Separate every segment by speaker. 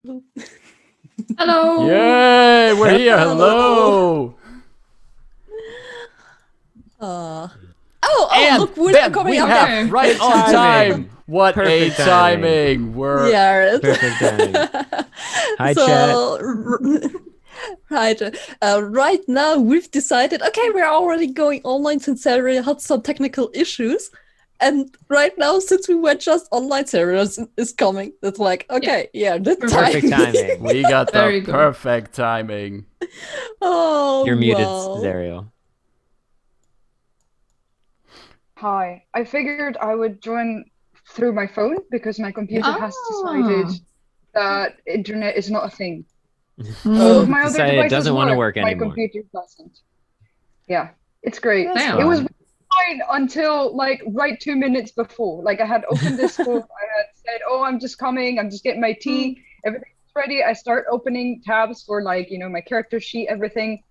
Speaker 1: Hello.
Speaker 2: Yay, we're here. Hello. And
Speaker 3: look, we're
Speaker 2: then
Speaker 3: coming
Speaker 2: we
Speaker 3: up
Speaker 2: have
Speaker 3: there.
Speaker 2: right
Speaker 4: Good
Speaker 2: on
Speaker 4: timing.
Speaker 2: time. What
Speaker 4: Perfect
Speaker 2: a timing. We're
Speaker 3: Yeah.
Speaker 4: Perfect timing. Hi, chat.
Speaker 3: So, right. Right now, we've decided, okay, we're already going online since Sarah had some technical issues. And right now, since we were just online, Sarah is coming. It's like, okay, yeah, the
Speaker 4: Perfect timing.
Speaker 2: we got
Speaker 1: Very
Speaker 2: the
Speaker 1: good.
Speaker 2: perfect timing.
Speaker 3: Oh,
Speaker 4: You're muted,
Speaker 3: wow.
Speaker 4: Zariel.
Speaker 5: Hi. I figured I would join through my phone because my computer has decided that internet is not a thing. All of my other
Speaker 4: Decided it
Speaker 5: devices
Speaker 4: doesn't want to work
Speaker 5: my
Speaker 4: anymore.
Speaker 5: computer doesn't. Yeah, it's great.
Speaker 1: Damn.
Speaker 5: It was fine until like right 2 minutes before. Like I had opened this book, I had said, "Oh, I'm just coming. I'm just getting my tea. Everything's ready." I start opening tabs for like, my character sheet, everything.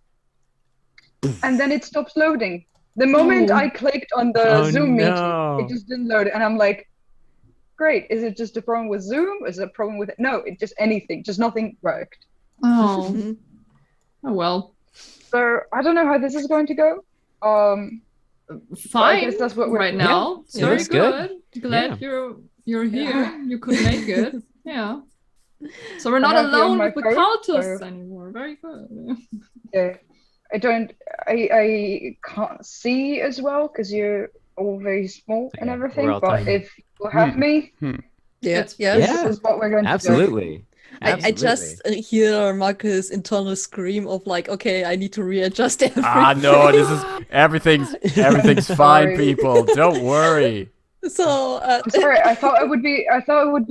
Speaker 5: And then it stops loading. The moment I clicked on the Zoom meeting, it just didn't load. And I'm like, great. Is it just a problem with Zoom? Is it a problem with it? No, it just anything. Just nothing worked.
Speaker 1: Oh. Oh well.
Speaker 5: So I don't know how this is going to go.
Speaker 1: Fine.
Speaker 5: I guess that's what we're
Speaker 1: right
Speaker 5: doing.
Speaker 1: now.
Speaker 4: Yeah,
Speaker 1: Very
Speaker 4: looks good.
Speaker 1: Glad you're here. You could make it. Yeah. So we're not
Speaker 5: have you on
Speaker 1: alone
Speaker 5: my
Speaker 1: with the
Speaker 5: phone,
Speaker 1: countess
Speaker 5: so-
Speaker 1: anymore. Very good.
Speaker 5: Yeah. I can't see as well because you're all very small and
Speaker 4: Okay,
Speaker 5: everything.
Speaker 4: we're all
Speaker 5: But
Speaker 4: tiny.
Speaker 5: if you have me,
Speaker 3: Yeah,
Speaker 1: It's-
Speaker 3: yeah.
Speaker 5: this is what we're going to do.
Speaker 4: Absolutely.
Speaker 3: I just hear Marcus' internal scream of like, okay, I need to readjust everything.
Speaker 2: Ah, no, everything's fine,
Speaker 5: Sorry.
Speaker 2: people. Don't worry.
Speaker 3: So,
Speaker 5: I'm sorry. I thought it would be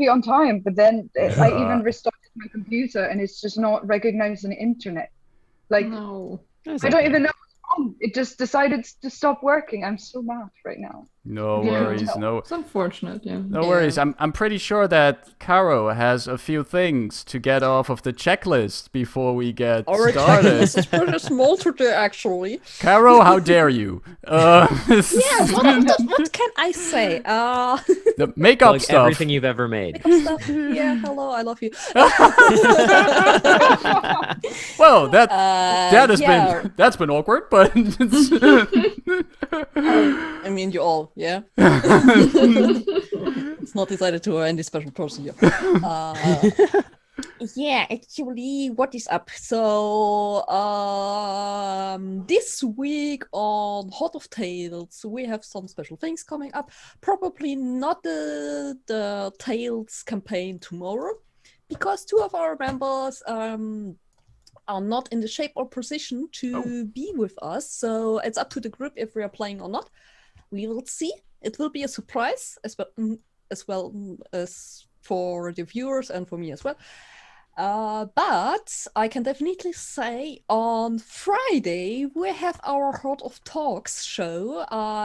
Speaker 5: on time, but then I even restarted my computer and it's just not recognizing the internet. Like
Speaker 1: No.
Speaker 5: I don't even know what's wrong. It just decided to stop working. I'm so mad right now.
Speaker 2: No
Speaker 5: Yeah.
Speaker 2: worries. No.
Speaker 1: It's unfortunate, yeah.
Speaker 2: No worries. I'm pretty sure that Caro has a few things to get off of the checklist before we get
Speaker 3: our
Speaker 2: started.
Speaker 3: checklist is pretty small today, actually.
Speaker 2: Caro, how dare you?
Speaker 3: Yeah, what can I say?
Speaker 2: The makeup
Speaker 4: Plug
Speaker 2: stuff.
Speaker 4: everything you've ever made.
Speaker 3: Stuff. Yeah, hello, I love you.
Speaker 2: Well, that's been awkward, but
Speaker 3: I mean, you all, yeah. It's not decided to any special person here. Yeah, actually, what is up? So, this week on Hot of Tales, we have some special things coming up. Probably not the Tales campaign tomorrow, because two of our members are not in the shape or position to be with us. So it's up to the group if we are playing or not. We will see. It will be a surprise as well as for the viewers and for me as well. But I can definitely say on Friday we have our Heart of Talks show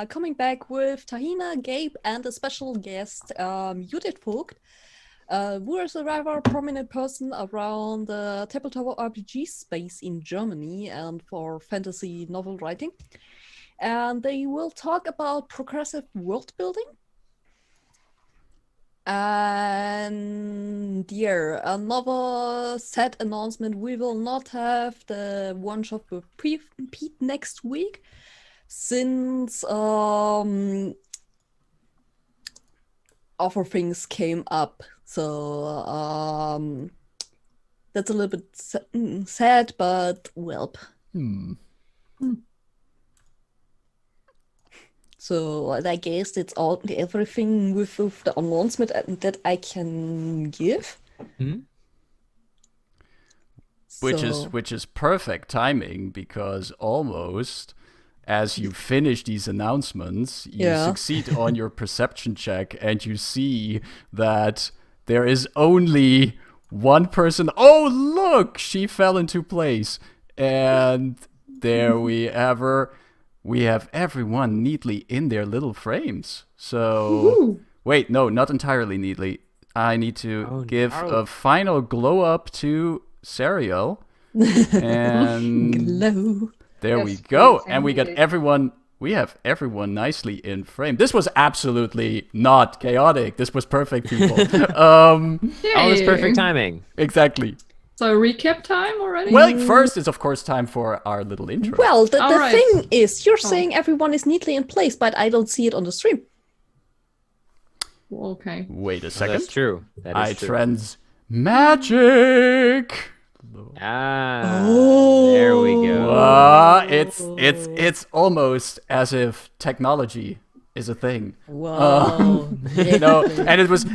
Speaker 3: coming back with Tahina, Gabe, and a special guest, Judith Vogt, who is a rather prominent person around the tabletop RPG space in Germany and for fantasy novel writing. And they will talk about progressive world building. And yeah, another sad announcement: we will not have the one shot with Pete next week, since other things came up. So that's a little bit sad, but well. So I guess that's everything with the announcement that I can give.
Speaker 2: Which is perfect timing, because almost as you finish these announcements, you succeed on your perception check and you see that there is only one person. Oh, look, she fell into place. And there we have everyone neatly in their little frames. So, wait, no, not entirely neatly. I need to give a final glow up to Sariel. And
Speaker 3: Glow.
Speaker 2: there we
Speaker 5: Yes,
Speaker 2: go.
Speaker 5: please,
Speaker 2: And we got
Speaker 5: indeed.
Speaker 2: everyone We have everyone nicely in frame. This was absolutely not chaotic. This was perfect, people.
Speaker 4: All this perfect timing.
Speaker 2: Exactly.
Speaker 1: So recap time already?
Speaker 2: Well, first is of course time for our little intro.
Speaker 3: Well, the
Speaker 1: All right.
Speaker 3: thing is, you're saying everyone is neatly in place, but I don't see it on the stream.
Speaker 1: Okay.
Speaker 2: Wait a
Speaker 4: Oh,
Speaker 2: second.
Speaker 4: that's true. That is true.
Speaker 2: trends magic.
Speaker 4: There we go.
Speaker 2: It's almost as if technology is a thing.
Speaker 3: Wow.
Speaker 2: And it was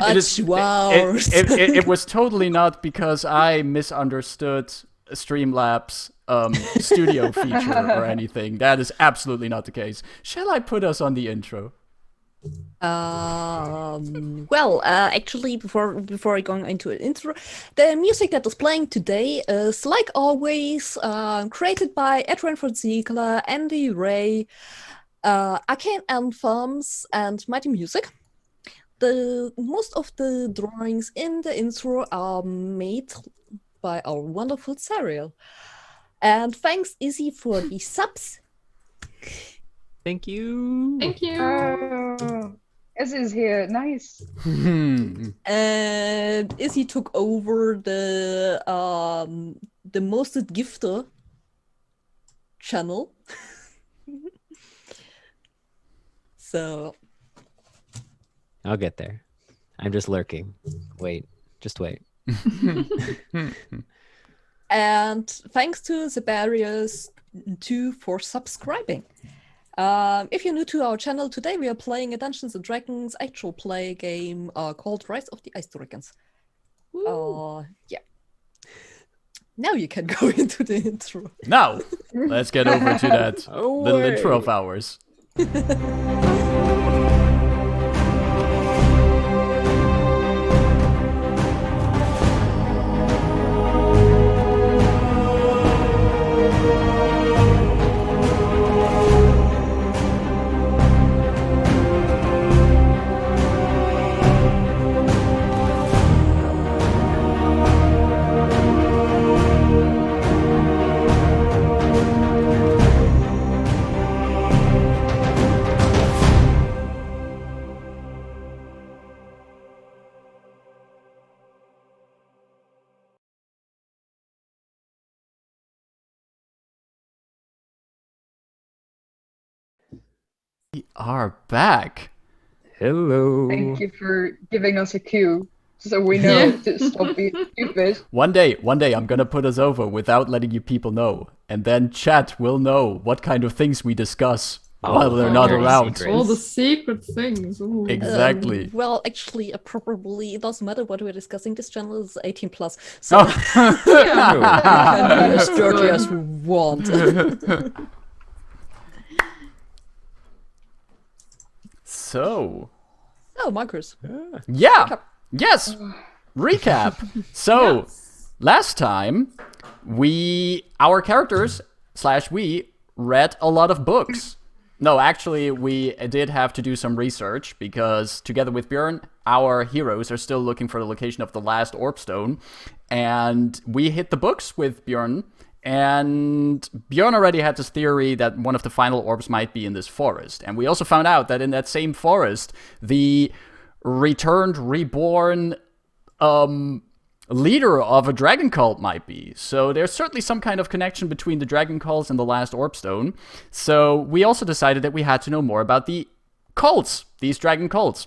Speaker 3: wow.
Speaker 2: it was totally not because I misunderstood Streamlabs studio feature or anything. That is absolutely not the case. Shall I put us on the intro?
Speaker 3: Well, actually, before going into an intro, the music that is playing today is, like always, created by Adrian von Ziegler, Andy Ray, Arcane Anthems, and Mighty Music. Most of the drawings in the intro are made by our wonderful Serial. And thanks, Izzy, for the subs.
Speaker 4: Thank you.
Speaker 1: Thank you.
Speaker 5: Ez is here. Nice.
Speaker 3: And Izzy took over the Mosted Gifter channel. So
Speaker 4: I'll get there. I'm just lurking. Just wait.
Speaker 3: And thanks to Zebarius too for subscribing. If you're new to our channel, today we are playing a Dungeons & Dragons actual play game called Rise of the Ice Dragons. Yeah. Now you can go into the intro.
Speaker 2: Now, let's get over to that little intro of ours. We are back.
Speaker 4: Hello.
Speaker 5: Thank you for giving us a cue so we know to stop being stupid.
Speaker 2: One day, I'm gonna put us over without letting you people know, and then chat will know what kind of things we discuss while they're not
Speaker 4: very
Speaker 2: around.
Speaker 4: secret.
Speaker 1: All the secret things. Ooh.
Speaker 2: Exactly.
Speaker 3: Well, actually, probably it doesn't matter what we're discussing. This channel is 18 plus, so
Speaker 2: Oh.
Speaker 3: you can be as dirty as you want.
Speaker 2: So,
Speaker 3: Oh, Marcus.
Speaker 2: yeah, yes, recap. So, last time our characters / we read a lot of books. No, actually, we did have to do some research because together with Björn, our heroes are still looking for the location of the last orb stone, and we hit the books with Björn. And Björn already had this theory that one of the final orbs might be in this forest. And we also found out that in that same forest, the reborn leader of a dragon cult might be. So there's certainly some kind of connection between the dragon cults and the last orb stone. So we also decided that we had to know more about the cults, these dragon cults.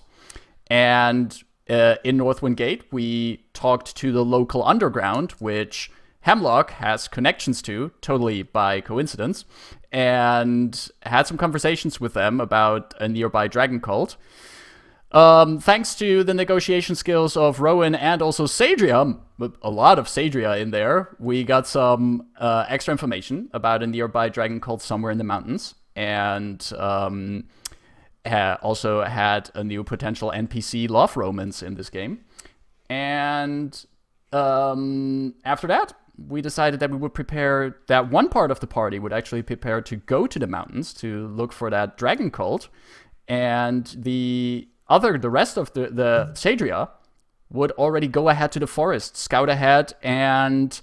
Speaker 2: And in Northwind Gate, we talked to the local underground, which Hemlock has connections to, totally by coincidence, and had some conversations with them about a nearby dragon cult. Thanks to the negotiation skills of Rowan and also Sadria, a lot of Sadria in there, we got some extra information about a nearby dragon cult somewhere in the mountains, and also had a new potential NPC love romance in this game. And after that, we decided that we would prepare, that one part of the party would actually prepare to go to the mountains to look for that dragon cult, and the rest of the Sadria would already go ahead to the forest, scout ahead, and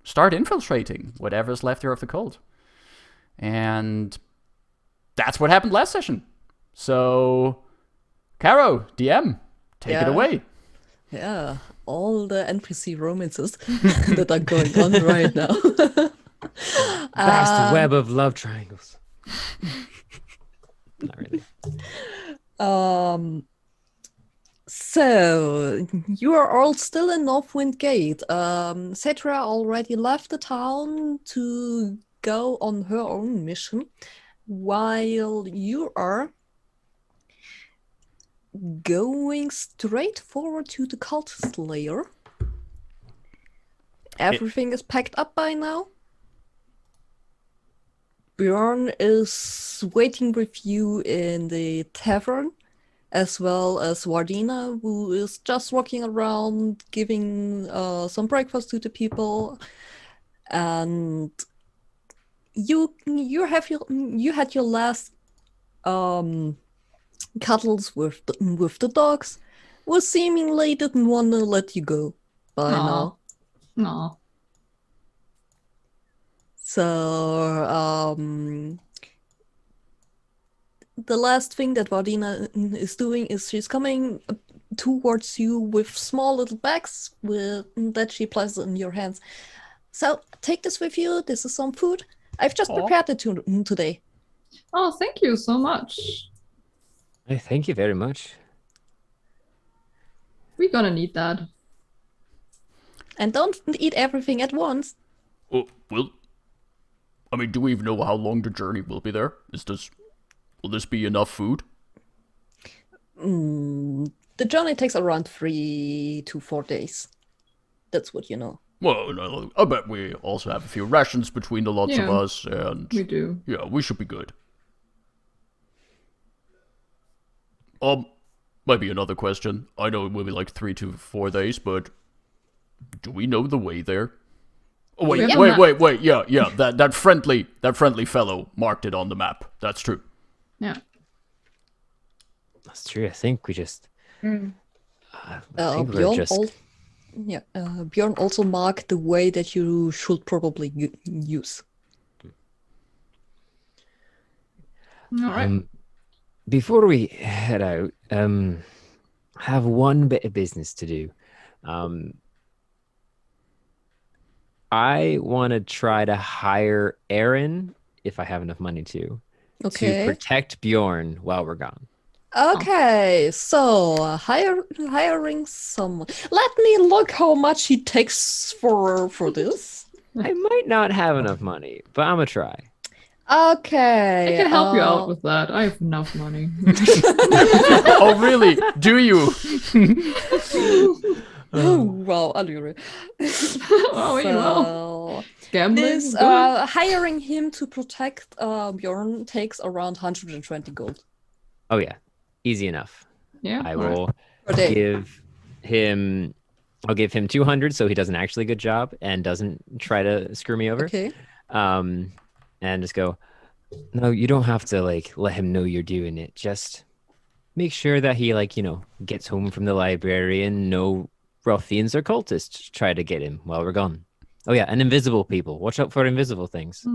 Speaker 2: start infiltrating whatever's left here of the cult. And that's what happened last session. So, Caro, DM, take it away.
Speaker 3: Yeah, all the NPC romances that are going on right now.
Speaker 4: Vast web of love triangles. Not really.
Speaker 3: So you are all still in Northwind Gate. Cedra already left the town to go on her own mission, while you are going straight forward to the cultist lair. Everything is packed up by now. Bjorn is waiting with you in the tavern, as well as Wardina, who is just walking around giving some breakfast to the people. And you had your last cuddles with the dogs, who seemingly didn't want to let you go by now.
Speaker 1: No.
Speaker 3: So the last thing that Wardina is doing is she's coming towards you with small little bags that she places in your hands. So take this with you. This is some food. I've just prepared it today.
Speaker 1: Oh, thank you so much.
Speaker 4: Thank you very much.
Speaker 1: We're gonna need that.
Speaker 3: And don't eat everything at once.
Speaker 2: Oh, well, I mean, do we even know how long the journey will be there? Will this be enough food?
Speaker 3: The journey takes around 3 to 4 days. That's what you know.
Speaker 2: Well, no, I bet we also have a few rations between the lots of us, and
Speaker 1: we do.
Speaker 2: Yeah, we should be good. Maybe another question. I know it will be like 3 to 4 days, but do we know the way there? Oh, wait, yeah, that friendly fellow marked it on the map. That's true.
Speaker 1: Yeah.
Speaker 4: That's true. I think we just...
Speaker 3: Bjorn also marked the way that you should probably use.
Speaker 1: All right.
Speaker 4: Before we head out, I have one bit of business to do. I want to try to hire Aaron, if I have enough money to protect Bjorn while we're gone.
Speaker 3: Okay, so hiring someone. Let me look how much he takes for this.
Speaker 4: I might not have enough money, but I'm gonna try.
Speaker 3: Okay.
Speaker 1: I can help you out with that. I have enough money.
Speaker 2: Oh, really? Do you?
Speaker 3: Oh, wow, Allyria.
Speaker 1: Oh, you know. Gambling.
Speaker 3: Hiring him to protect Bjorn takes around 120 gold.
Speaker 4: Oh yeah, easy enough.
Speaker 1: Yeah.
Speaker 4: I will give him. I'll give him 200 so he does an actually good job and doesn't try to screw me over.
Speaker 3: Okay.
Speaker 4: And just go. No, you don't have to let him know you're doing it. Just make sure that he gets home from the library and no ruffians or cultists try to get him while we're gone. Oh yeah, and invisible people. Watch out for invisible things.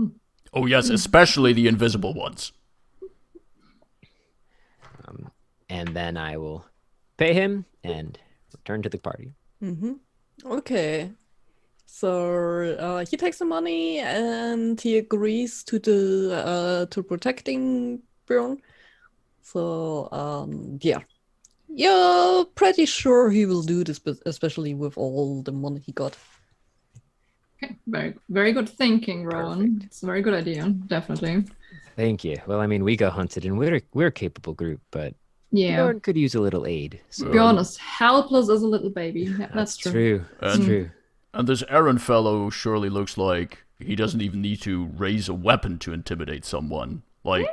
Speaker 2: Oh yes, especially the invisible ones.
Speaker 4: And then I will pay him and return to the party.
Speaker 3: Okay. So he takes the money and he agrees to protecting Bjorn. So yeah. You're pretty sure he will do this, especially with all the money he got.
Speaker 1: Okay, very, very good thinking, Rowan.
Speaker 4: Perfect.
Speaker 1: It's a very good idea, definitely.
Speaker 4: Thank you. Well, I mean, we got hunted, and we're a capable group, but Bjorn could use a little aid. So.
Speaker 1: Be honest, helpless as a little baby. Yeah, that's true.
Speaker 4: That's true.
Speaker 2: And this Aaron fellow surely looks like he doesn't even need to raise a weapon to intimidate someone. Like,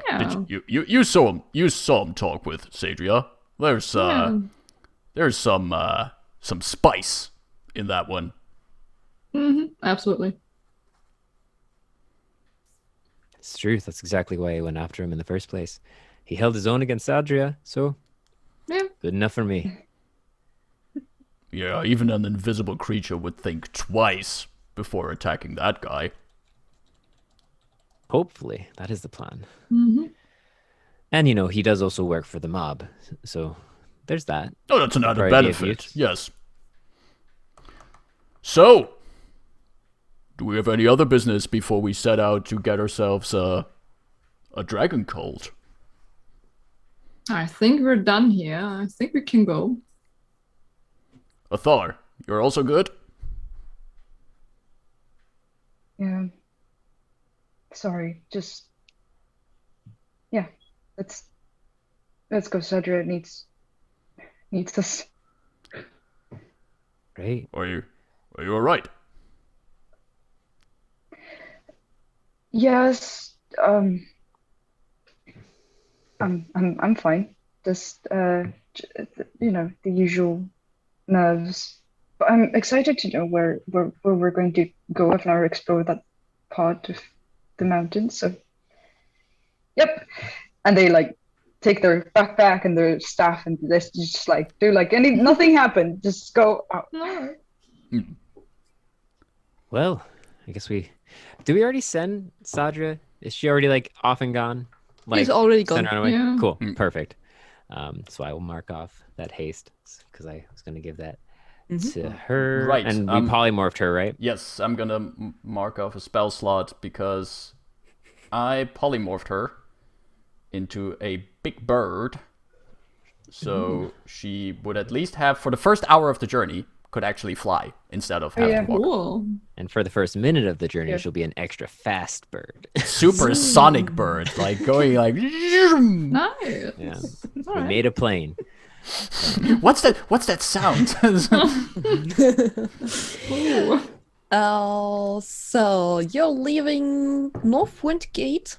Speaker 2: you saw him. You saw him talk with Sadria. There's some spice in that one.
Speaker 1: Absolutely.
Speaker 4: It's true. That's exactly why I went after him in the first place. He held his own against Adria, so good enough for me.
Speaker 2: Yeah, even an invisible creature would think twice before attacking that guy.
Speaker 4: Hopefully, that is the plan. And you know, he does also work for the mob, so there's that.
Speaker 2: Oh, that's another
Speaker 4: Variety of
Speaker 2: benefit.
Speaker 4: use.
Speaker 2: Yes. So, do we have any other business before we set out to get ourselves a dragon cult?
Speaker 1: I think we're done here. I think we can go.
Speaker 2: Athar, you're also good?
Speaker 5: Yeah. Sorry, just yeah. Let's go. Sadra needs us.
Speaker 4: Right.
Speaker 2: Are you all right?
Speaker 5: Yes. I'm fine. Just you know, the usual nerves. But I'm excited to know where we're going to go. I've never explored that part of the mountains. So, yep. And they like take their backpack and their staff and they just like do like nothing happened. Just go out.
Speaker 1: No.
Speaker 4: Well, I guess we already send Sadra? Is she already like off and gone? Like,
Speaker 3: He's already
Speaker 4: send
Speaker 3: gone.
Speaker 4: her on her way?
Speaker 1: Yeah.
Speaker 4: Cool, perfect. So I will mark off that haste because I was going to give that to her.
Speaker 2: Right,
Speaker 4: And we polymorphed her, right?
Speaker 2: Yes, I'm gonna mark off a spell slot because I polymorphed her into a big bird. So she would at least have, for the first hour of the journey, could actually fly instead of having to walk.
Speaker 1: Cool.
Speaker 4: And for the first minute of the journey,
Speaker 5: Yeah.
Speaker 4: she'll be an extra fast bird.
Speaker 2: Super sonic bird, like going like.
Speaker 1: Nice.
Speaker 4: Yeah. We
Speaker 1: Alright.
Speaker 4: made a plane.
Speaker 2: What's that sound?
Speaker 1: Ooh.
Speaker 3: So you're leaving Northwind Gate.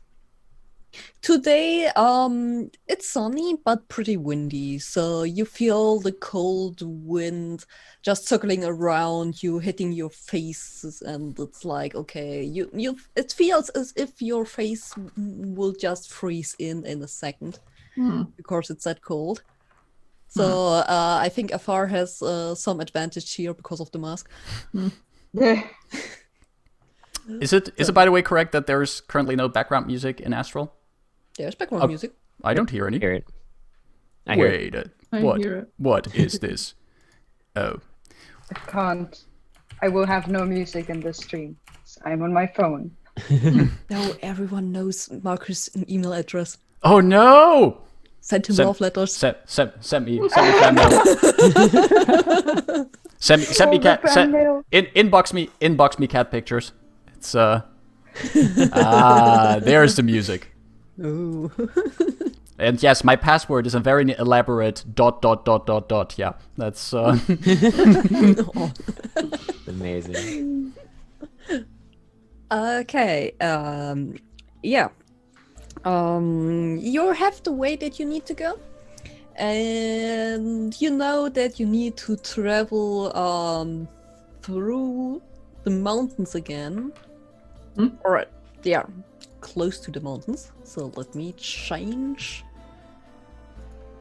Speaker 3: Today, it's sunny but pretty windy, so you feel the cold wind just circling around you, hitting your faces, and it's like, okay, it feels as if your face will just freeze in a second because it's that cold. So I think Afar has some advantage here because of the mask.
Speaker 5: Yeah.
Speaker 2: Is it by the way correct that there's currently no background music in Astral?
Speaker 3: There's background music.
Speaker 2: I don't hear any.
Speaker 4: Hear it. I hear it.
Speaker 2: Wait,
Speaker 1: I
Speaker 2: what?
Speaker 1: hear it.
Speaker 2: What is this? Oh,
Speaker 5: I can't. I will have no music in this stream. I'm on my phone.
Speaker 3: Now everyone knows Marcus' email address.
Speaker 2: oh no!
Speaker 3: Send him
Speaker 2: Send-
Speaker 3: love letters.
Speaker 2: Send me fan mail. send me cat. Inbox me cat pictures. It's there's the music.
Speaker 3: Ooh.
Speaker 2: And yes, my password is a very elaborate ... Yeah, that's
Speaker 4: Amazing.
Speaker 3: Okay. Yeah. You have the way that you need to go, and you know that you need to travel through the mountains again. Or they are close to the mountains. So let me change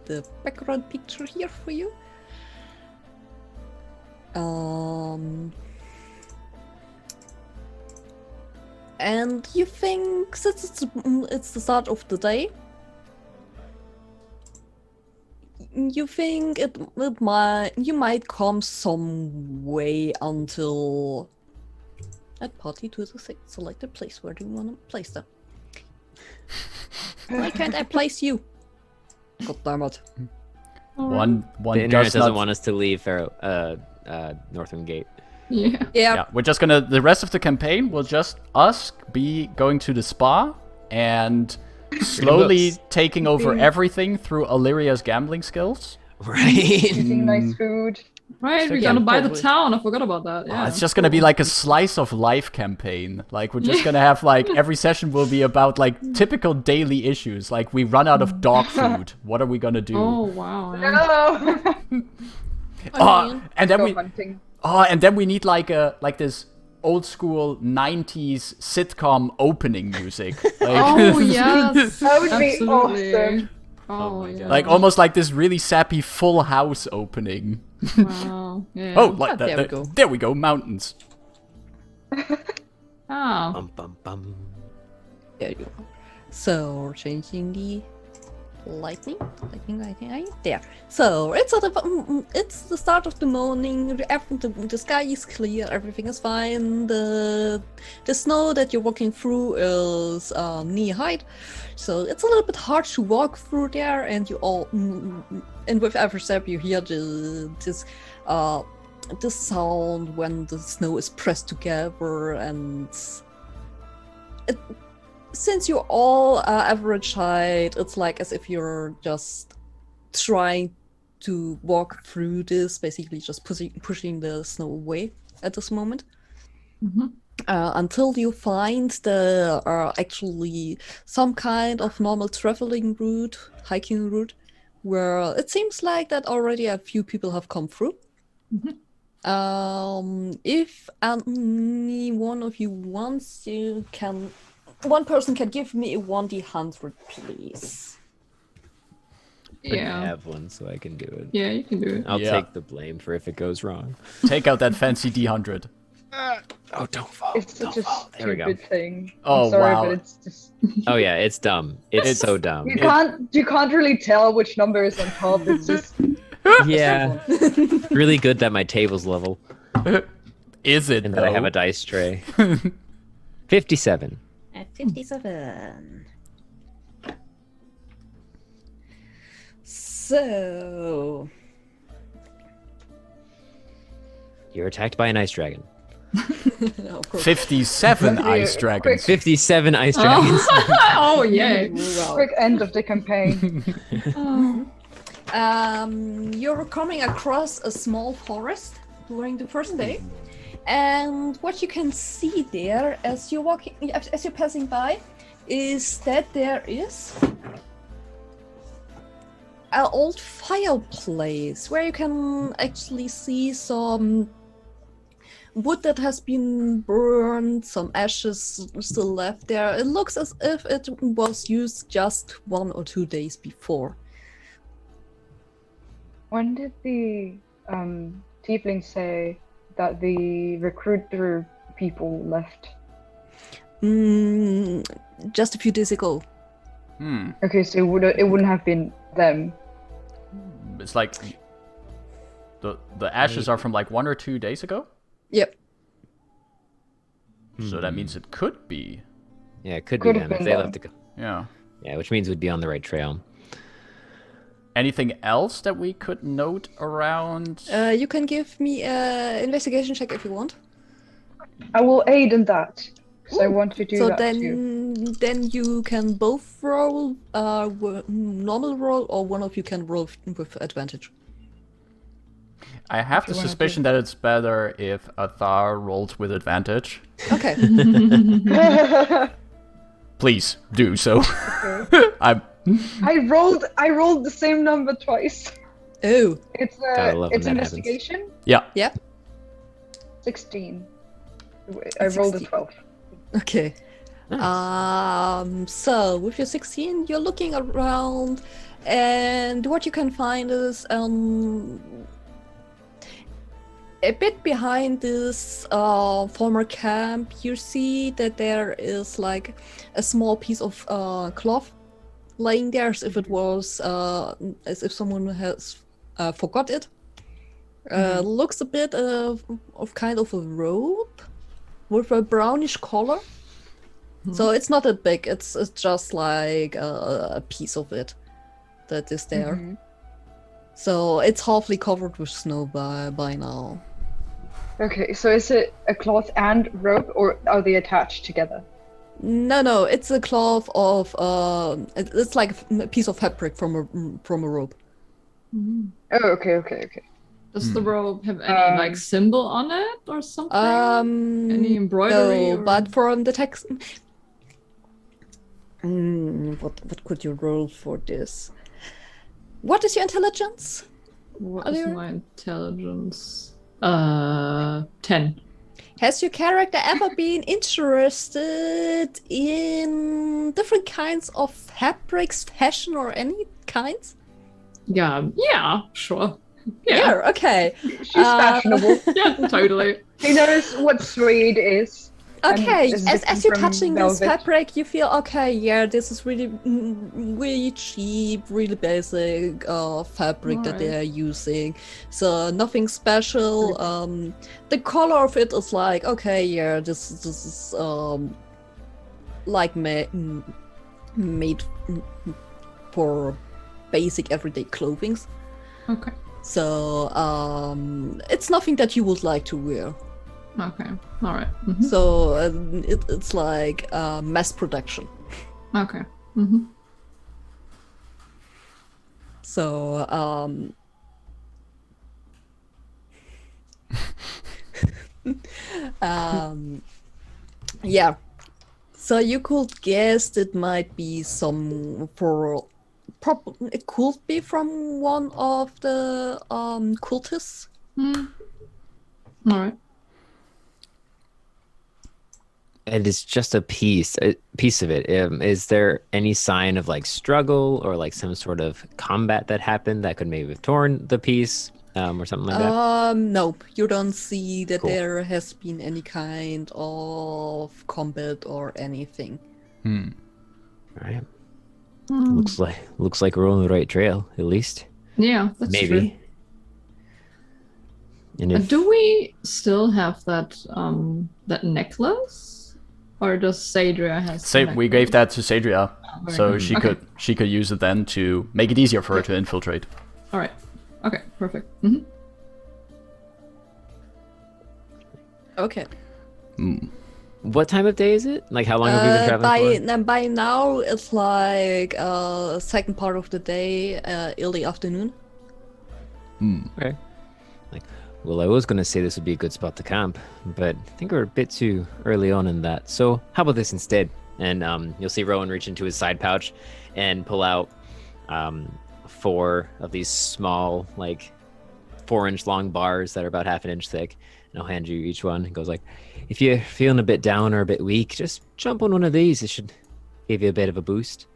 Speaker 3: the background picture here for you. And you think, since it's the start of the day, you think you might come some way until add party to the selected place. Where do you want to place them? Why can't I place you? God damn it.
Speaker 2: one
Speaker 4: The internet
Speaker 2: does
Speaker 4: doesn't
Speaker 2: not.
Speaker 4: want us to leave Northwind Gate.
Speaker 1: Yeah.
Speaker 2: Yeah, we're just gonna. The rest of the campaign will just us be going to the spa and slowly taking over everything through Allyria's gambling skills.
Speaker 4: Right.
Speaker 5: Eating nice food.
Speaker 1: Right, we're
Speaker 3: Yeah,
Speaker 1: gonna buy the
Speaker 3: probably.
Speaker 1: town. I forgot about that. Yeah.
Speaker 2: It's just gonna be like a slice of life campaign. Like we're just gonna have like every session will be about like typical daily issues. Like we run out of dog food. What are we gonna do?
Speaker 1: Oh wow. Yeah.
Speaker 5: No.
Speaker 2: And then
Speaker 5: Go
Speaker 2: we
Speaker 5: hunting.
Speaker 2: and then we need like this old school 90s sitcom opening music. Like,
Speaker 1: Oh yes.
Speaker 5: That would be
Speaker 1: Absolutely.
Speaker 5: awesome.
Speaker 1: Oh
Speaker 4: my
Speaker 1: yeah.
Speaker 4: God.
Speaker 2: like almost like this really sappy Full House opening.
Speaker 1: Wow. Yeah.
Speaker 2: Oh, like
Speaker 3: there we go.
Speaker 2: There we go, mountains.
Speaker 1: Oh.
Speaker 4: Bum, bum, bum.
Speaker 3: There you go. So changing the lightning. There. So it's it's the start of the morning. The sky is clear. Everything is fine. The snow that you're walking through is knee height, so it's a little bit hard to walk through there. And you all, and with every step you hear this sound when the snow is pressed together, and since you're all average height, it's like as if you're just trying to walk through this, basically just pushing the snow away at this moment. Until you find the actually some kind of normal traveling route, hiking route, where it seems like that already a few people have come through. If any one of you wants, you can. One person can give me a 1d100, please.
Speaker 4: I have one, so I can do it.
Speaker 1: Yeah, you can do it.
Speaker 4: I'll take the blame for if it goes wrong.
Speaker 2: Take out that fancy D100.
Speaker 4: Oh, don't fall.
Speaker 5: It's such a
Speaker 4: There we go.
Speaker 5: stupid thing.
Speaker 2: Oh,
Speaker 5: I'm sorry,
Speaker 2: wow.
Speaker 5: but it's just
Speaker 4: Oh yeah, it's dumb. It's so dumb.
Speaker 5: you can't really tell which number is on top. It's just
Speaker 4: Yeah. Really good that my table's level
Speaker 2: Is it,
Speaker 4: and
Speaker 2: though?
Speaker 4: that I have a dice tray. 57.
Speaker 3: At 57. So
Speaker 4: You're attacked by an ice dragon.
Speaker 3: of course.
Speaker 2: 57 ice
Speaker 5: Quick.
Speaker 2: dragons.
Speaker 4: 57 ice dragons.
Speaker 1: Oh, yay.
Speaker 5: quick end of the campaign.
Speaker 3: You're coming across a small forest during the first day, and what you can see there as you're walking, as you're passing by, is that there is an old fireplace where you can actually see some wood that has been burned, some ashes still left there. It looks as if it was used just 1 or 2 days before.
Speaker 5: When did the tiefling say that the recruiter people left?
Speaker 3: Just a few days ago.
Speaker 5: Okay, so it wouldn't have been them.
Speaker 2: It's like the ashes are from like 1 or 2 days ago?
Speaker 3: Yep.
Speaker 2: So that means it could be.
Speaker 4: Yeah, it could
Speaker 5: Could
Speaker 4: be
Speaker 5: have
Speaker 4: them if
Speaker 5: been
Speaker 4: they
Speaker 5: them.
Speaker 4: left to go.
Speaker 2: Yeah.
Speaker 4: Yeah, which means we'd be on the right trail.
Speaker 2: Anything else that we could note around?
Speaker 3: You can give me an investigation check if you want.
Speaker 5: I will aid in that. So I want to do
Speaker 3: So
Speaker 5: that too.
Speaker 3: then you can both roll normal roll, or one of you can roll with advantage.
Speaker 2: I have the suspicion that it's better if Athar rolls with advantage.
Speaker 3: Okay.
Speaker 2: Please do so.
Speaker 5: I rolled the same number twice.
Speaker 3: Oh.
Speaker 5: It's
Speaker 4: Gotta love when
Speaker 5: it's
Speaker 4: that happens.
Speaker 5: investigation.
Speaker 2: Yeah.
Speaker 3: Yeah.
Speaker 5: 16. I rolled a
Speaker 3: 16.
Speaker 5: 12.
Speaker 3: Okay.
Speaker 4: Nice.
Speaker 3: So with your 16, you're looking around, and what you can find is a bit behind this former camp. You see that there is like a small piece of cloth laying there, as if it was as if someone has forgot it. Looks a bit of kind of a robe with a brownish color. So it's not that big. It's just like a piece of it that is there. So it's halfly covered with snow by now.
Speaker 5: Okay, so is it a cloth and rope, or are they attached together?
Speaker 3: No, it's a cloth of it's like a piece of fabric from a robe.
Speaker 5: Oh, okay.
Speaker 1: Does the robe have any like symbol on it or something? Any embroidery?
Speaker 3: No,
Speaker 1: or...
Speaker 3: but from the text. What could you roll for this? What is your intelligence?
Speaker 1: What is my intelligence? 10.
Speaker 3: Has your character ever been interested in different kinds of fabrics, fashion, or any kinds?
Speaker 1: Yeah, sure.
Speaker 3: Yeah, okay.
Speaker 5: She's fashionable.
Speaker 1: Yeah, totally.
Speaker 5: She knows what suede is.
Speaker 3: Okay,
Speaker 5: it's
Speaker 3: as
Speaker 5: different
Speaker 3: you're
Speaker 5: from
Speaker 3: touching this
Speaker 5: velvet.
Speaker 3: fabric, you feel okay. Yeah, this is really cheap, really basic fabric that they are using. So nothing special. The color of it is like okay, yeah, this is like made for basic everyday clothing.
Speaker 1: Okay.
Speaker 3: So it's nothing that you would like to wear.
Speaker 1: Okay. All right.
Speaker 3: So it's like mass production.
Speaker 1: Okay.
Speaker 3: So yeah. So you could guess it might be some for it could be from one of the cultists.
Speaker 1: All right.
Speaker 4: And it's just a piece of it. Is there any sign of like struggle or like some sort of combat that happened that could maybe have torn the piece or something like that?
Speaker 3: Nope, you don't see that
Speaker 4: Cool.
Speaker 3: there has been any kind of combat or anything.
Speaker 4: All right. Looks like we're on the right trail, at least.
Speaker 1: Yeah, that's
Speaker 4: Maybe.
Speaker 1: true.
Speaker 4: And if
Speaker 1: Do we still have that that necklace, or does Sadria has? the
Speaker 2: We gave that to Sadria,
Speaker 1: very
Speaker 2: so
Speaker 1: good.
Speaker 2: she
Speaker 1: Okay.
Speaker 2: could use it then to make it easier for her to infiltrate.
Speaker 1: All right. Okay. Perfect.
Speaker 3: Okay.
Speaker 4: what time of day is it? Like how long have we been traveling for?
Speaker 3: By now it's like second part of the day, early afternoon.
Speaker 4: Okay. Well, I was going to say this would be a good spot to camp, but I think we're a bit too early on in that. So how about this instead? And you'll see Rowan reach into his side pouch and pull out 4 of these small, like 4-inch long bars that are about half an inch thick. And I'll hand you each one. It goes like, if you're feeling a bit down or a bit weak, just jump on one of these. It should give you a bit of a boost.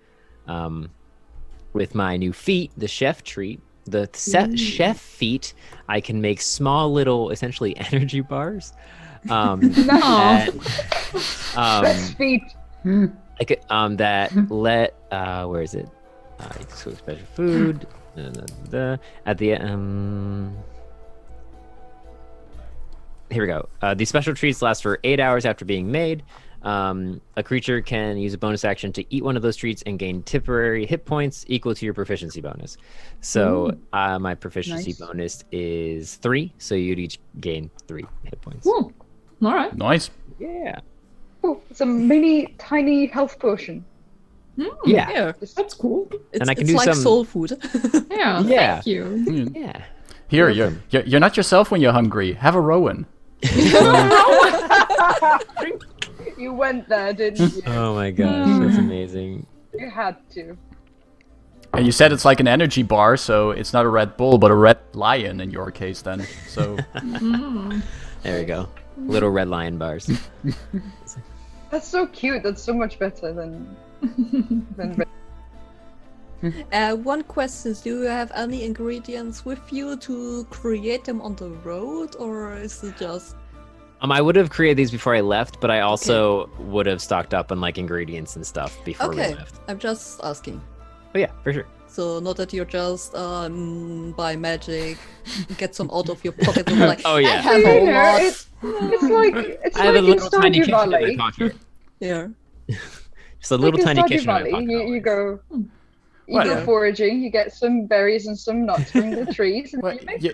Speaker 4: With my new feat, the chef treat, the chef feat, I can make small little, essentially energy bars. That
Speaker 5: Feet.
Speaker 4: that let where is it? So special food. At the here we go. These special treats last for 8 hours after being made. A creature can use a bonus action to eat one of those treats and gain temporary hit points equal to your proficiency bonus. So my proficiency
Speaker 5: Nice.
Speaker 4: bonus is 3, so you'd each gain 3 hit points.
Speaker 1: Ooh. All right.
Speaker 2: Nice.
Speaker 4: Yeah.
Speaker 5: Oh, it's a mini, tiny health potion.
Speaker 4: Yeah.
Speaker 3: Yeah,
Speaker 1: That's cool.
Speaker 3: it's,
Speaker 4: I can
Speaker 3: it's
Speaker 4: do
Speaker 3: like
Speaker 4: some-
Speaker 3: soul food.
Speaker 1: Yeah.
Speaker 4: Yeah.
Speaker 1: Thank you.
Speaker 4: Yeah.
Speaker 2: Here,
Speaker 4: Welcome.
Speaker 2: you're not yourself when you're hungry. Have a Rowan.
Speaker 5: You went there, didn't you?
Speaker 4: Oh my gosh, that's amazing.
Speaker 5: You had to.
Speaker 2: And you said it's like an energy bar, so it's not a Red Bull, but a Red Lion in your case then. So
Speaker 4: There we go. Little red lion bars.
Speaker 5: That's so cute. That's so much better than
Speaker 3: One question is, do you have any ingredients with you to create them on the road, or is it just...
Speaker 4: I would have created these before I left, but I also would have stocked up on like ingredients and stuff before we
Speaker 3: Okay,
Speaker 4: left.
Speaker 3: I'm just asking.
Speaker 4: Oh yeah, for sure.
Speaker 3: So not that you're just by magic get some out of your pocket and like,
Speaker 4: Oh, yeah.
Speaker 3: I have
Speaker 5: You
Speaker 3: a
Speaker 5: know,
Speaker 3: lot.
Speaker 5: it's like
Speaker 4: I have a
Speaker 5: in
Speaker 4: little tiny
Speaker 5: Stardew
Speaker 4: kitchen in my
Speaker 5: Valley.
Speaker 4: pocket.
Speaker 3: Yeah.
Speaker 4: Just a little
Speaker 5: Like in
Speaker 4: tiny
Speaker 5: Stardew
Speaker 4: kitchen in my
Speaker 5: Valley,
Speaker 4: pocket.
Speaker 5: you go. You
Speaker 2: What?
Speaker 5: go foraging, you get some berries and some nuts from the trees, and
Speaker 2: What,
Speaker 5: you make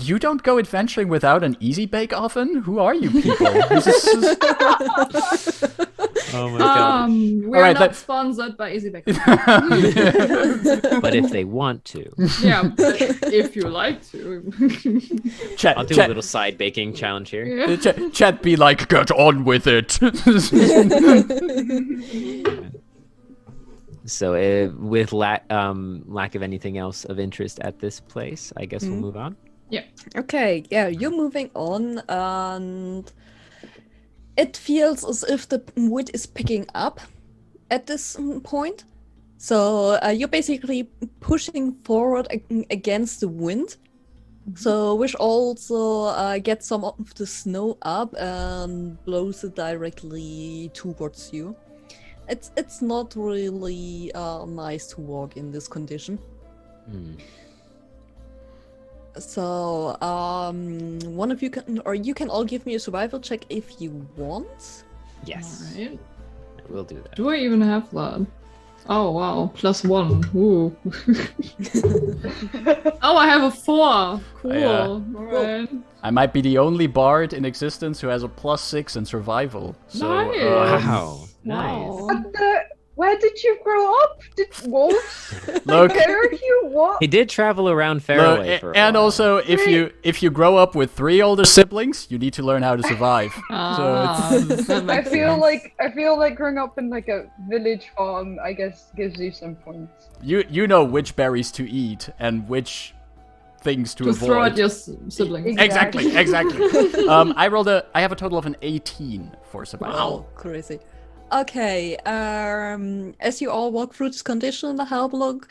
Speaker 2: you don't go adventuring without an easy bake oven? Who are you people? This is-
Speaker 4: Oh my god.
Speaker 1: We
Speaker 2: All
Speaker 1: are
Speaker 2: right,
Speaker 1: not
Speaker 2: let-
Speaker 1: sponsored by EasyBake.
Speaker 4: But if they want to,
Speaker 1: Yeah, but if you like to.
Speaker 2: Chat,
Speaker 4: I'll do
Speaker 2: chat,
Speaker 4: a little side baking challenge here.
Speaker 1: Yeah.
Speaker 2: chat be like, get on with it.
Speaker 4: So with lack of anything else of interest at this place, I guess we'll move on.
Speaker 3: Okay, yeah, you're moving on, and it feels as if the wood is picking up at this point. So you're basically pushing forward against the wind, So which also gets some of the snow up and blows it directly towards you. It's not really nice to walk in this condition. So one of you can all give me a survival check if you want.
Speaker 4: Yes.
Speaker 1: Alright.
Speaker 4: We'll do that.
Speaker 1: Do I even have that? Oh wow, +1. Ooh. Oh, I have a 4. Cool. Alright.
Speaker 2: I might be the only bard in existence who has a +6 in survival. So,
Speaker 1: Nice.
Speaker 4: Wow. Nice.
Speaker 1: Wow.
Speaker 5: Where did you grow up? Did wolves
Speaker 2: Look,
Speaker 5: scare you? What?
Speaker 4: He did travel around Fairway for a
Speaker 2: and
Speaker 4: while.
Speaker 2: also if you grow up with 3 older siblings, you need to learn how to survive.
Speaker 1: That
Speaker 5: I
Speaker 1: makes
Speaker 5: feel
Speaker 1: sense.
Speaker 5: like growing up in like a village farm, I guess, gives you some points.
Speaker 2: You know which berries to eat and which things to
Speaker 1: To
Speaker 2: avoid.
Speaker 1: throw at your siblings.
Speaker 2: Exactly. I have a total of an 18 for survival.
Speaker 3: Wow, crazy. Okay, as you all walk through this condition, the Halblog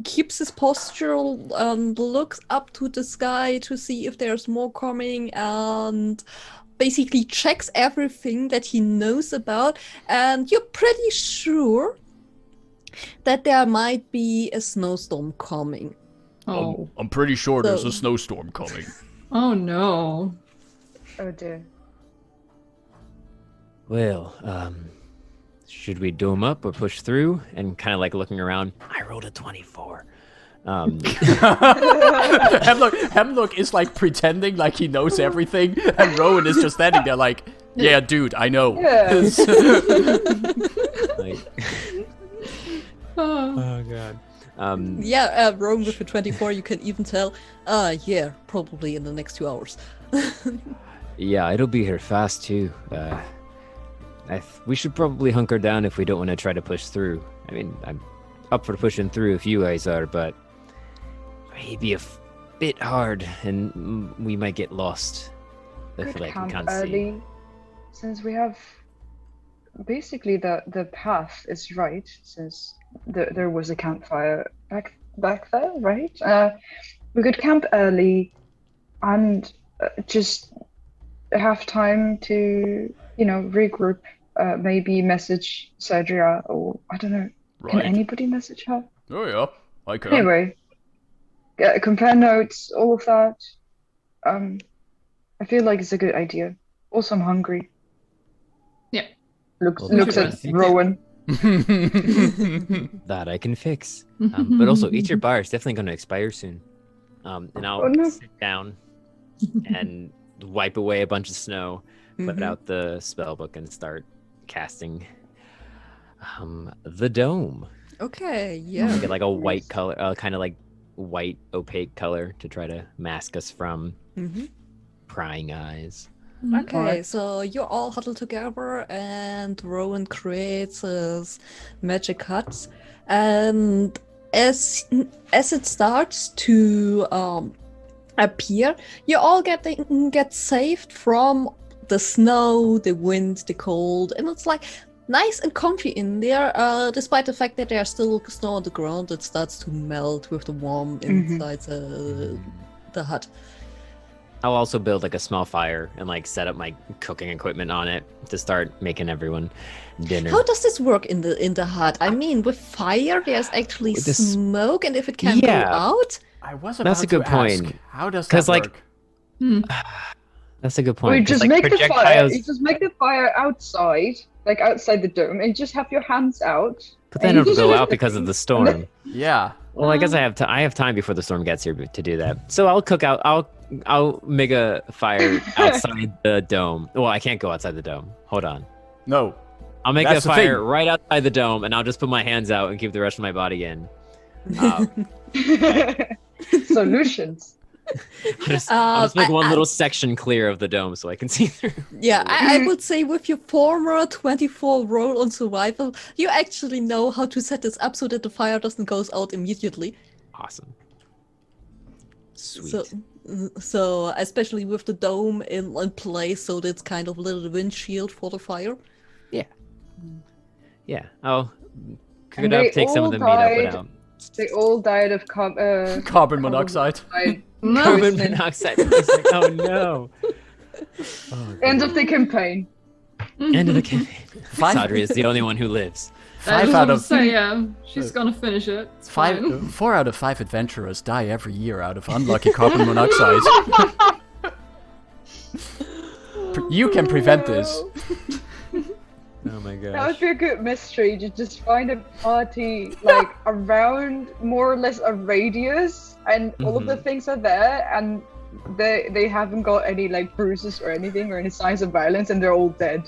Speaker 3: keeps his posture and looks up to the sky to see if there's more coming and basically checks everything that he knows about, and you're pretty sure that there might be a snowstorm coming.
Speaker 1: Oh.
Speaker 2: I'm pretty sure there's
Speaker 3: So-
Speaker 2: a snowstorm coming.
Speaker 1: Oh no.
Speaker 5: Oh dear.
Speaker 4: Well, should we dome up or push through? And kind of like looking around, I rolled a 24.
Speaker 2: Hemlock is like pretending like he knows everything, and Rowan is just standing there like, yeah, dude, I know.
Speaker 5: Yeah.
Speaker 4: like,
Speaker 1: Oh.
Speaker 4: oh god.
Speaker 3: Yeah, Rome with a 24, you can even tell. Yeah, probably in the next 2 hours.
Speaker 4: Yeah, it'll be here fast too. We should probably hunker down if we don't want to try to push through. I mean, I'm up for pushing through if you guys are, but maybe a bit hard, and we might get lost. I
Speaker 5: Could
Speaker 4: feel like we
Speaker 5: camp
Speaker 4: can't see.
Speaker 5: early, since we have basically the path is right, since there was a campfire back there, right? We could camp early and just have time to regroup. Maybe message Cedria, or I don't know. Can
Speaker 2: Right.
Speaker 5: anybody message her?
Speaker 2: Oh yeah, I can.
Speaker 5: Anyway, compare notes, all of that. I feel like it's a good idea. Also, I'm hungry.
Speaker 1: Yeah.
Speaker 5: Looks
Speaker 4: Well,
Speaker 5: looks at
Speaker 1: interesting.
Speaker 5: Rowan.
Speaker 4: That I can fix. But also, eat your bar. It's definitely going to expire soon. And I'll
Speaker 5: Oh, no.
Speaker 4: sit down and wipe away a bunch of snow, put out the spell book, and start casting the dome.
Speaker 3: Okay, yeah.
Speaker 4: Get like a white color, kind of like white opaque color to try to mask us from prying eyes.
Speaker 3: Okay,
Speaker 5: Alright.
Speaker 3: so you're all huddled together, and Rowan creates his magic huts, and as it starts to appear, you all get saved from the snow, the wind, the cold, and it's like nice and comfy in there. Despite the fact that there's still snow on the ground, it starts to melt with the warm inside the hut.
Speaker 4: I'll also build like a small fire and like set up my cooking equipment on it to start making everyone dinner.
Speaker 3: How does this work in the hut? I mean, with fire, there's actually
Speaker 4: With this-
Speaker 3: smoke, and if it can go
Speaker 4: Yeah.
Speaker 3: out,
Speaker 2: I was about
Speaker 4: That's a good
Speaker 2: to ask,
Speaker 4: point.
Speaker 2: how does
Speaker 4: 'Cause,
Speaker 2: that
Speaker 4: like,
Speaker 2: work?
Speaker 4: That's a good
Speaker 5: Or you
Speaker 4: point. 'cause,
Speaker 5: just
Speaker 4: like,
Speaker 5: make the fire.
Speaker 4: projectiles-
Speaker 5: You just make the fire outside, like outside the dome, and just have your hands out.
Speaker 4: But then it'll go out because of the storm.
Speaker 2: Yeah.
Speaker 4: Well, I guess I have time before the storm gets here to do that. So I'll cook out. I'll make a fire outside the dome. Well, I can't go outside the dome. Hold on.
Speaker 2: No.
Speaker 4: I'll make
Speaker 2: That's
Speaker 4: a
Speaker 2: the
Speaker 4: fire
Speaker 2: thing.
Speaker 4: right outside the dome, and I'll just put my hands out and keep the rest of my body in.
Speaker 5: Solutions.
Speaker 4: I'll just make one
Speaker 3: I-
Speaker 4: little section clear of the dome so I can see through.
Speaker 3: yeah, I would say with your former 24 roll on survival, you actually know how to set this up so that the fire doesn't go out immediately.
Speaker 4: Awesome. Sweet.
Speaker 3: So especially with the dome in place, so that's kind of a little windshield for the fire.
Speaker 4: Yeah. I'll cook
Speaker 5: And
Speaker 4: it up,
Speaker 5: they
Speaker 4: take some of
Speaker 5: all
Speaker 4: the meat, I'll put
Speaker 5: died.
Speaker 4: out.
Speaker 5: They all died of
Speaker 2: carbon monoxide.
Speaker 1: No.
Speaker 4: Carbon monoxide poisoning. Oh no. Oh,
Speaker 5: End of the campaign.
Speaker 4: End of the campaign.
Speaker 2: Fine.
Speaker 4: Sadri is the only one who lives.
Speaker 1: I
Speaker 2: 5
Speaker 1: just
Speaker 2: out
Speaker 1: want to
Speaker 2: of
Speaker 1: say, yeah, she's gonna finish it. It's fine.
Speaker 2: 4 out of 5 adventurers die every year out of unlucky carbon monoxide. You can prevent this.
Speaker 4: Oh my
Speaker 5: That
Speaker 4: gosh.
Speaker 5: would be a good mystery. You just find a party like around more or less a radius, and all of the things are there, and they haven't got any like bruises or anything or any signs of violence, and they're all dead.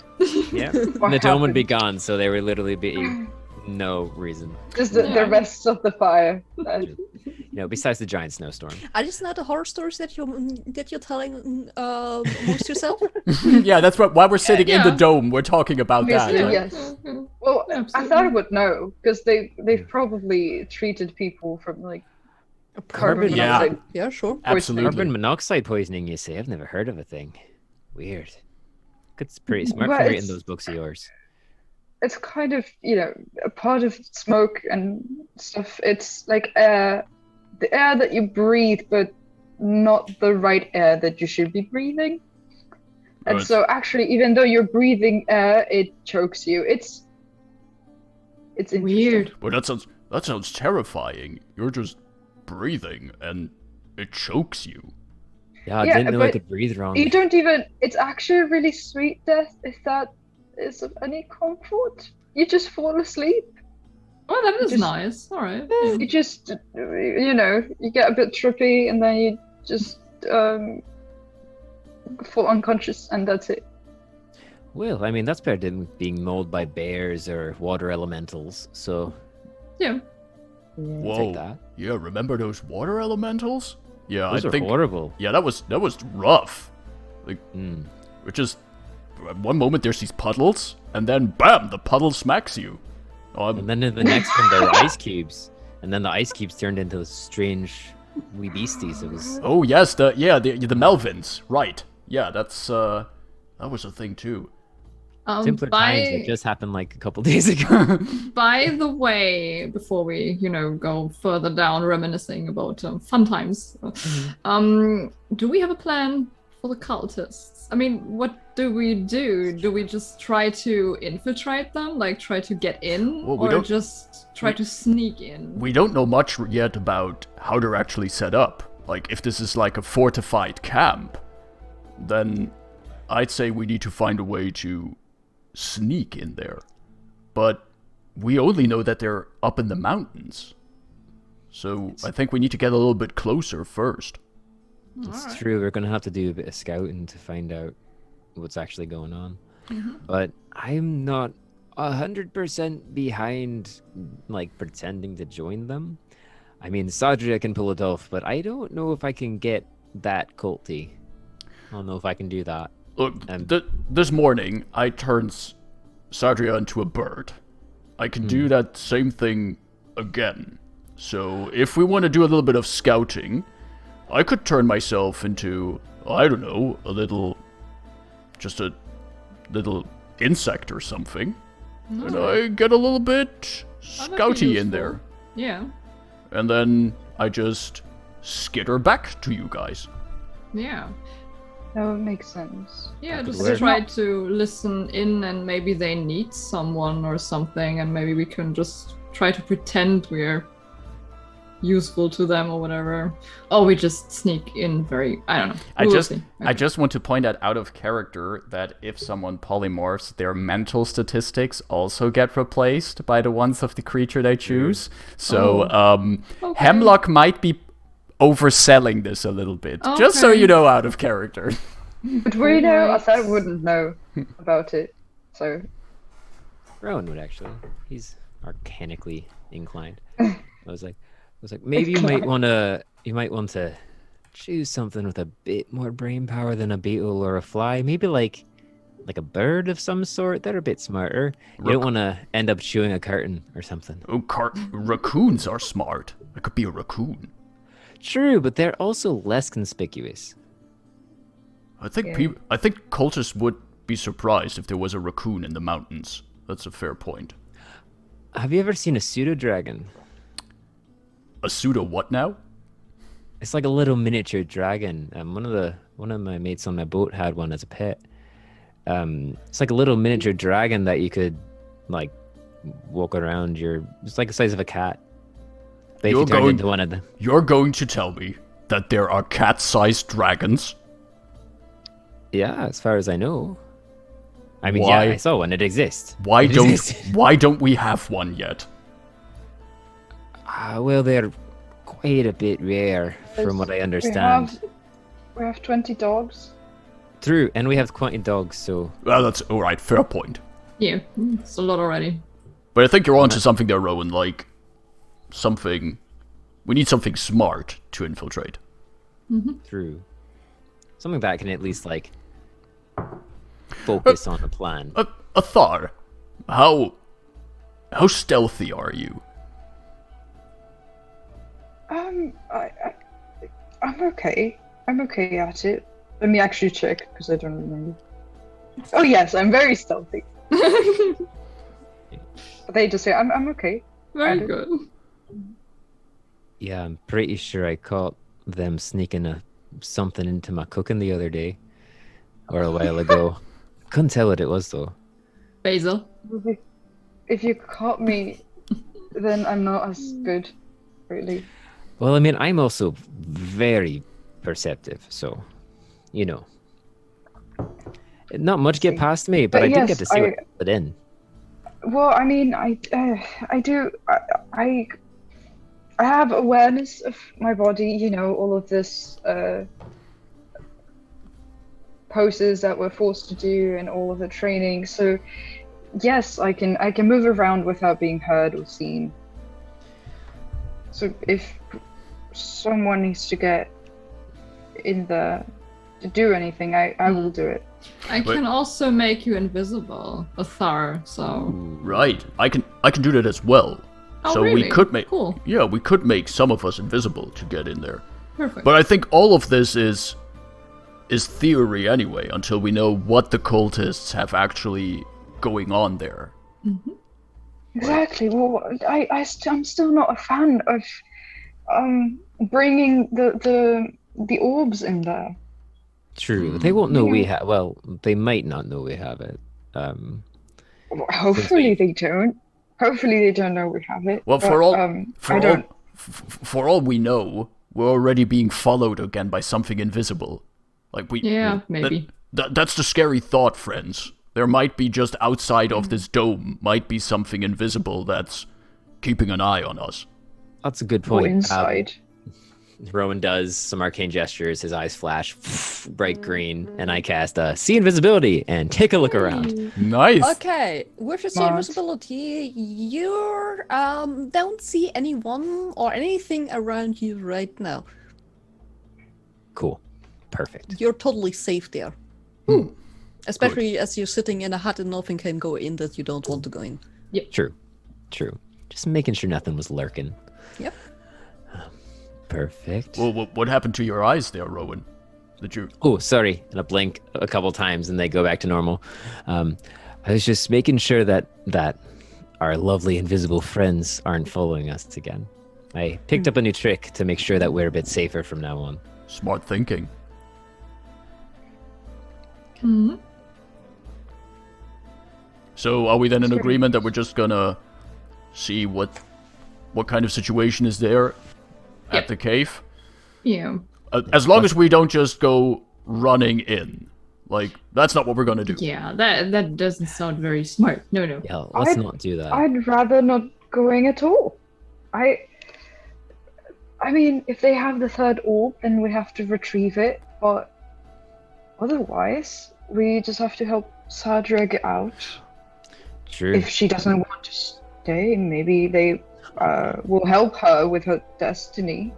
Speaker 4: Yeah.
Speaker 5: What
Speaker 4: The dome would be
Speaker 5: happened?
Speaker 4: gone, so there would literally be no reason.
Speaker 5: Just the
Speaker 1: Yeah.
Speaker 5: rests of the fire.
Speaker 4: You know, besides the giant snowstorm.
Speaker 3: Are these not the horror stories that you're telling amongst yourself?
Speaker 2: Yeah, that's why we're sitting in the
Speaker 1: Yeah.
Speaker 2: dome. We're talking about that.
Speaker 5: Obviously,
Speaker 2: right?
Speaker 5: yes. Well, I
Speaker 1: Absolutely.
Speaker 5: thought I would know because they've probably treated people from like carbon
Speaker 2: Yeah.
Speaker 5: monoxide.
Speaker 3: Yeah, sure.
Speaker 2: Absolutely.
Speaker 4: Carbon monoxide poisoning, you say? I've never heard of a thing. Weird. It's pretty smart
Speaker 5: Well,
Speaker 4: from reading
Speaker 5: it's-
Speaker 4: those books of yours.
Speaker 5: It's kind of, a part of smoke and stuff. It's like air, the air that you breathe, but not the right air that you should be breathing. And
Speaker 2: Right.
Speaker 5: so actually, even though you're breathing air, it chokes you. It's interesting.
Speaker 1: Weird.
Speaker 2: Well, that sounds terrifying. You're just breathing and it chokes you.
Speaker 4: Yeah, I
Speaker 5: Yeah,
Speaker 4: didn't know I
Speaker 5: but
Speaker 4: could breathe wrong.
Speaker 5: You don't even. It's actually a really sweet death. If that is of any comfort, you just fall asleep.
Speaker 1: Oh, that is
Speaker 5: Just-
Speaker 1: nice. All right.
Speaker 5: You just, you get a bit trippy, and then you just fall unconscious, and that's it.
Speaker 4: Well, I mean, that's better than being mauled by bears or water elementals, so
Speaker 1: Yeah.
Speaker 4: I'll
Speaker 2: Whoa.
Speaker 4: take that.
Speaker 2: Yeah, remember those water elementals? Yeah,
Speaker 4: Those
Speaker 2: I
Speaker 4: are
Speaker 2: think.
Speaker 4: horrible.
Speaker 2: Yeah, that was rough.
Speaker 4: Mm.
Speaker 2: It just at one moment there's these puddles, and then bam, the puddle smacks you.
Speaker 4: And then in the next one, there were ice cubes. And then the ice cubes turned into those strange wee beasties. It was...
Speaker 2: Oh yes, the Melvins, right? Yeah, that's that was a thing too.
Speaker 4: Simpler times that just happened like a couple days ago.
Speaker 1: By the way, before we, go further down reminiscing about fun times, do we have a plan for the cultists? I mean, what do we do? Do we just try to infiltrate them, like try to get in,
Speaker 2: Well, we
Speaker 1: or
Speaker 2: don't-
Speaker 1: just try to sneak in?
Speaker 2: We don't know much yet about how they're actually set up. Like, if this is like a fortified camp, then I'd say we need to find a way to sneak in there. But we only know that they're up in the mountains. So I think we need to get a little bit closer first.
Speaker 4: It's true. We're gonna have to do a bit of scouting to find out what's actually going on. But I'm not 100% behind, like, pretending to join them. I mean, Sadria can pull it off, but I don't know if I can get that culty. I don't know if I can do that.
Speaker 2: Look, this morning I turned Sadria into a bird. I can do that same thing again. So if we want to do a little bit of scouting, I could turn myself into, I don't know, just a little insect or something. And I get a little bit
Speaker 1: That'd be
Speaker 2: scouty in
Speaker 1: useful.
Speaker 2: there.
Speaker 1: Yeah.
Speaker 2: And then I just skitter back to you guys.
Speaker 1: Yeah.
Speaker 5: That would make sense.
Speaker 1: Yeah,
Speaker 4: could
Speaker 1: just
Speaker 4: work.
Speaker 1: try to listen in, and maybe they need someone or something, and maybe we can just try to pretend we're useful to them or whatever. Or we just sneak in I don't know.
Speaker 2: I
Speaker 1: We will
Speaker 2: just
Speaker 1: see.
Speaker 2: I just want to point out of character that if someone polymorphs, their mental statistics also get replaced by the ones of the creature they choose. So
Speaker 1: Okay.
Speaker 2: Hemlock might be overselling this a little bit. Just so
Speaker 1: Okay.
Speaker 2: you know, out of character.
Speaker 5: But we know, I
Speaker 1: Alright.
Speaker 5: said I wouldn't know about it. So
Speaker 4: Rowan would actually. He's arcanically inclined. I was like, maybe you might want to choose something with a bit more brain power than a beetle or a fly. Maybe like a bird of some sort. They're a bit smarter. You don't want to end up chewing a curtain or something.
Speaker 2: Oh, raccoons are smart. I could be a raccoon.
Speaker 4: True, but they're also less conspicuous.
Speaker 2: I think
Speaker 5: Yeah.
Speaker 2: I think cultists would be surprised if there was a raccoon in the mountains. That's a fair point.
Speaker 4: Have you ever seen a pseudo dragon?
Speaker 2: A pseudo what now?
Speaker 4: It's like a little miniature dragon. One of my mates on my boat had one as a pet. It's like a little miniature dragon that you could like walk around. It's like the size of a cat. But if you turned into one of them.
Speaker 2: You're going to tell me that there are cat-sized dragons?
Speaker 4: Yeah, as far as I know. I mean,
Speaker 2: Why?
Speaker 4: yeah, I saw one. It exists.
Speaker 2: Why don't we have one yet?
Speaker 4: Well, they're quite a bit rare, from what I understand.
Speaker 5: We have 20 dogs.
Speaker 4: True, and we have 20 dogs, so...
Speaker 2: Well, that's alright, fair point.
Speaker 1: Yeah, it's a lot already.
Speaker 2: But I think you're onto something there, Rowan, like... something... We need something smart to infiltrate.
Speaker 4: True. Something that can at least, like... focus on a plan.
Speaker 2: Athar, how stealthy are you?
Speaker 5: I'm okay. I'm okay at it. Let me actually check, because I don't remember. Oh yes, I'm very stealthy. But they just say, I'm okay.
Speaker 1: Very good.
Speaker 4: Yeah, I'm pretty sure I caught them sneaking something into my cooking the other day. Or a while ago. Couldn't tell what it was, though.
Speaker 1: Basil.
Speaker 5: If you caught me, then I'm not as good, really.
Speaker 4: Well, I mean, I'm also very perceptive, so, you know. Not much get past me, but I did get to see what put in.
Speaker 5: Well, I mean, I have awareness of my body, you know, all of this poses that we're forced to do and all of the training. So, yes, I can move around without being heard or seen. So if someone needs to get in there to do anything, I will do it.
Speaker 1: I can also make you invisible, Athar, so...
Speaker 2: Right, I can do that as well.
Speaker 1: Oh,
Speaker 2: so
Speaker 1: really?
Speaker 2: we could make...
Speaker 1: Cool.
Speaker 2: Yeah, we could make some of us invisible to get in there.
Speaker 1: Perfect.
Speaker 2: But I think all of this is theory anyway, until we know what the cultists have actually going on there.
Speaker 1: Mm-hmm.
Speaker 5: Exactly. Well, I'm still not a fan of bringing the orbs in there.
Speaker 4: True. They won't know we have... Well, they might not know we have it.
Speaker 5: Hopefully they don't. Hopefully they don't know we have it.
Speaker 2: Well,
Speaker 5: but,
Speaker 2: for all we know, we're already being followed again by something invisible. Like
Speaker 1: maybe.
Speaker 2: That's the scary thought, friends. There might be just outside of this dome, might be something invisible that's keeping an eye on us.
Speaker 4: That's a good point.
Speaker 5: Or inside.
Speaker 4: Rowan does some arcane gestures, his eyes flash bright green, and I cast See Invisibility and take a look around.
Speaker 2: Nice.
Speaker 3: Okay, with your See Invisibility, you don't see anyone or anything around you right now.
Speaker 4: Cool. Perfect.
Speaker 3: You're totally safe there. Especially as you're sitting in a hut and nothing can go in that you don't want to go in.
Speaker 1: Yep.
Speaker 4: True. Just making sure nothing was lurking.
Speaker 3: Yep.
Speaker 2: Perfect. Well, what happened to your eyes there, Rowan? Did you...
Speaker 4: Oh, sorry. And I blink a couple times and they go back to normal. I was just making sure that our lovely invisible friends aren't following us again. I picked up a new trick to make sure that we're a bit safer from now on.
Speaker 2: Smart thinking.
Speaker 1: Mm-hmm.
Speaker 2: So are we then in agreement that we're just gonna see what kind of situation is there at the cave?
Speaker 1: Yeah.
Speaker 2: As long as we don't just go running in. Like, that's not what we're gonna do.
Speaker 1: Yeah, that doesn't sound very smart. No.
Speaker 4: Yeah, let's not do that.
Speaker 5: I'd rather not going at all. I mean, if they have the third orb, then we have to retrieve it, but otherwise, we just have to help Sadra get out.
Speaker 4: True.
Speaker 5: If she doesn't want to stay, maybe they will help her with her destiny.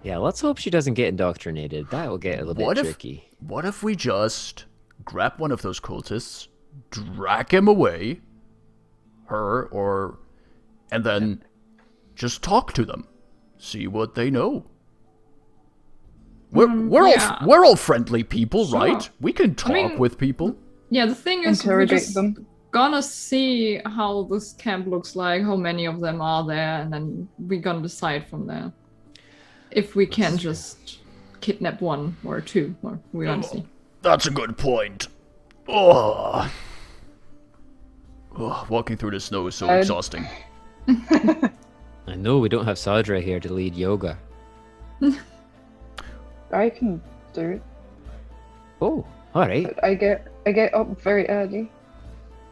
Speaker 4: Yeah, let's hope she doesn't get indoctrinated. That will get a little bit tricky.
Speaker 2: What if we just grab one of those cultists, drag him away, and then just talk to them, see what they know. We're all friendly people, right? We can talk with people.
Speaker 1: Yeah, the thing is,
Speaker 5: interrogate them.
Speaker 1: gonna see how this camp looks like, how many of them are there, and then we're gonna decide from there. If we can just kidnap one or two, or we gonna see.
Speaker 2: That's a good point. Oh. Walking through the snow is so exhausting.
Speaker 4: I know we don't have Sadra here to lead yoga.
Speaker 5: I can do it.
Speaker 4: Oh, all right.
Speaker 5: But I get up very early.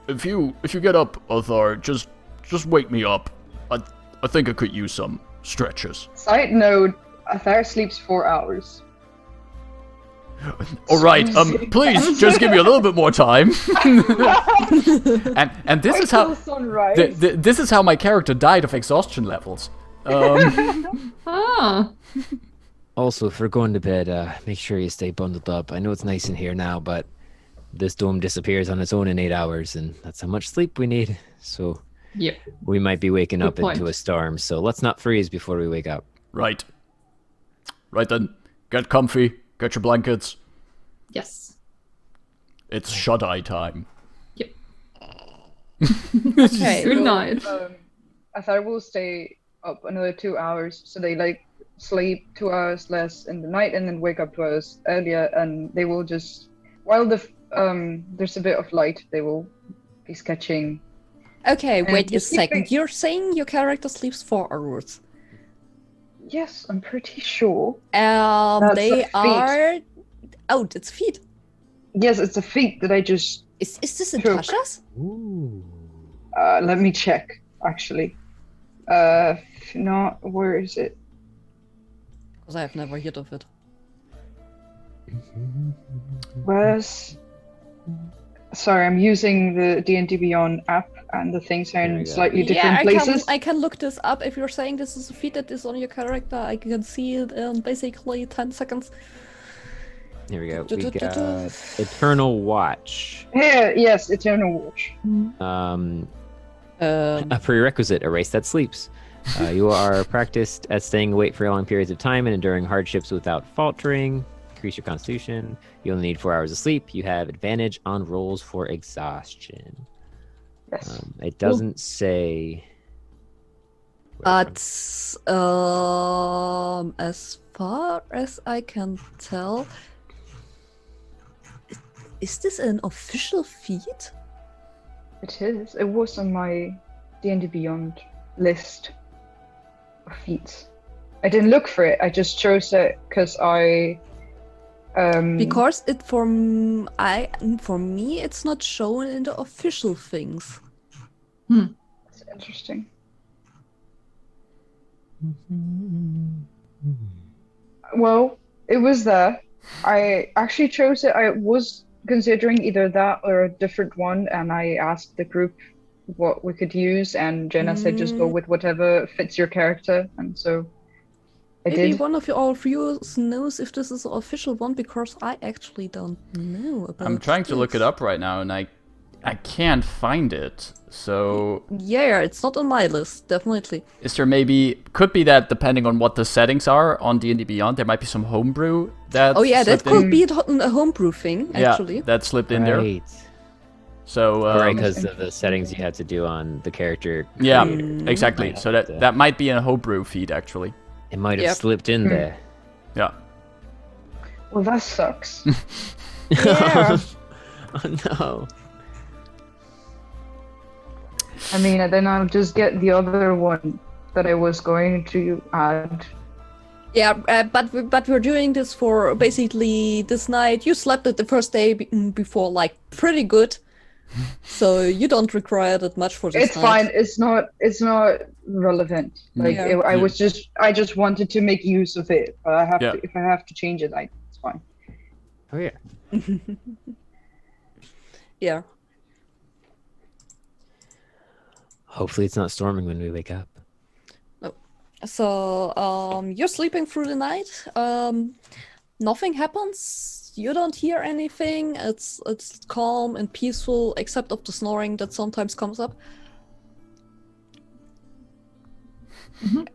Speaker 2: If you get up, Othar, just wake me up. I think I could use some stretches.
Speaker 5: Side note, Athar sleeps 4 hours.
Speaker 2: All right, please just give me a little bit more time. and this is how this is how my character died of exhaustion levels.
Speaker 4: Also, if we're going to bed, make sure you stay bundled up. I know it's nice in here now, but this dome disappears on its own in 8 hours, and that's how much sleep we need. So
Speaker 1: yep.
Speaker 4: We might be waking
Speaker 1: Good
Speaker 4: up
Speaker 1: point.
Speaker 4: into a storm. So let's not freeze before we wake up.
Speaker 2: Right then, get comfy, get your blankets.
Speaker 1: Yes.
Speaker 2: It's shut-eye time.
Speaker 1: Yep.
Speaker 3: Okay.
Speaker 1: Good night.
Speaker 5: Athar will stay up another 2 hours, so they like sleep 2 hours less in the night and then wake up 2 hours earlier, and they will just while there's a bit of light, they will be sketching.
Speaker 3: Okay, wait a
Speaker 5: just keep
Speaker 3: second.
Speaker 5: it-
Speaker 3: You're saying your character sleeps 4 hours.
Speaker 5: Yes, I'm pretty sure. That's
Speaker 3: They
Speaker 5: a feat.
Speaker 3: are. Oh, it's feet.
Speaker 5: Yes, it's a feat that I just.
Speaker 3: Is this in
Speaker 5: Took.
Speaker 3: Tasha's?
Speaker 4: Ooh.
Speaker 5: Let me check. Actually, if not, where is it?
Speaker 3: Because I have never heard of it.
Speaker 5: Where's? Sorry, I'm using the D&D Beyond app, and the things are
Speaker 4: There we
Speaker 5: in
Speaker 4: go.
Speaker 5: slightly different places.
Speaker 3: I can look this up. If you're saying this is a feat that is on your character, I can see it in basically 10 seconds.
Speaker 4: Here we go. We got Eternal Watch.
Speaker 5: Here, yes, Eternal Watch.
Speaker 4: A prerequisite, a race that sleeps. You are practiced at staying awake for long periods of time and enduring hardships without faltering. Increase your constitution. You only need 4 hours of sleep. You have advantage on rolls for exhaustion.
Speaker 5: Yes.
Speaker 4: It doesn't say.
Speaker 3: But as far as I can tell, is this an official feat?
Speaker 5: It is. It was on my D&D Beyond list of feats. I didn't look for it. I just chose it because I.
Speaker 3: Because it for me it's not shown in the official things.
Speaker 5: That's interesting. Well, it was there. I actually chose it. I was considering either that or a different one, and I asked the group what we could use, and Jenna said just go with whatever fits your character, and so I
Speaker 3: Maybe
Speaker 5: did.
Speaker 3: one of you all viewers knows if this is an official one, because I actually don't know about
Speaker 2: I'm trying to look it
Speaker 3: this.
Speaker 2: up right now, and I can't find it. So
Speaker 3: Yeah, it's not on my list, definitely.
Speaker 2: is there could be that depending on what the settings are on D&D Beyond, there might be some homebrew that.
Speaker 3: Oh yeah, that
Speaker 2: slipped in.
Speaker 3: could be a homebrew thing, actually.
Speaker 2: Yeah, that slipped in there.
Speaker 4: Right.
Speaker 2: So
Speaker 4: Right, because of the settings you had to do on the character.
Speaker 2: yeah,
Speaker 4: creator.
Speaker 2: exactly.
Speaker 4: Might
Speaker 2: So
Speaker 4: have
Speaker 2: that might be a homebrew feed actually.
Speaker 4: It might have
Speaker 3: Yep.
Speaker 4: slipped in there.
Speaker 2: Yeah.
Speaker 5: Well, that sucks.
Speaker 3: Yeah.
Speaker 4: Oh no.
Speaker 5: I mean, and then I'll just get the other one that I was going to add.
Speaker 3: Yeah, but we're doing this for basically this night. You slept it the first day before, like, pretty good. So you don't require that much for this
Speaker 5: It's
Speaker 3: night.
Speaker 5: fine. It's not relevant. Like
Speaker 3: Yeah.
Speaker 5: I just wanted to make use of it. But I have
Speaker 2: Yeah.
Speaker 5: to if I have to change it, it's fine.
Speaker 4: Oh yeah.
Speaker 3: Yeah.
Speaker 4: Hopefully it's not storming when we wake up.
Speaker 3: So you're sleeping through the night. Nothing happens. You don't hear anything. It's calm and peaceful, except of the snoring that sometimes comes up.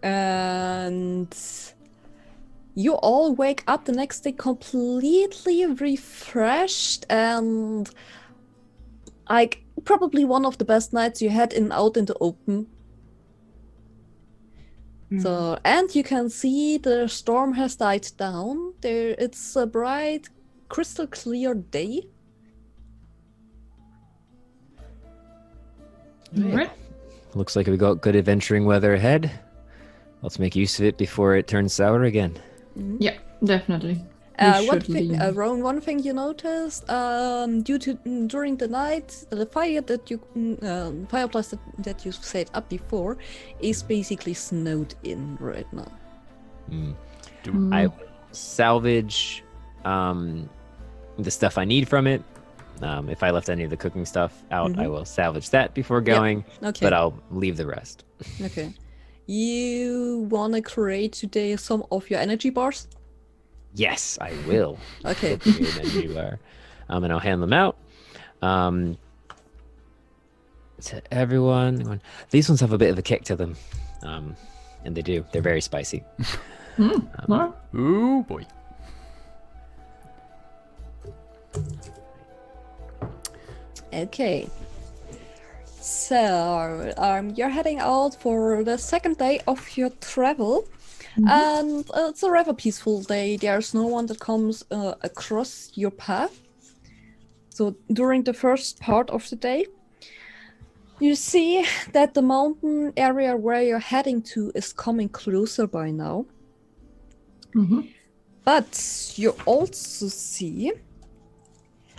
Speaker 3: And you all wake up the next day completely refreshed and like probably one of the best nights you had out in the open. So, and you can see the storm has died down. It's a bright, crystal clear day.
Speaker 1: Right.
Speaker 4: Looks like we got good adventuring weather ahead. Let's make use of it before it turns sour again.
Speaker 1: Yeah, definitely.
Speaker 3: One thing you noticed, during the night, the fire that you fireplace that you set up before is basically snowed in right now.
Speaker 4: I will salvage the stuff I need from it. If I left any of the cooking stuff out, I will salvage that before going.
Speaker 3: Okay.
Speaker 4: But I'll leave the rest.
Speaker 3: Okay. You wanna create today some of your energy bars?
Speaker 4: Yes, I will.
Speaker 3: Okay.
Speaker 4: And I'll hand them out to everyone. These ones have a bit of a kick to them, and they do. They're very spicy.
Speaker 2: Ooh boy.
Speaker 3: Okay. So, you're heading out for the second day of your travel. And it's a rather peaceful day. There's no one that comes across your path. So during the first part of the day, you see that the mountain area where you're heading to is coming closer by now. But you also see,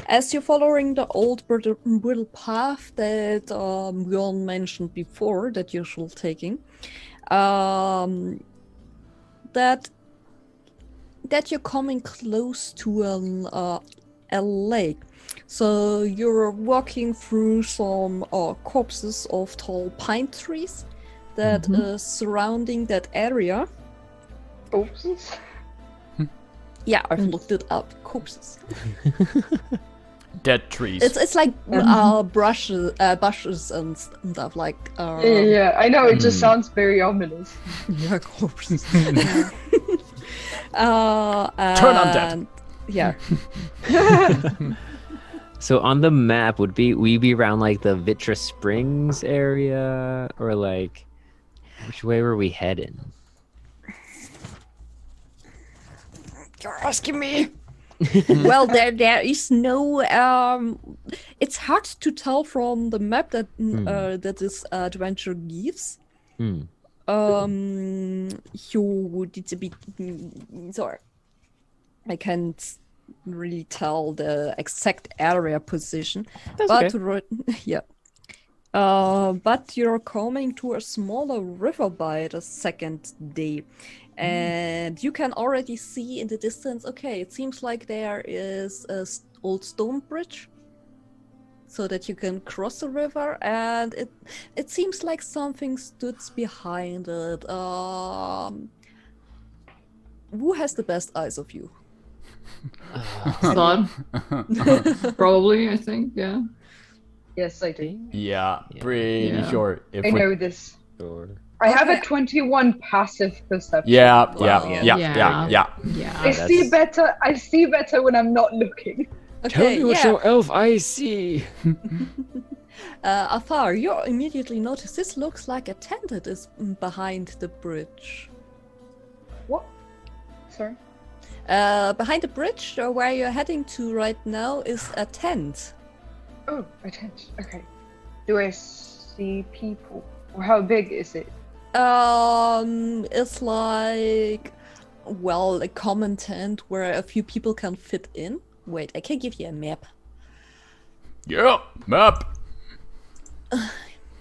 Speaker 3: as you're following the old brittle path that Bjorn mentioned before that you're still taking, that you're coming close to a lake. So you're walking through some corpses of tall pine trees that is surrounding that area.
Speaker 5: Corpses?
Speaker 3: Yeah, I've looked it up. Corpses.
Speaker 2: Dead trees.
Speaker 3: It's like bushes and stuff like.
Speaker 5: Yeah, I know. It just sounds very ominous.
Speaker 3: Yeah, corpses.
Speaker 2: Turn undead.
Speaker 3: Yeah.
Speaker 4: So on the map, would we be around like the Vitra Springs area, or like which way were we heading?
Speaker 3: You're asking me. Well, there is no. It's hard to tell from the map that that this adventure gives. You it's a bit sorry. I can't really tell the exact area position.
Speaker 4: That's
Speaker 3: but yeah. But you're coming to a smaller river by the second day. And you can already see in the distance, okay, it seems like there is a old stone bridge so that you can cross the river, and it seems like something stood behind it. Who has the best eyes of you?
Speaker 1: Thought. Probably, I think, yeah.
Speaker 5: Yes, I do.
Speaker 2: Yeah, pretty sure.
Speaker 5: I know this.
Speaker 4: Sure.
Speaker 5: I have a 21 passive perception.
Speaker 2: Yeah.
Speaker 5: I see better. I see better when I'm not looking.
Speaker 4: Tell me what your elf eyes see.
Speaker 3: Afar, you immediately notice this looks like a tent that is behind the bridge.
Speaker 5: What? Sorry?
Speaker 3: Behind the bridge, where you're heading to right now, is a tent.
Speaker 5: Oh, a tent. Okay. Do I see people? Or how big is it?
Speaker 3: It's like, well, a common tent where a few people can fit in. Wait, I can give you a map.
Speaker 2: Yeah, map.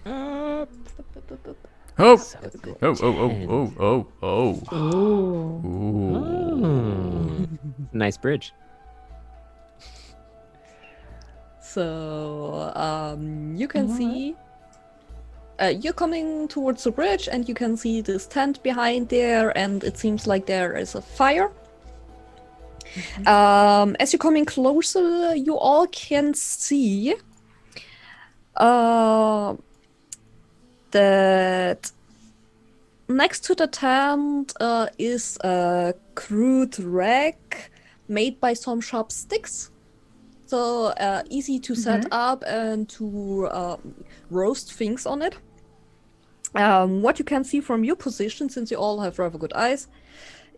Speaker 2: Oh.
Speaker 4: Ooh. Nice bridge.
Speaker 3: So, you can see. You're coming towards the bridge, and you can see this tent behind there, and it seems like there is a fire. As you're coming closer, you all can see that next to the tent is a crude rack made by some sharp sticks. so easy to set up and to roast things on it. What you can see from your position, since you all have rather good eyes,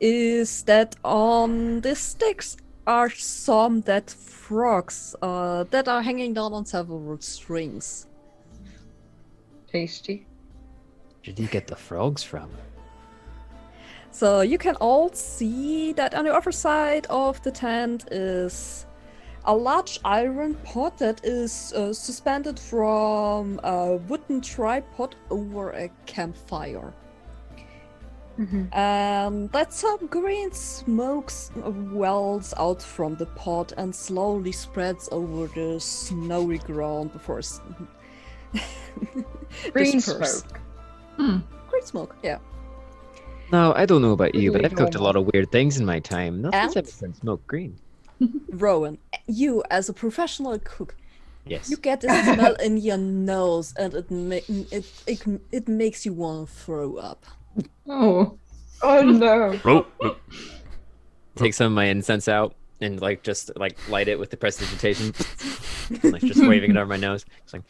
Speaker 3: is that on the sticks are some dead frogs that are hanging down on several strings.
Speaker 5: Tasty.
Speaker 4: Where did you get the frogs from?
Speaker 3: So you can all see that on the other side of the tent is a large iron pot that is suspended from a wooden tripod over a campfire. And that some green smoke wells out from the pot and slowly spreads over the snowy ground before
Speaker 5: Green
Speaker 3: disperse.
Speaker 5: smoke.
Speaker 3: Green smoke, yeah.
Speaker 4: No, I don't know about you, but
Speaker 5: Really
Speaker 4: I've cooked a
Speaker 5: normal.
Speaker 4: lot of weird things in my time. Nothing's
Speaker 3: And?
Speaker 4: ever turned smoke green.
Speaker 3: Rowan, you as a professional cook,
Speaker 4: Yes.
Speaker 3: you get this smell in your nose and it makes you want to throw up.
Speaker 1: Oh.
Speaker 5: Oh no.
Speaker 4: Take some of my incense out and just light it with the prestidigitation. Like just waving it over my nose. It's like,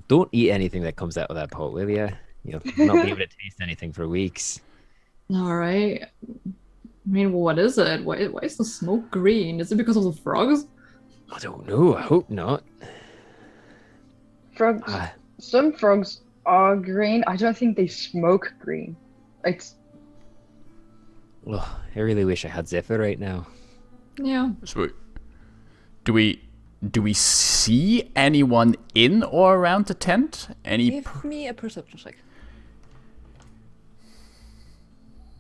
Speaker 4: don't eat anything that comes out of that pot, will you? You'll not be able to taste anything for weeks.
Speaker 1: All right. I mean, what is it? Why is the smoke green? Is it because of the frogs?
Speaker 4: I don't know. I hope not.
Speaker 5: Frogs.
Speaker 4: Ah,
Speaker 5: Some frogs are green. I don't think they smoke green. It's
Speaker 4: I really wish I had Zephyr right now.
Speaker 1: Yeah.
Speaker 2: Sweet. Do we see anyone in or around the tent?
Speaker 3: Give me a perception check.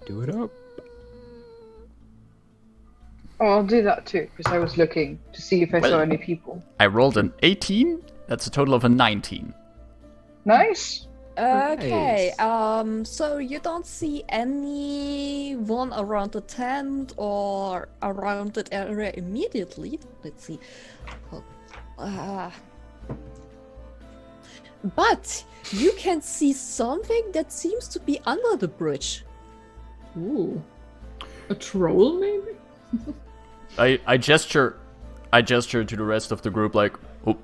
Speaker 4: Do it up.
Speaker 5: Oh, I'll do that too, because I was looking to see if I saw any people.
Speaker 2: I rolled an 18. That's a total of a 19.
Speaker 5: Nice.
Speaker 3: Okay, so you don't see anyone around the tent or around that area immediately. Let's see. But you can see something that seems to be under the bridge.
Speaker 1: Ooh. A troll, maybe?
Speaker 2: I gesture to the rest of the group like, oh,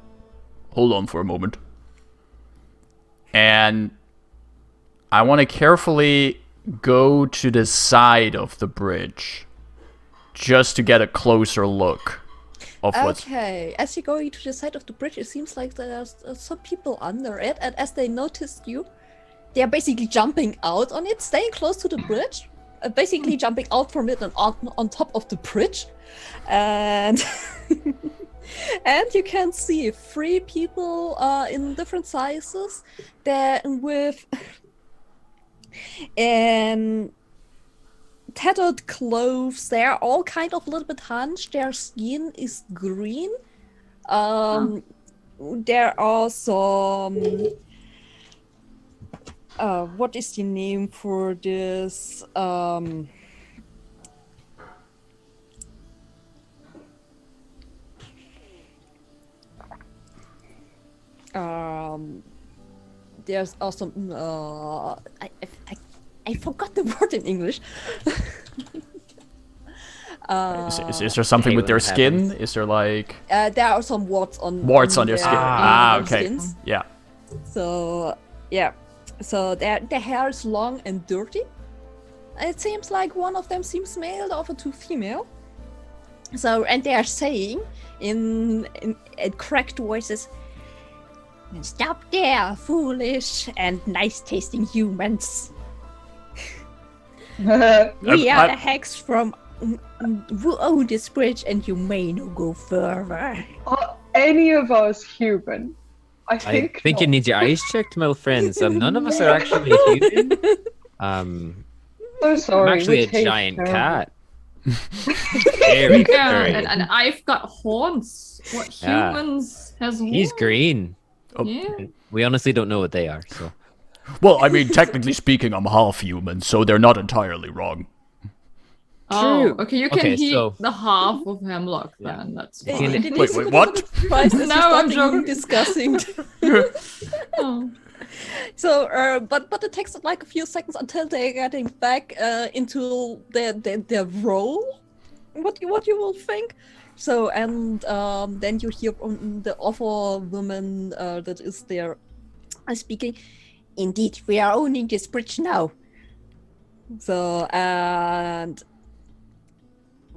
Speaker 2: hold on for a moment. And I want to carefully go to the side of the bridge just to get a closer look of what's...
Speaker 3: Okay, as you're going to the side of the bridge, it seems like there's some people under it, and as they noticed you, they're basically jumping out on it, staying close to the bridge, basically jumping out from it and on top of the bridge. And and you can see 3 people in different sizes. They're with tattered clothes. They're all kind of a little bit hunched. Their skin is green. There are some what is the name for this? There's also I forgot the word in English.
Speaker 2: Is there something with their skin?
Speaker 4: happens.
Speaker 2: Is there like...
Speaker 3: There are some warts on
Speaker 2: Warts on their skin.
Speaker 3: their
Speaker 2: Okay.
Speaker 3: skins.
Speaker 2: Yeah.
Speaker 3: So yeah, so their hair is long and dirty. It seems like one of them seems male, the other 2 female. So, and they are saying in cracked voices, "Stop there, foolish and nice-tasting humans. We are the hacks from who own this bridge, and you may not go further."
Speaker 5: Are any of us human? I
Speaker 4: I
Speaker 5: think
Speaker 4: think you
Speaker 5: not.
Speaker 4: need your eyes checked, my friends. None of us are actually human.
Speaker 5: So sorry.
Speaker 4: I'm actually
Speaker 5: we
Speaker 4: a
Speaker 5: taste
Speaker 4: giant
Speaker 5: terrible.
Speaker 4: cat. Very,
Speaker 1: Yeah,
Speaker 4: very.
Speaker 1: and I've got horns. What
Speaker 4: Yeah.
Speaker 1: humans has horns?
Speaker 4: He's green.
Speaker 1: Yeah.
Speaker 4: We honestly don't know what they are. So
Speaker 2: Well, I mean, technically speaking, I'm half human, so they're not entirely wrong.
Speaker 1: Oh,
Speaker 4: True.
Speaker 1: okay, you can
Speaker 4: Okay,
Speaker 1: heat
Speaker 4: so-
Speaker 1: the half of hemlock then. That's
Speaker 4: can-
Speaker 1: fine.
Speaker 2: Wait, what?
Speaker 3: No,
Speaker 1: I'm joking.
Speaker 3: Discussing.
Speaker 1: Oh.
Speaker 3: So, but it takes like a few seconds until they're getting back into their role. What you will think, So, and then you hear from the other woman that is there speaking. Indeed, we are owning this bridge now. So, and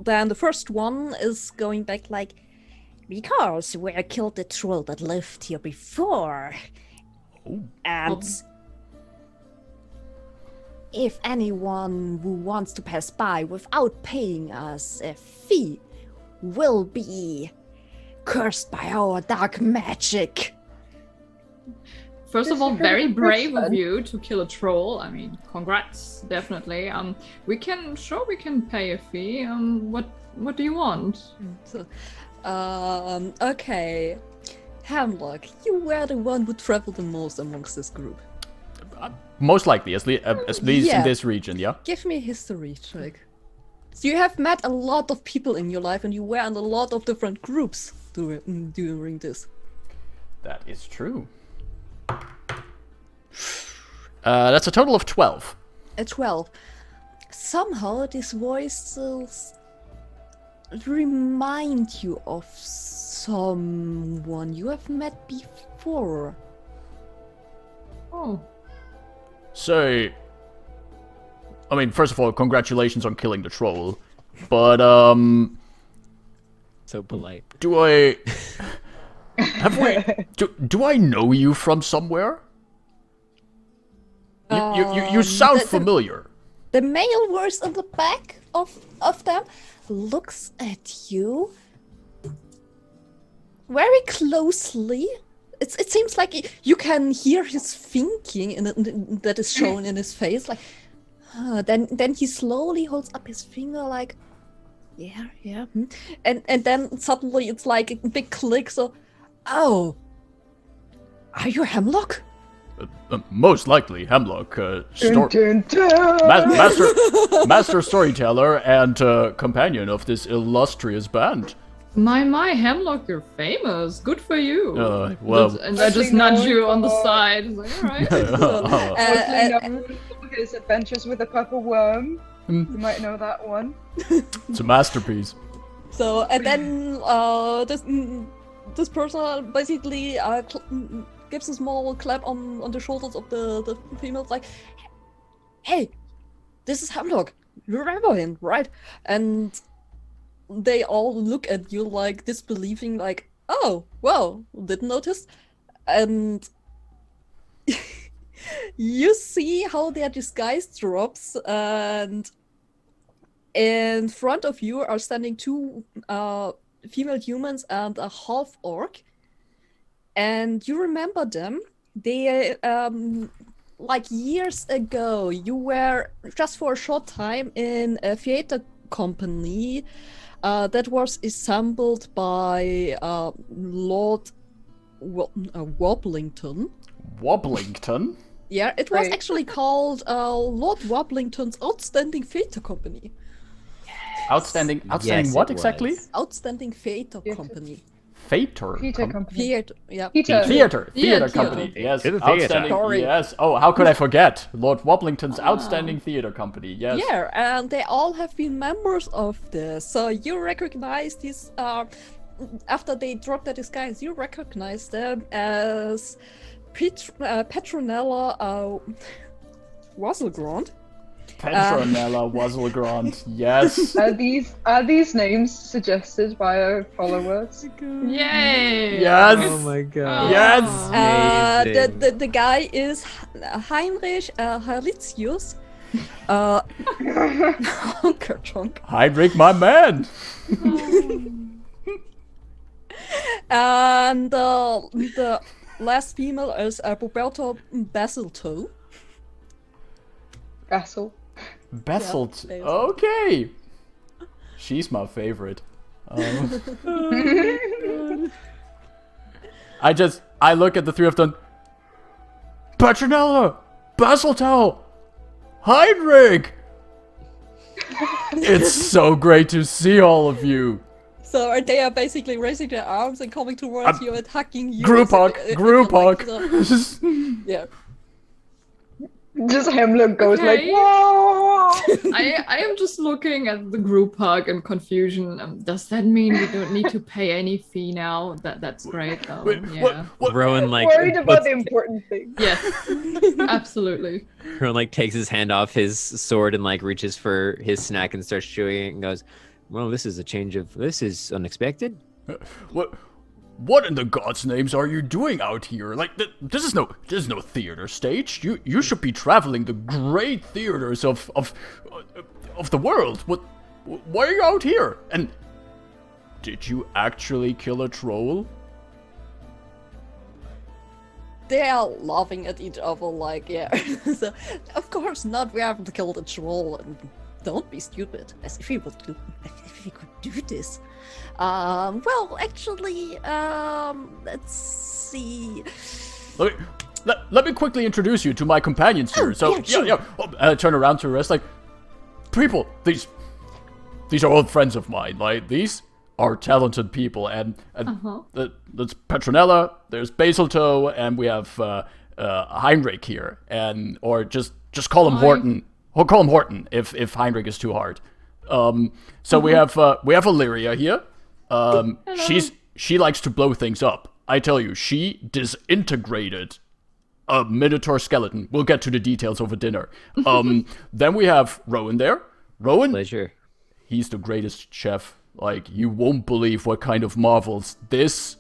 Speaker 3: then the first one is going back like, because we killed the troll that lived here before. And if anyone who wants to pass by without paying us a fee will be cursed by our dark magic.
Speaker 1: First of all, very brave of you to kill a troll. I mean, congrats, definitely. We can pay a fee. What do you want?
Speaker 3: So, okay, Hemlock, you were the one who traveled the most amongst this group.
Speaker 2: Most likely, at least in this region, yeah.
Speaker 3: Give me a history check. So you have met a lot of people in your life, and you were in a lot of different groups during this.
Speaker 2: That is true. That's a total of 12.
Speaker 3: A 12. Somehow these voices remind you of someone you have met before.
Speaker 1: Oh.
Speaker 2: So, I mean, first of all, congratulations on killing the troll. But,
Speaker 4: So polite.
Speaker 2: do I... Do I know you from somewhere? You sound familiar.
Speaker 3: The male voice on the back of them looks at you very closely. It seems like you can hear his thinking that is shown in his face. Like, then he slowly holds up his finger, like, yeah. And then suddenly it's like a big click. So, oh, are you Hemlock?
Speaker 2: Most likely, Hemlock, master storyteller and companion of this illustrious band.
Speaker 1: My Hemlock, you're famous. Good for you.
Speaker 2: Well,
Speaker 1: and I just nudge you on the side. It's like, all right.
Speaker 5: His Adventures with a Purple Worm. You might know that one.
Speaker 2: It's a masterpiece.
Speaker 3: So, and then this person basically gives a small clap on the shoulders of the female, like, hey, this is Hemlock. You remember him, right? And they all look at you like disbelieving, like, oh, well, didn't notice. And you see how their disguise drops, and in front of you are standing two female humans and a half orc. And you remember them. They, like years ago, you were just for a short time in a theater company that was assembled by Lord Wobblington.
Speaker 2: Wobblington?
Speaker 3: Yeah, it was actually called Lord Wobblington's Outstanding Theater Company.
Speaker 2: Outstanding
Speaker 4: Yes,
Speaker 2: what
Speaker 4: it
Speaker 2: exactly?
Speaker 4: was.
Speaker 3: Outstanding Theater Company.
Speaker 2: Theater
Speaker 5: Company.
Speaker 3: Theater, yeah.
Speaker 2: Theater company. Yes,
Speaker 4: To the
Speaker 2: outstanding.
Speaker 3: theater.
Speaker 2: Yes. Oh, how could I forget? Lord Wobblington's outstanding theater company. Yes.
Speaker 3: Yeah, and they all have been members of this. So you recognize these, after they drop their disguise, you recognize them as Petronella Wazelgrond.
Speaker 2: Petronella Wazelgrond. Yes.
Speaker 5: Are these names suggested by our followers?
Speaker 1: Yay!
Speaker 2: Yes.
Speaker 4: Oh my god.
Speaker 2: Yes.
Speaker 3: The guy is Heinrich Herlitzius. Kerchonk.
Speaker 2: Heinrich, my man.
Speaker 3: And the last female is Roberto Basilto.
Speaker 5: Basil.
Speaker 2: Basalt.
Speaker 3: Yeah,
Speaker 2: Okay. She's my favorite. I look at the three of them. Petronella, Basilto, Heinrich. It's so great to see all of you.
Speaker 3: So they are basically raising their arms and coming towards you and hugging you.
Speaker 2: Group hug.
Speaker 3: Yeah.
Speaker 5: Just Hamlet goes like,
Speaker 1: Okay.
Speaker 5: whoa!
Speaker 1: I am just looking at the group hug and confusion. Does that mean we don't need to pay any fee now? That's great though.
Speaker 2: Wait,
Speaker 1: Yeah.
Speaker 4: Rowan like
Speaker 5: Worried about the important thing.
Speaker 1: Yes. Absolutely.
Speaker 4: Rowan like takes his hand off his sword and like reaches for his snack and starts chewing it and goes, "Well, this is unexpected."
Speaker 2: What in the gods' names are you doing out here? Like, this is no theater stage. You should be traveling the great theaters of the world. Why are you out here? And did you actually kill a troll?
Speaker 3: They are laughing at each other like, yeah. So, of course not. We haven't killed a troll. And don't be stupid. As if we could do this. Well, actually, let's see.
Speaker 2: Let me quickly introduce you to my companions here. Turn around to the rest. Like, people, these are old friends of mine. Like, these are talented people, and that's Petronella. There's Basiltoe, and we have Heinrich here, or just call him Horton. Or call him Horton if Heinrich is too hard. So we have Allyria here. She likes to blow things up. I tell you, she disintegrated a Minotaur skeleton. We'll get to the details over dinner. Then we have Rowan there. Rowan,
Speaker 4: Pleasure.
Speaker 2: He's the greatest chef. Like, you won't believe what kind of marvels this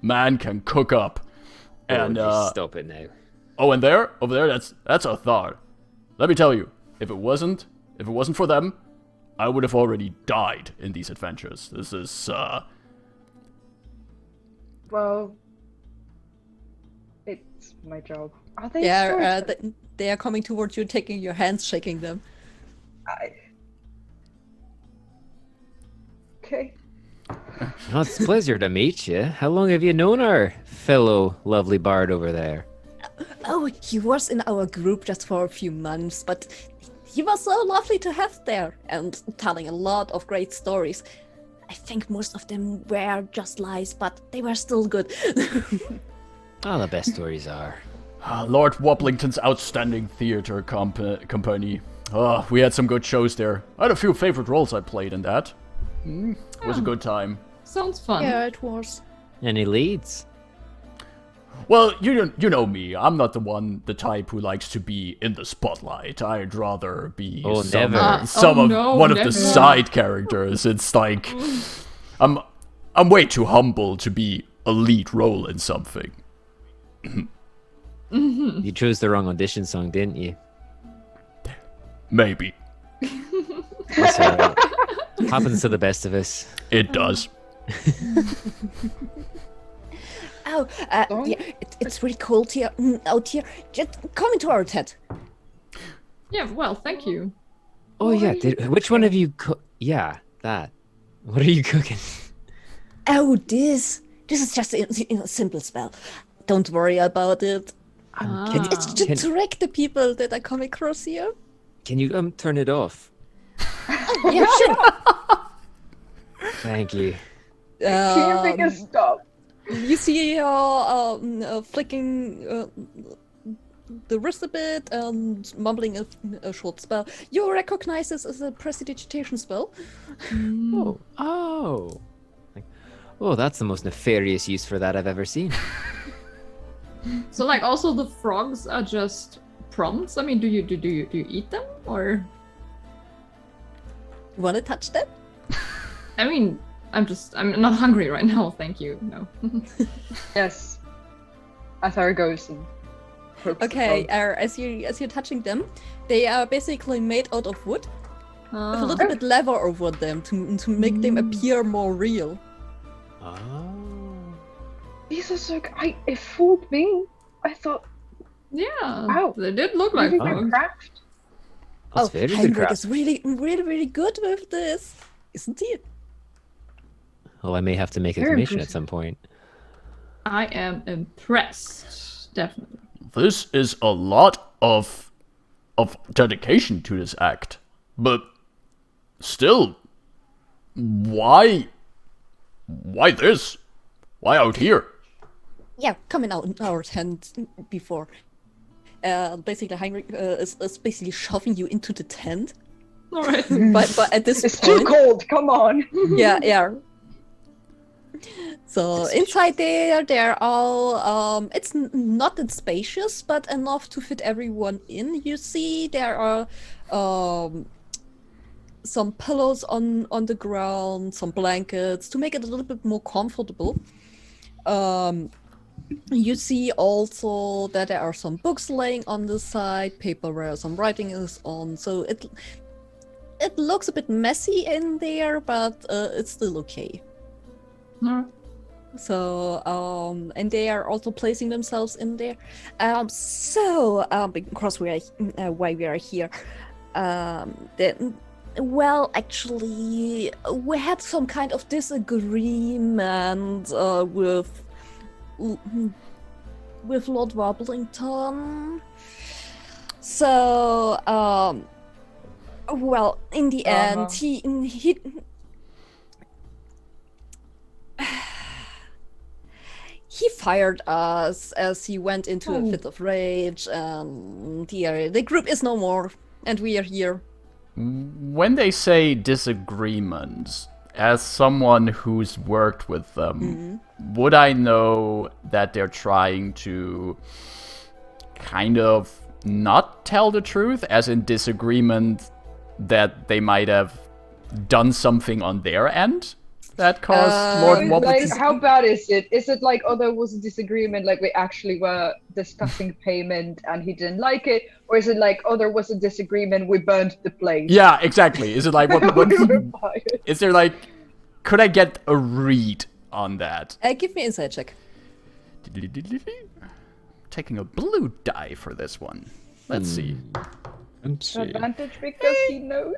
Speaker 2: man can cook up. And
Speaker 4: stop it now.
Speaker 2: Oh, and over there, that's Arthar. Let me tell you, if it wasn't for them, I would have already died in these adventures. This is,
Speaker 5: Well, it's my job. Are they?
Speaker 3: Yeah, they are coming towards you, taking your hands, shaking them.
Speaker 5: Okay.
Speaker 4: Well, it's a pleasure to meet you. How long have you known our fellow lovely bard over there?
Speaker 3: Oh, he was in our group just for a few months, but he was so lovely to have there and telling a lot of great stories. I think most of them were just lies, but they were still good.
Speaker 4: Oh, the best stories are.
Speaker 2: Lord Wobblington's outstanding theater company. Oh, we had some good shows there. I had a few favorite roles I played in that. It was a good time.
Speaker 1: Sounds fun.
Speaker 3: Yeah, it was.
Speaker 4: Any leads?
Speaker 2: Well, you know me. I'm not the type who likes to be in the spotlight. I'd rather be one of the side characters. It's like I'm way too humble to be a lead role in something.
Speaker 4: You chose the wrong audition song, didn't you?
Speaker 2: Maybe.
Speaker 4: That's all right. Happens to the best of us.
Speaker 2: It does.
Speaker 3: Oh, yeah, it's really cold here, out here. Just come into our tent.
Speaker 1: Yeah, well, thank you.
Speaker 4: Oh yeah, which one of you yeah, that. What are you cooking?
Speaker 3: Oh, this is just a simple spell. Don't worry about it. It's to trick the people that I come across here.
Speaker 4: Can you turn it off?
Speaker 3: Yeah, sure.
Speaker 4: Thank you.
Speaker 5: Can you make it stop?
Speaker 3: You see flicking the wrist a bit and mumbling a short spell. You recognize this as a prestidigitation spell.
Speaker 4: Oh. Oh, that's the most nefarious use for that I've ever seen.
Speaker 1: So, like, also the frogs are just prompts. I mean, do you eat them or?
Speaker 3: Wanna touch them?
Speaker 1: I mean, I'm not hungry right now. Thank you. No.
Speaker 5: Yes. Athar goes and pokes
Speaker 3: Okay,
Speaker 5: the frog.
Speaker 3: as you're touching them, they are basically made out of wood with a
Speaker 1: Ah.
Speaker 3: little bit leather over them to make them appear more real.
Speaker 4: Oh.
Speaker 5: Jesus, like it fooled me. I thought
Speaker 1: Yeah.
Speaker 5: Wow.
Speaker 1: They did look like
Speaker 5: maybe
Speaker 1: frogs.
Speaker 5: they're craft.
Speaker 4: That's very good
Speaker 3: Heinrich
Speaker 4: crap.
Speaker 3: is really good with this, isn't he?
Speaker 4: Well, I may have to make a
Speaker 5: Very
Speaker 4: commission at
Speaker 5: impressive.
Speaker 4: some point.
Speaker 1: I am impressed. Definitely.
Speaker 2: This is a lot of dedication to this act. But still, why this? Why out here?
Speaker 3: Yeah, coming out in our tent before. basically Heinrich is basically shoving you into the tent.
Speaker 1: All right.
Speaker 3: But at this
Speaker 5: It's
Speaker 3: point,
Speaker 5: too cold. Come on.
Speaker 3: yeah. So inside there are it's not that spacious, but enough to fit everyone in. You see there are some pillows on the ground, some blankets to make it a little bit more comfortable. You see also that there are some books laying on the side, paper where some writing is on. So it looks a bit messy in there, but it's still okay.
Speaker 1: All right.
Speaker 3: So and they are also placing themselves in there. Because why we are here, well, actually, we had some kind of disagreement with Lord Wobblington. So well, in the end, he he fired us as he went into a fit of rage, and the group is no more, and we are here.
Speaker 2: When they say disagreements, as someone who's worked with them, would I know that they're trying to kind of not tell the truth, as in disagreement that they might have done something on their end that caused Lord Wobble?
Speaker 5: Like, how bad is it? Is it like, oh, there was a disagreement, like we actually were discussing payment and he didn't like it? Or is it like, oh, there was a disagreement, we burned the place?
Speaker 2: Yeah, exactly. Is it like, what is there like, could I get a read on that?
Speaker 3: Give me insight check.
Speaker 2: Taking a blue die for this one. Let's see.
Speaker 5: Advantage because he knows.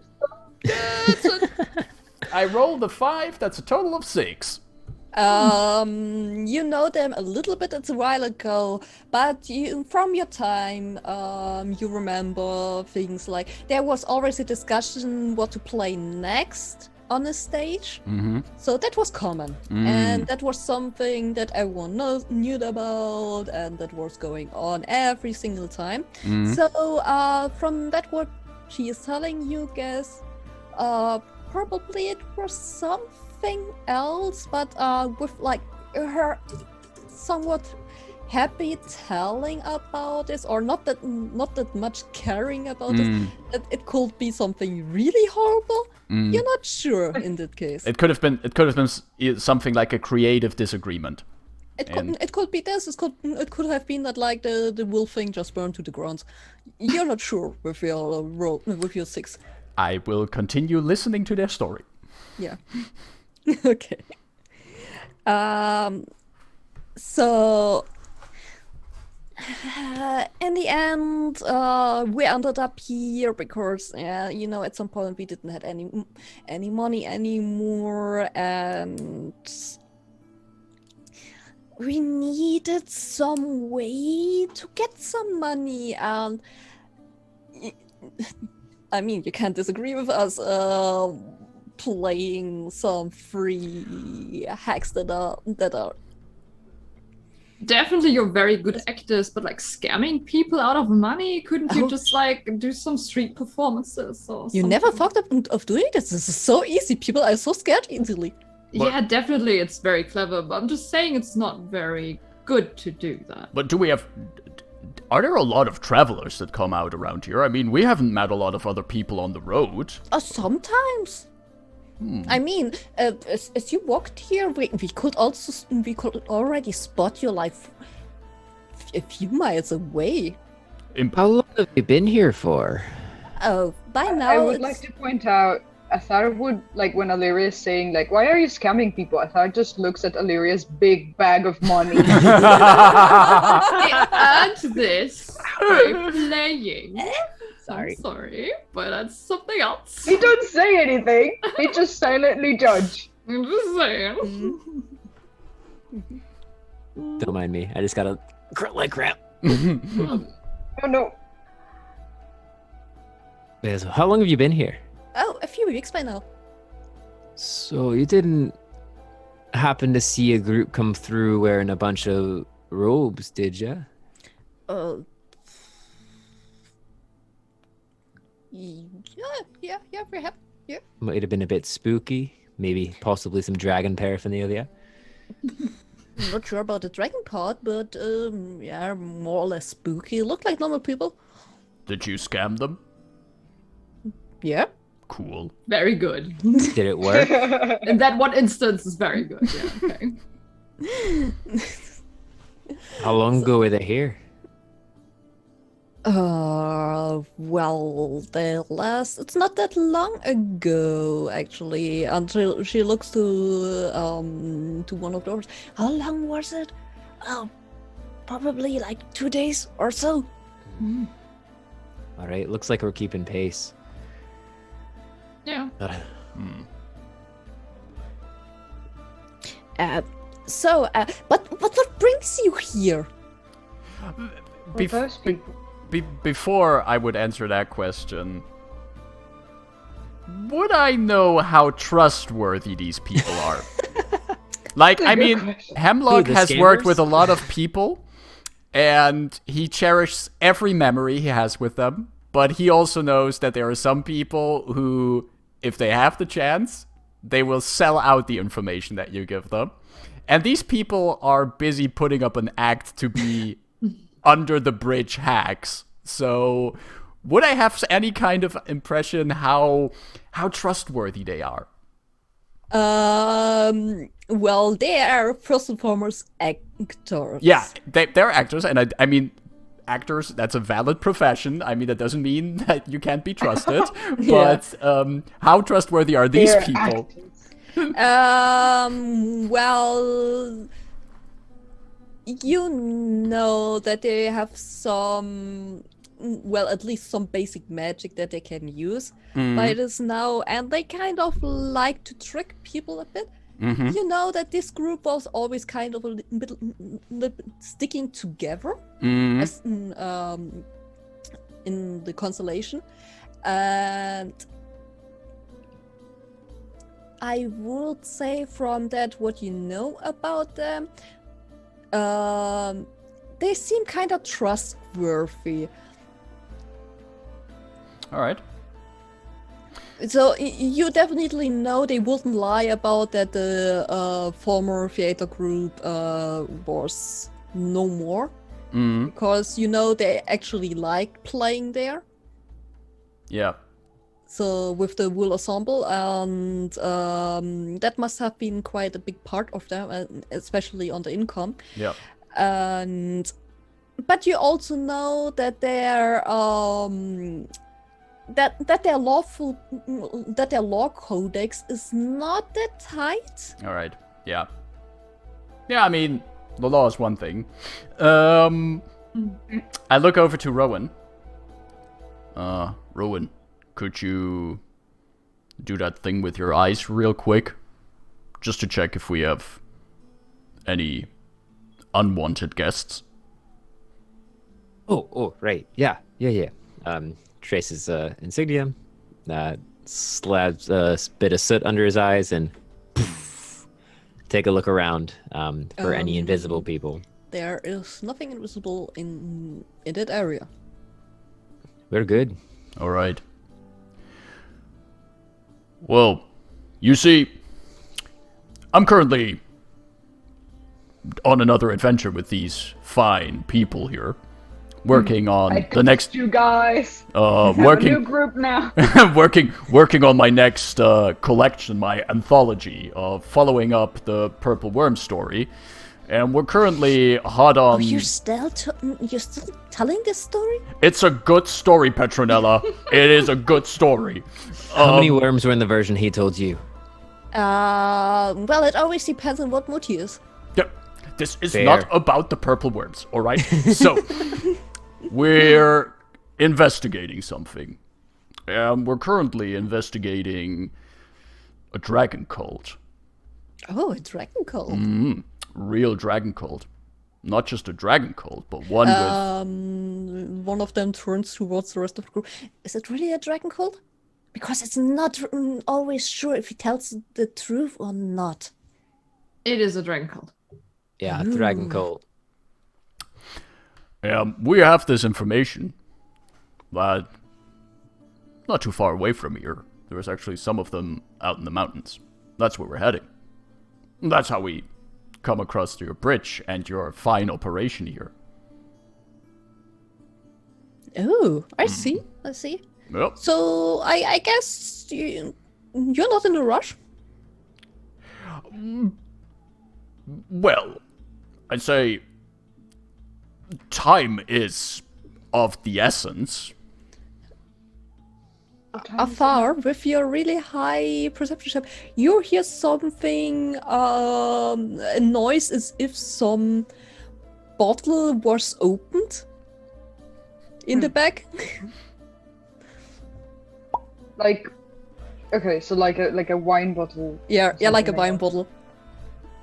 Speaker 2: I rolled a 5, that's a total of 6.
Speaker 3: You know them a little bit, it's a while ago, but from your time, you remember things like there was always a discussion what to play next on a stage. So that was common, and that was something that everyone knew about, and that was going on every single time. So from that, what she is telling you guys, probably it was something else, but with like her somewhat happy telling about this, or not that much caring about this. It could be something really horrible. You're not sure in that case.
Speaker 2: It could have been something like a creative disagreement.
Speaker 3: It could be this. It could have been that like the wolf thing just burned to the ground. You're not sure with your roll with your 6.
Speaker 2: I will continue listening to their story.
Speaker 3: Yeah. Okay. So in the end, we ended up here because at some point we didn't have any money anymore, and we needed some way to get some money. And I mean, you can't disagree with us playing some free hacks that are
Speaker 1: definitely you're very good actors, but like scamming people out of money, couldn't you just like do some street performances or something?
Speaker 3: You never thought of doing this? This is so easy. People are so scared easily.
Speaker 1: Yeah, definitely it's very clever, but I'm just saying it's not very good to do that.
Speaker 2: But are there a lot of travelers that come out around here? I mean, we haven't met a lot of other people on the road.
Speaker 3: Sometimes. I mean, as you walked here, we could already spot you like a few miles away.
Speaker 4: How long have you been here for?
Speaker 3: Oh, by now.
Speaker 5: I would like to point out, Athar would, like, when Allyria is saying, like, why are you scamming people? Athar just looks at Allyria's big bag of money.
Speaker 1: And this by playing.
Speaker 3: Sorry.
Speaker 1: I'm sorry, but that's something else.
Speaker 5: He don't say anything. He just silently judge.
Speaker 1: I'm just saying.
Speaker 4: Don't mind me. I just got a like crap.
Speaker 5: Oh no.
Speaker 4: Yeah, so how long have you been here?
Speaker 3: Oh, a few weeks by now.
Speaker 4: So you didn't happen to see a group come through wearing a bunch of robes, did you?
Speaker 3: Yeah, we have. Yeah.
Speaker 4: Might have been a bit spooky. Maybe possibly some dragon paraphernalia.
Speaker 3: I'm not sure about the dragon part, but yeah, more or less spooky. Look like normal people.
Speaker 2: Did you scam them?
Speaker 3: Yeah.
Speaker 2: Cool.
Speaker 1: Very good.
Speaker 4: Did it work?
Speaker 1: In that one instance is very good. Yeah. Okay.
Speaker 4: How long ago were they here?
Speaker 3: Well, it's not that long ago, actually, until she looks to one of the doors. How long was it? Oh, probably like 2 days or so.
Speaker 4: All right, looks like we're keeping pace.
Speaker 1: Yeah.
Speaker 3: But what brings you here?
Speaker 2: Before I would answer that question, would I know how trustworthy these people are? Like, I mean, Hemlock has worked with a lot of people, and he cherishes every memory he has with them, but he also knows that there are some people who, if they have the chance, they will sell out the information that you give them. And these people are busy putting up an act to be under the bridge hacks. So would I have any kind of impression how trustworthy they are?
Speaker 3: Well, they are first and foremost actors.
Speaker 2: Yeah, they're actors, and I mean, actors, that's a valid profession. I mean, that doesn't mean that you can't be trusted. But how trustworthy are these people?
Speaker 3: Well, you know that they have some, well, at least some basic magic that they can use by this now, and they kind of like to trick people a bit. You know that this group was always kind of a little sticking together as in the constellation, and I would say from that what you know about them, they seem kind of trustworthy.
Speaker 2: All right.
Speaker 3: So you definitely know they wouldn't lie about that the former theater group was no more, because you know they actually like playing there.
Speaker 2: Yeah.
Speaker 3: So with the Wool Ensemble, and that must have been quite a big part of them, especially on the income.
Speaker 2: Yeah.
Speaker 3: But you also know that they're that their law codex is not that tight.
Speaker 2: All right. Yeah. Yeah, I mean, the law is one thing. I look over to Rowan. Rowan, could you do that thing with your eyes real quick? Just to check if we have any unwanted guests.
Speaker 4: Oh, right. Yeah. Traces insignia, slabs a bit of soot under his eyes, and poof, take a look around for any invisible people.
Speaker 3: There is nothing invisible in that area.
Speaker 4: We're good.
Speaker 2: All right. Well, you see, I'm currently on another adventure with these fine people here. Working on the next.
Speaker 5: You guys.
Speaker 2: Working
Speaker 5: a new group now.
Speaker 2: working on my next collection, my anthology of following up the Purple Worm story, and we're currently hot on.
Speaker 3: You're still telling this story?
Speaker 2: It's a good story, Petronella. It is a good story.
Speaker 4: How many worms were in the version he told you?
Speaker 3: Well, it always depends on what mood he is.
Speaker 2: Yeah, this is
Speaker 4: Fair.
Speaker 2: not about the Purple Worms, all right? So. We're investigating something. We're currently investigating a dragon cult.
Speaker 3: Oh, a dragon cult.
Speaker 2: Real dragon cult. Not just a dragon cult, but one with...
Speaker 3: One of them turns towards the rest of the group. Is it really a dragon cult? Because it's not always sure if he tells the truth or not.
Speaker 1: It is a dragon cult.
Speaker 4: Yeah, dragon cult.
Speaker 2: We have this information that not too far away from here. There's actually some of them out in the mountains. That's where we're heading. That's how we come across your bridge and your fine operation here.
Speaker 3: Oh, I see. I see.
Speaker 2: Yep.
Speaker 3: So I guess you're not in a rush.
Speaker 2: Well, I'd say time is of the essence.
Speaker 3: Afar, with your really high perception check, you hear something, a noise as if some bottle was opened in the back.
Speaker 5: Like, okay, so like a wine bottle.
Speaker 3: Yeah, like a wine bottle.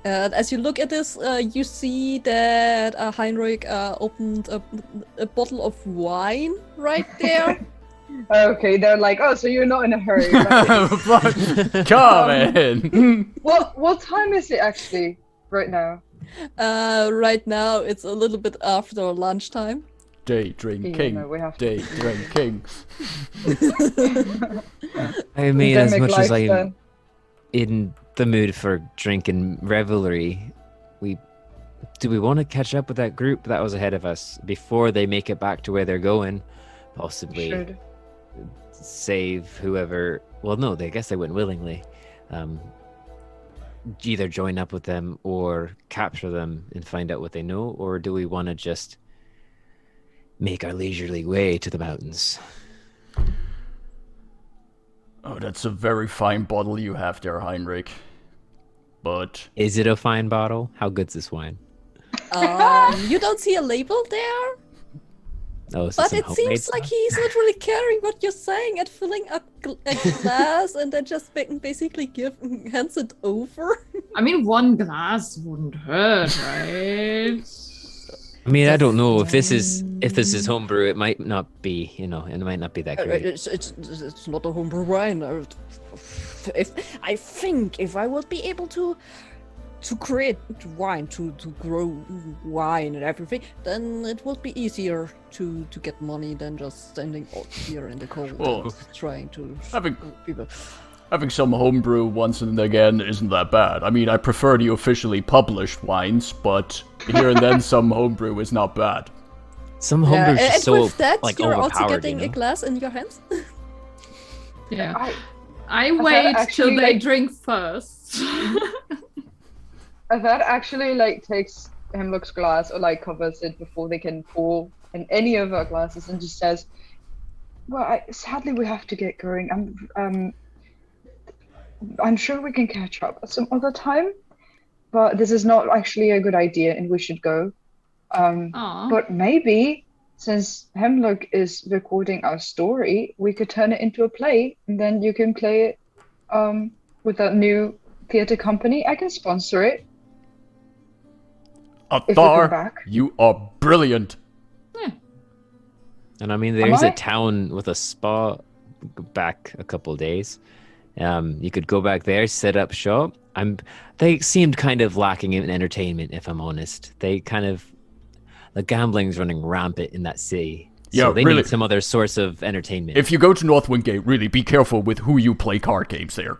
Speaker 3: And as you look at this, you see that Heinrich opened a bottle of wine right there.
Speaker 5: Okay, they're like, oh, so you're not in a hurry. Right?
Speaker 2: Come in.
Speaker 5: What time is it actually right now?
Speaker 3: Right now, it's a little bit after lunchtime.
Speaker 2: Day drinking.
Speaker 5: No, we have to.
Speaker 2: Day drinking.
Speaker 4: I mean, as
Speaker 5: Endemic
Speaker 4: much as I'm
Speaker 5: lifestyle.
Speaker 4: in the mood for drink and revelry, do we want to catch up with that group that was ahead of us before they make it back to where they're going? Possibly
Speaker 5: Should.
Speaker 4: save whoever. Well, no, I guess they went willingly. Either join up with them or capture them and find out what they know, or do we want to just make our leisurely way to the mountains?
Speaker 2: Oh, that's a very fine bottle you have there, Heinrich. But
Speaker 4: Is it a fine bottle? How good's this wine?
Speaker 3: You don't see a label there,
Speaker 4: Oh, is
Speaker 3: but
Speaker 4: this
Speaker 3: it
Speaker 4: some
Speaker 3: seems
Speaker 4: homemade
Speaker 3: like
Speaker 4: stuff?
Speaker 3: he's not really caring what you're saying and filling up a glass and then just basically hands it over.
Speaker 1: I mean, one glass wouldn't hurt, right?
Speaker 4: I mean, I don't know if this is homebrew. It might not be, it might not be that great.
Speaker 3: It's not a homebrew wine. I think if I would be able to create wine, to grow wine and everything, then it would be easier to get money than just standing out here in the cold
Speaker 2: Well,
Speaker 3: trying to
Speaker 2: having-
Speaker 3: people.
Speaker 2: having some homebrew once and again isn't that bad. I mean, I prefer the officially published wines, but here and then some homebrew is not bad.
Speaker 4: Some homebrew is
Speaker 3: and
Speaker 4: so
Speaker 3: with that,
Speaker 4: like
Speaker 3: you're also
Speaker 4: overpowered,
Speaker 3: getting a glass in your hands.
Speaker 1: Yeah.
Speaker 5: I
Speaker 1: I wait
Speaker 5: actually,
Speaker 1: till they
Speaker 5: like-
Speaker 1: drink first.
Speaker 5: That actually like takes Hemlock's glass or like covers it before they can pour in any of our glasses and just says, "Well, sadly we have to get going. I'm sure we can catch up some other time, but this is not actually a good idea and we should go.
Speaker 1: Aw.
Speaker 5: But maybe since Hemlock is recording our story, we could turn it into a play and then you can play it with that new theater company. I can sponsor it. If we come
Speaker 2: Athar,
Speaker 5: back.
Speaker 2: you are brilliant.
Speaker 4: And I mean, there's
Speaker 5: I?
Speaker 4: a town with a spa back a couple days. You could go back there, set up shop. They seemed kind of lacking in entertainment, if I'm honest. The gambling's running rampant in that city. So
Speaker 2: Yeah,
Speaker 4: they
Speaker 2: really.
Speaker 4: need some other source of entertainment.
Speaker 2: If you go to Northwind Gate, really be careful with who you play card games there.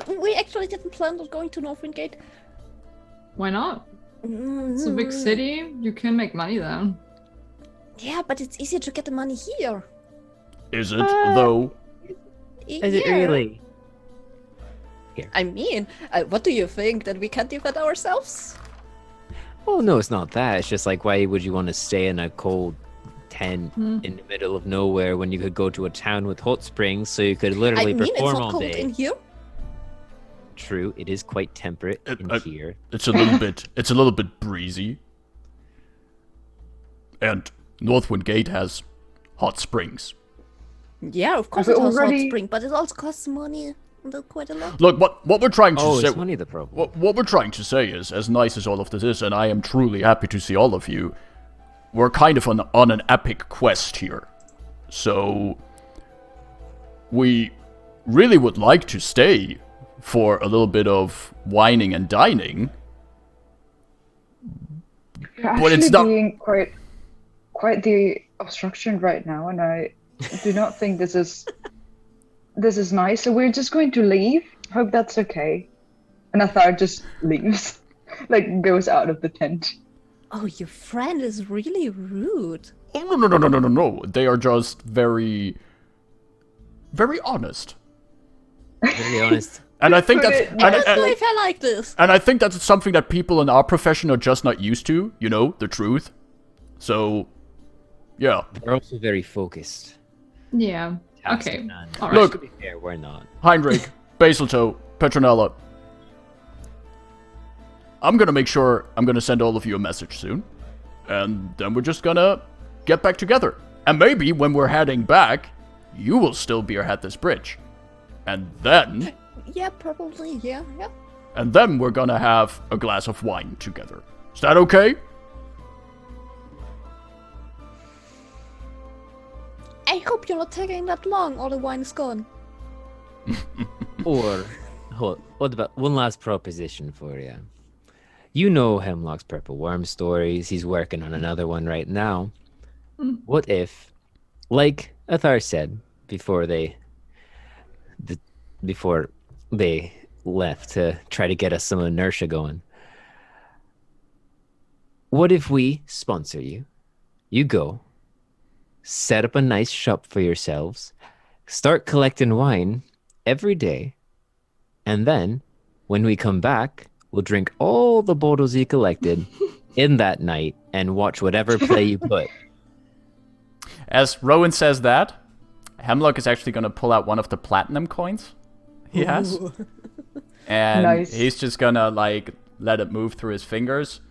Speaker 3: We actually didn't plan on going to Northwind Gate.
Speaker 1: Why not? It's a big city. You can make money there.
Speaker 3: Yeah, but it's easier to get the money here.
Speaker 2: Is it, though?
Speaker 4: Is it
Speaker 3: Yeah.
Speaker 4: really?
Speaker 3: I mean, what do you think? That we can't do that ourselves?
Speaker 4: Well, no, it's not that. It's just like, why would you want to stay in a cold tent in the middle of nowhere when you could go to a town with hot springs so you could literally
Speaker 3: I mean, it's
Speaker 4: perform
Speaker 3: not
Speaker 4: all
Speaker 3: cold
Speaker 4: day?
Speaker 3: in here.
Speaker 4: True, it is quite temperate in here.
Speaker 2: It's a little bit breezy. And Northwind Gate has hot springs.
Speaker 3: Yeah, of course
Speaker 5: Have
Speaker 3: it
Speaker 5: we
Speaker 3: has hot
Speaker 5: already-
Speaker 3: spring, but it also costs money, quite a lot.
Speaker 2: Look, what we're trying to
Speaker 4: Oh,
Speaker 2: say.
Speaker 4: is money the problem?
Speaker 2: What we're trying to say is, as nice as all of this is, and I am truly happy to see all of you, we're kind of on an epic quest here. So, we really would like to stay for a little bit of whining and dining.
Speaker 5: You're
Speaker 2: But it's
Speaker 5: actually
Speaker 2: not-
Speaker 5: being quite quite the obstruction right now, and I do not think this is nice. So we're just going to leave. Hope that's okay. And Athar just leaves, like goes out of the tent.
Speaker 3: Oh, your friend is really rude.
Speaker 2: Oh, no. They are just very, very honest.
Speaker 4: Very honest.
Speaker 2: And I think that's...
Speaker 3: I don't know if I like this.
Speaker 2: And I think that's something that people in our profession are just not used to, you know, the truth. So, yeah.
Speaker 4: They're also very focused.
Speaker 1: Yeah.
Speaker 4: Tasked
Speaker 1: Okay.
Speaker 4: and
Speaker 1: All right.
Speaker 2: Look.
Speaker 4: To be fair, we're not.
Speaker 2: Heinrich, Basilto, Petronella. I'm gonna make sure I'm gonna send all of you a message soon. And then we're just gonna get back together. And maybe when we're heading back, you will still be at this bridge. And then...
Speaker 3: Yeah, probably. Yeah.
Speaker 2: And then we're gonna have a glass of wine together. Is that okay?
Speaker 3: I hope you're not taking that long. All the wine is gone.
Speaker 4: Or, what about one last proposition for you? You know Hemlock's Purple Worm stories. He's working on another one right now. What if, like Athar said before they left to try to get us some inertia going, what if we sponsor you? You go, set up a nice shop for yourselves, start collecting wine every day, and then when we come back, we'll drink all the bottles you collected in that night and watch whatever play you put.
Speaker 2: As Rowan says that, Hemlock is actually going to pull out one of the platinum coins he has. And
Speaker 5: Nice.
Speaker 2: he's just going to, like, let it move through his fingers.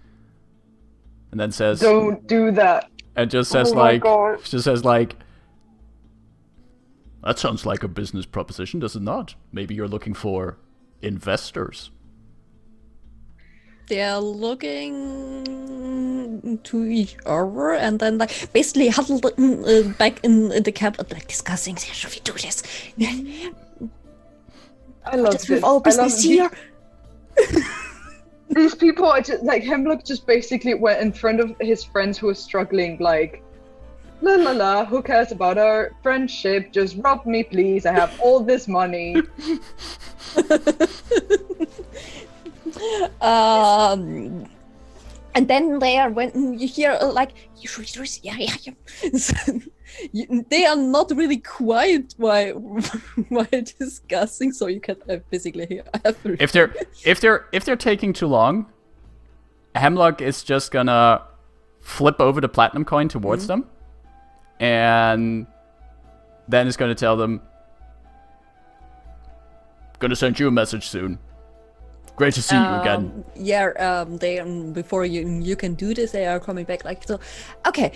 Speaker 2: And then says...
Speaker 5: Don't do that.
Speaker 2: And just says,
Speaker 5: Oh my
Speaker 2: like...
Speaker 5: God.
Speaker 2: Just says, like... That sounds like a business proposition, does it not? Maybe you're looking for investors.
Speaker 3: They're looking to each other and then like basically huddled back in the camp and like discussing, should we do this?
Speaker 5: I love
Speaker 3: Just
Speaker 5: this.
Speaker 3: with our business here.
Speaker 5: These people are just like Hemlock just basically went in front of his friends who were struggling, like, la la la, who cares about our friendship? Just rob me, please. I have all this money.
Speaker 3: And then there, when you hear like, you should do this, yeah. They are not really quiet while discussing, so you can basically hear everything.
Speaker 2: If they're taking too long, Hemlock is just gonna flip over the platinum coin towards them, and then is gonna tell them, "Gonna send you a message soon. Great to see you again."
Speaker 3: They before you can do this, they are coming back like so. Okay,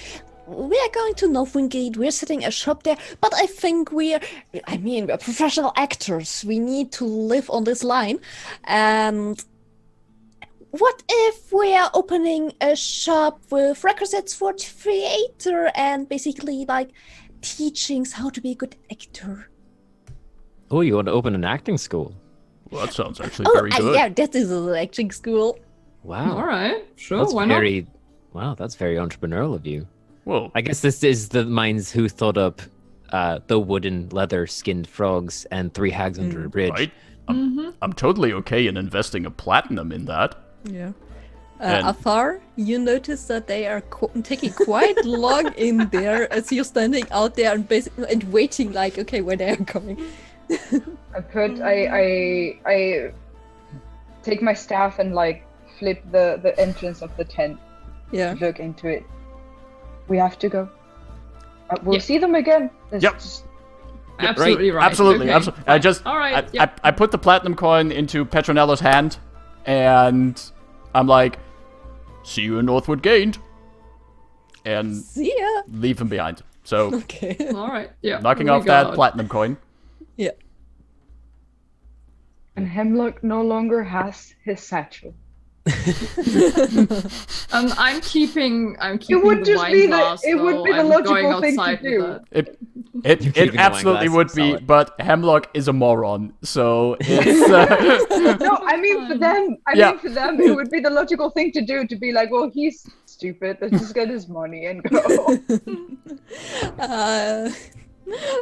Speaker 3: we are going to Northwingate. We're setting a shop there, but I think we're professional actors. We need to live on this line. And what if we are opening a shop with requisites for theater and basically like teachings how to be a good actor?
Speaker 4: Oh, you want to open an acting school?
Speaker 2: Well, that sounds actually very good.
Speaker 3: Yeah, that is an acting school.
Speaker 4: Wow.
Speaker 1: All right, sure,
Speaker 4: That's
Speaker 1: why
Speaker 4: very, wow, that's very entrepreneurial of you.
Speaker 2: Well,
Speaker 4: I guess this is the minds who thought up the wooden leather skinned frogs and 3 hags under a bridge.
Speaker 2: right? I'm totally okay in investing a platinum in that.
Speaker 3: Yeah.
Speaker 2: And-
Speaker 3: Afar, you notice that they are taking quite long in there as you're standing out there and basically and waiting like, okay, when they are coming.
Speaker 5: I take my staff and like flip the entrance of the tent.
Speaker 3: Yeah.
Speaker 5: Look into it. We have to go. We'll see them again. It's
Speaker 2: Yep.
Speaker 5: just-
Speaker 1: Absolutely right.
Speaker 2: Absolutely,
Speaker 1: Okay.
Speaker 2: absolutely. I just,
Speaker 1: All right.
Speaker 2: I put the platinum coin into Petronella's hand, and I'm like, "See you in Northwood Gate," and
Speaker 3: See ya.
Speaker 2: leave him behind. So,
Speaker 3: Okay.
Speaker 1: All right. Yeah.
Speaker 2: knocking
Speaker 1: we
Speaker 2: off
Speaker 1: go
Speaker 2: that
Speaker 1: out.
Speaker 2: platinum coin.
Speaker 3: Yeah.
Speaker 5: And Hemlock no longer has his satchel.
Speaker 1: I'm keeping
Speaker 5: It would
Speaker 1: the
Speaker 5: just
Speaker 1: wine
Speaker 5: be
Speaker 1: glass,
Speaker 5: it would
Speaker 1: though.
Speaker 5: be the
Speaker 1: I'm
Speaker 5: logical
Speaker 1: going
Speaker 5: thing to
Speaker 1: outside with
Speaker 5: do.
Speaker 1: it.
Speaker 2: It
Speaker 4: keeping the
Speaker 2: absolutely
Speaker 4: wine
Speaker 2: would
Speaker 4: glass
Speaker 2: be,
Speaker 4: solid.
Speaker 2: but Hemlock is a moron, so it's
Speaker 5: No, I mean for them.
Speaker 2: Yeah.
Speaker 5: It would be the logical thing to do to be like, well, he's stupid. Let's just get his money and go.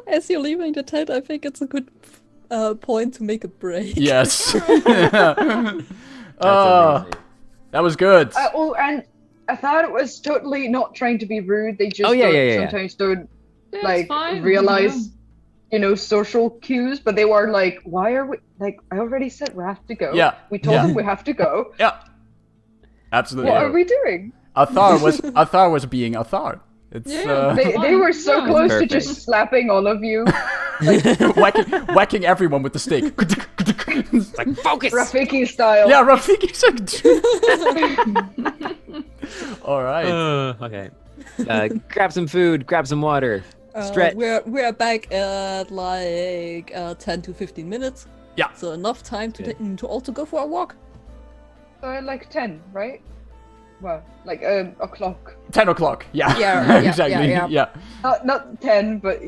Speaker 3: As you're leaving the tent, I think it's a good point to make a break.
Speaker 2: Yes.
Speaker 4: That's amazing.
Speaker 2: That was good.
Speaker 5: And I thought it was totally not trying to be rude. They just sometimes don't realize, social cues. But they were like, "Why are we like? I already said we have to go.
Speaker 2: Yeah.
Speaker 5: We told them we have to go.
Speaker 2: Yeah. Absolutely.
Speaker 5: What are we doing?"
Speaker 2: Athar was being Athar. It's
Speaker 5: they were so close to just slapping all of you.
Speaker 2: whacking everyone with the stick.
Speaker 4: Like, focus!
Speaker 5: Rafiki style.
Speaker 2: Yeah, Rafiki style. All right.
Speaker 4: Okay. Grab some food, grab some water. Stretch.
Speaker 3: We're back at like 10 to 15 minutes.
Speaker 2: Yeah.
Speaker 3: So enough time to also go for a walk.
Speaker 5: So like 10, right? Well, like o'clock.
Speaker 2: 10 o'clock. Yeah.
Speaker 3: Yeah,
Speaker 2: Exactly. Yeah.
Speaker 5: Not 10, but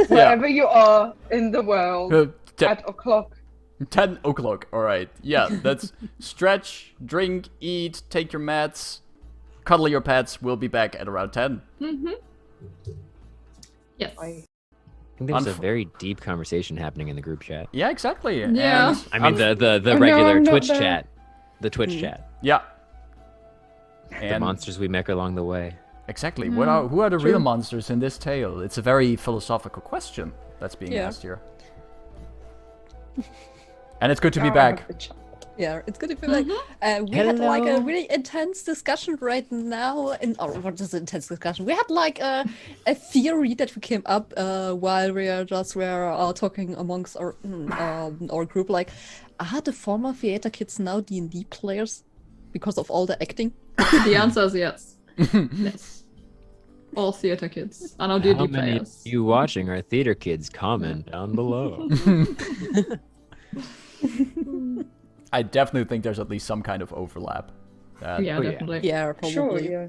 Speaker 5: wherever you are in the world at o'clock.
Speaker 2: 10 o'clock. All right. Yeah. That's stretch, drink, eat, take your meds, cuddle your pets. We'll be back at around 10.
Speaker 1: Yes.
Speaker 4: I think there's a very deep conversation happening in the group chat.
Speaker 2: Yeah, exactly.
Speaker 1: Yeah.
Speaker 2: And
Speaker 4: I mean the
Speaker 5: no,
Speaker 4: regular
Speaker 5: I'm not
Speaker 4: Twitch
Speaker 5: there.
Speaker 4: chat. The Twitch chat.
Speaker 2: Yeah.
Speaker 4: The
Speaker 2: And
Speaker 4: monsters we make along the way.
Speaker 2: exactly. Who are the real monsters in this tale? It's a very philosophical question that's being asked here. And it's good to be back.
Speaker 3: Yeah, it's good to be like we had like a really intense discussion right now. What is intense discussion? We had like a theory that we came up while we were talking amongst our group. Like, are the former theater kids now D&D players because of all the acting?
Speaker 1: The answer is yes. Yes. All theater kids are now D&D
Speaker 4: How many of
Speaker 1: players.
Speaker 4: you watching are theater kids? Comment down below.
Speaker 2: I definitely think there's at least some kind of overlap.
Speaker 1: Yeah, definitely.
Speaker 3: Yeah, probably.
Speaker 5: Sure, yeah.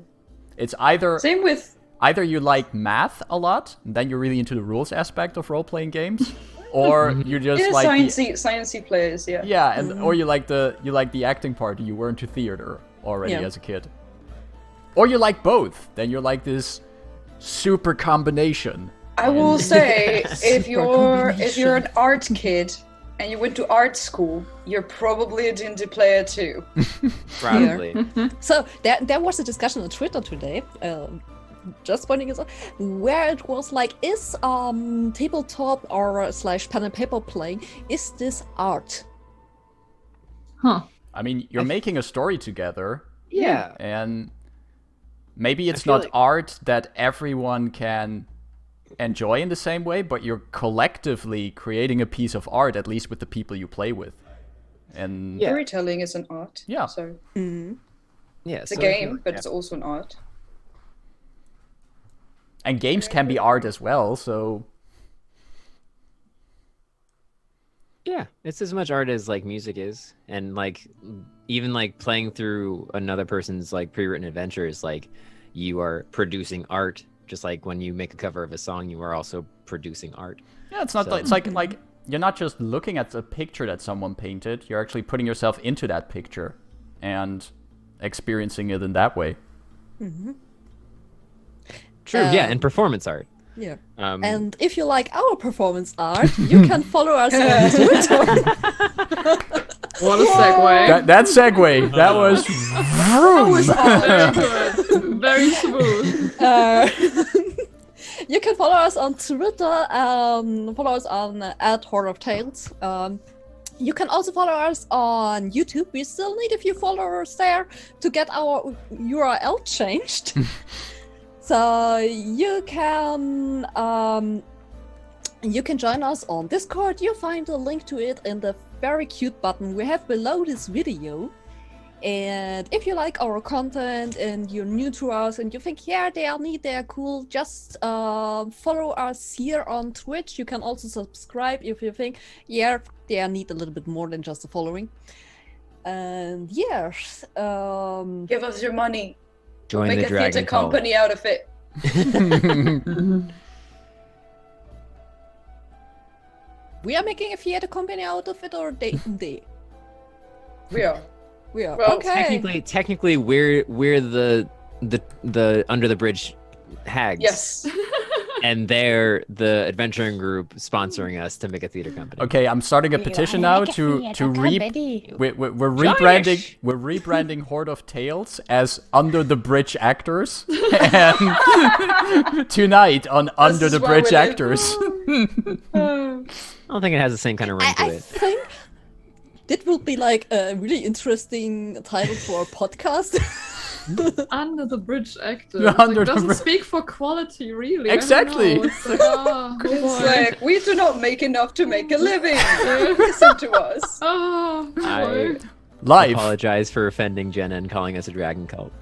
Speaker 2: It's either
Speaker 5: Same with
Speaker 2: you like math a lot, and then you're really into the rules aspect of role-playing games, or you just like
Speaker 5: sciencey players, yeah.
Speaker 2: yeah, and or you like the acting part. You were into theater already as a kid, or you like both. Then you're like this super combination.
Speaker 6: I will say, if you're an art kid and you went to art school, you're probably a D&D player too.
Speaker 4: Probably.
Speaker 3: So there was a discussion on Twitter today, just pointing it out, where it was like, is tabletop or / pen and paper playing, is this art?
Speaker 1: Huh.
Speaker 2: I mean, you're making a story together,
Speaker 4: Yeah.
Speaker 2: and maybe it's
Speaker 4: feel
Speaker 2: not
Speaker 4: like-
Speaker 2: art that everyone can enjoy in the same way, but you're collectively creating a piece of art, at least with the people you play with. And
Speaker 4: Yeah.
Speaker 6: Storytelling is an art.
Speaker 2: Yeah.
Speaker 6: So
Speaker 4: Yeah.
Speaker 6: it's a game, but it's also an art.
Speaker 2: and games can be art as well, so
Speaker 4: Yeah, it's as much art as like music is, and like even like playing through another person's like pre-written adventures, like you are producing art. Just like when you make a cover of a song, you are also producing art.
Speaker 2: yeah, it's not
Speaker 4: So-
Speaker 2: it's like you're not just looking at the picture that someone painted, you're actually putting yourself into that picture and experiencing it in that way.
Speaker 4: True. Yeah, and performance art.
Speaker 3: Yeah.
Speaker 4: Um,
Speaker 3: And if you like our performance art, you can follow us on Twitter.
Speaker 1: What a segue.
Speaker 2: That segue, that was
Speaker 1: Very good. Very smooth.
Speaker 3: You can follow us on Twitter. Follow us on @Hoard of Tales. You can also follow us on YouTube. We still need a few followers there to get our URL changed. So you can join us on Discord. You'll find a link to it in the very cute button we have below this video. And if you like our content and you're new to us and you think, yeah, they are neat, they are cool, just follow us here on Twitch. You can also subscribe if you think, yeah, they are neat a little bit more than just the following. And yes,
Speaker 6: Give us your money.
Speaker 4: join
Speaker 6: Make
Speaker 4: the
Speaker 6: a theater
Speaker 4: dragon cult.
Speaker 6: company out of it.
Speaker 3: we are making a theater company out of it, or they?
Speaker 6: We are.
Speaker 3: We are.
Speaker 6: Well,
Speaker 3: okay.
Speaker 4: Technically, we're the the under the bridge hags.
Speaker 6: Yes.
Speaker 4: And they're the adventuring group sponsoring us to make a theater company.
Speaker 2: Okay, I'm starting a petition now to we're rebranding Hoard of Tales as Under the Bridge Actors, and tonight on Under the Bridge Actors.
Speaker 4: I don't think it has the same kind of ring to
Speaker 3: I
Speaker 4: it.
Speaker 3: think that would be like a really interesting title for a podcast.
Speaker 1: Under the bridge actor. Doesn't speak for quality, really.
Speaker 2: Exactly.
Speaker 1: It's like, oh,
Speaker 6: It's like, we do not make enough to make a living. Listen to us.
Speaker 1: oh boy.
Speaker 4: I
Speaker 2: Live.
Speaker 4: apologize for offending Jenna and calling us a dragon cult.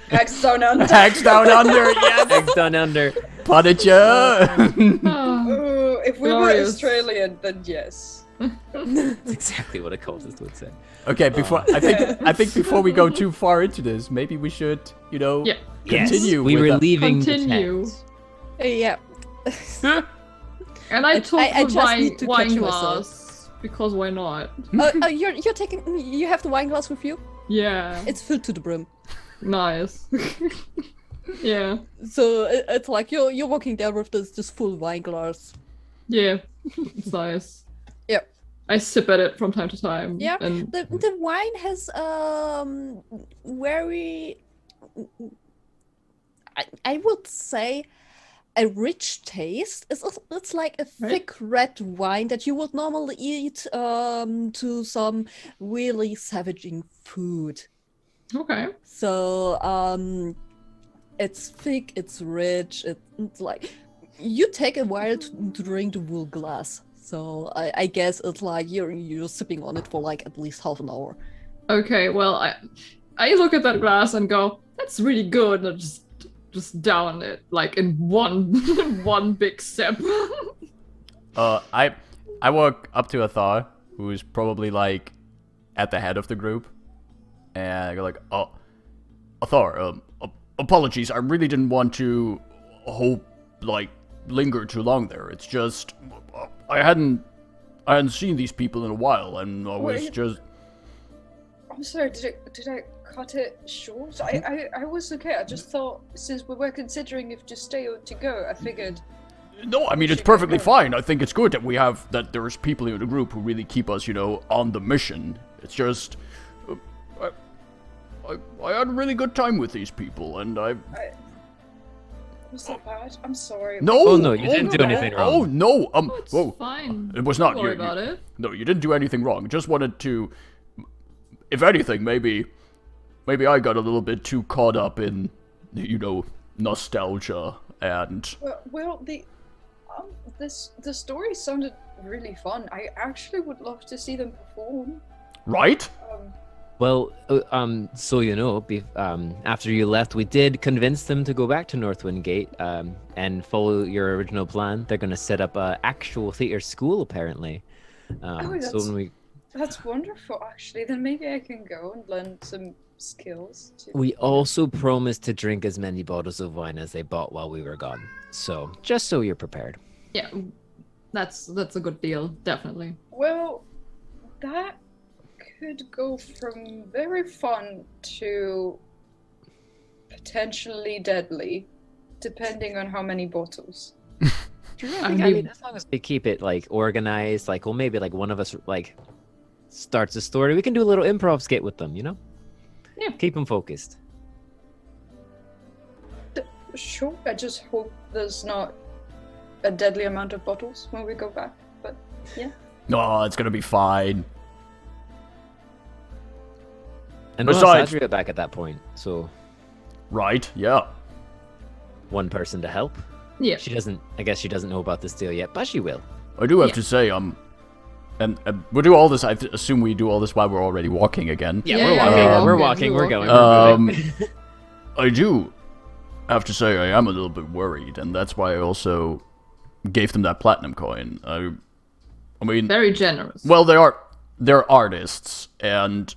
Speaker 6: Hags Down Under.
Speaker 2: Hags Down Under, yes.
Speaker 4: Hags Down Under.
Speaker 2: Punisher.
Speaker 1: Oh,
Speaker 6: If we
Speaker 1: glorious.
Speaker 6: were Australian, then yes.
Speaker 4: That's exactly what a cultist would say.
Speaker 2: Okay, I think before we go too far into this, maybe we should, continue.
Speaker 4: Yes, we
Speaker 2: with
Speaker 4: were
Speaker 2: the-
Speaker 4: leaving
Speaker 1: Continue.
Speaker 4: the tent.
Speaker 3: Yeah.
Speaker 1: And I took
Speaker 3: I
Speaker 1: the
Speaker 3: just need to
Speaker 1: wine
Speaker 3: catch
Speaker 1: glass because why not?
Speaker 3: You're taking. You have the wine glass with you.
Speaker 1: Yeah,
Speaker 3: It's filled to the brim.
Speaker 1: nice. Yeah,
Speaker 3: So it's like you're walking there with this full wine glass.
Speaker 1: yeah, it's nice.
Speaker 3: Yep.
Speaker 1: I sip at it from time to time.
Speaker 3: Yeah.
Speaker 1: and
Speaker 3: The wine has very I would say a rich taste. It's like a thick red wine that you would normally eat to some really savaging food.
Speaker 1: okay.
Speaker 3: So it's thick, it's rich, it's like you take a while to drink the whole glass. So I guess it's like you're sipping on it for like at least half an hour.
Speaker 1: Okay, well, I look at that glass and go, that's really good, and I just down it like in one big sip.
Speaker 2: I walk up to Athar, who's probably like at the head of the group, and I go like, "Oh, Athar, apologies, I really didn't want to linger too long there. It's just I hadn't seen these people in a while, and I was just."
Speaker 6: I'm sorry, did I cut it short? I was okay. I just thought, since we were considering if to stay or to go, I figured...
Speaker 2: No, I mean, it's perfectly fine. I think it's good that there's people in the group who really keep us, on the mission. It's just... I had a really good time with these people, and
Speaker 6: Was that bad? I'm sorry.
Speaker 2: No!
Speaker 4: Oh, no, you didn't do anything wrong.
Speaker 2: Oh, no!
Speaker 1: It's
Speaker 2: Whoa.
Speaker 1: fine.
Speaker 2: It was not
Speaker 1: Don't worry about it.
Speaker 2: No, you didn't do anything wrong. Just wanted to... If anything, maybe I got a little bit too caught up in, nostalgia and...
Speaker 6: Well, the story sounded really fun. I actually would love to see them perform.
Speaker 2: Right?
Speaker 4: Well, so after you left, we did convince them to go back to Northwind Gate and follow your original plan. They're going to set up an actual theater school, apparently.
Speaker 6: That's wonderful, actually. Then maybe I can go and learn some skills.
Speaker 4: We also promised to drink as many bottles of wine as they bought while we were gone. So, just so you're prepared.
Speaker 1: Yeah, that's a good deal, definitely.
Speaker 6: Well, that could go from very fun to potentially deadly, depending on how many bottles.
Speaker 4: I mean, as long as we keep it organized, maybe one of us starts a story, we can do a little improv skit with them,
Speaker 1: Yeah.
Speaker 4: Keep them focused.
Speaker 6: Sure, I just hope there's not a deadly amount of bottles when we go back, but yeah.
Speaker 2: No, it's gonna be fine.
Speaker 4: And we'll have Sadria back at that point, so...
Speaker 2: Right, yeah.
Speaker 4: One person to help.
Speaker 1: Yeah.
Speaker 4: I guess she doesn't know about this deal yet, but she will.
Speaker 2: I do have to say, and we'll do all this. I assume we do all this while we're already walking again.
Speaker 4: Yeah, we're walking. We're going. We're moving.
Speaker 2: I do have to say I am a little bit worried, and that's why I also gave them that platinum coin. I mean,
Speaker 1: very generous.
Speaker 2: Well, they're artists, and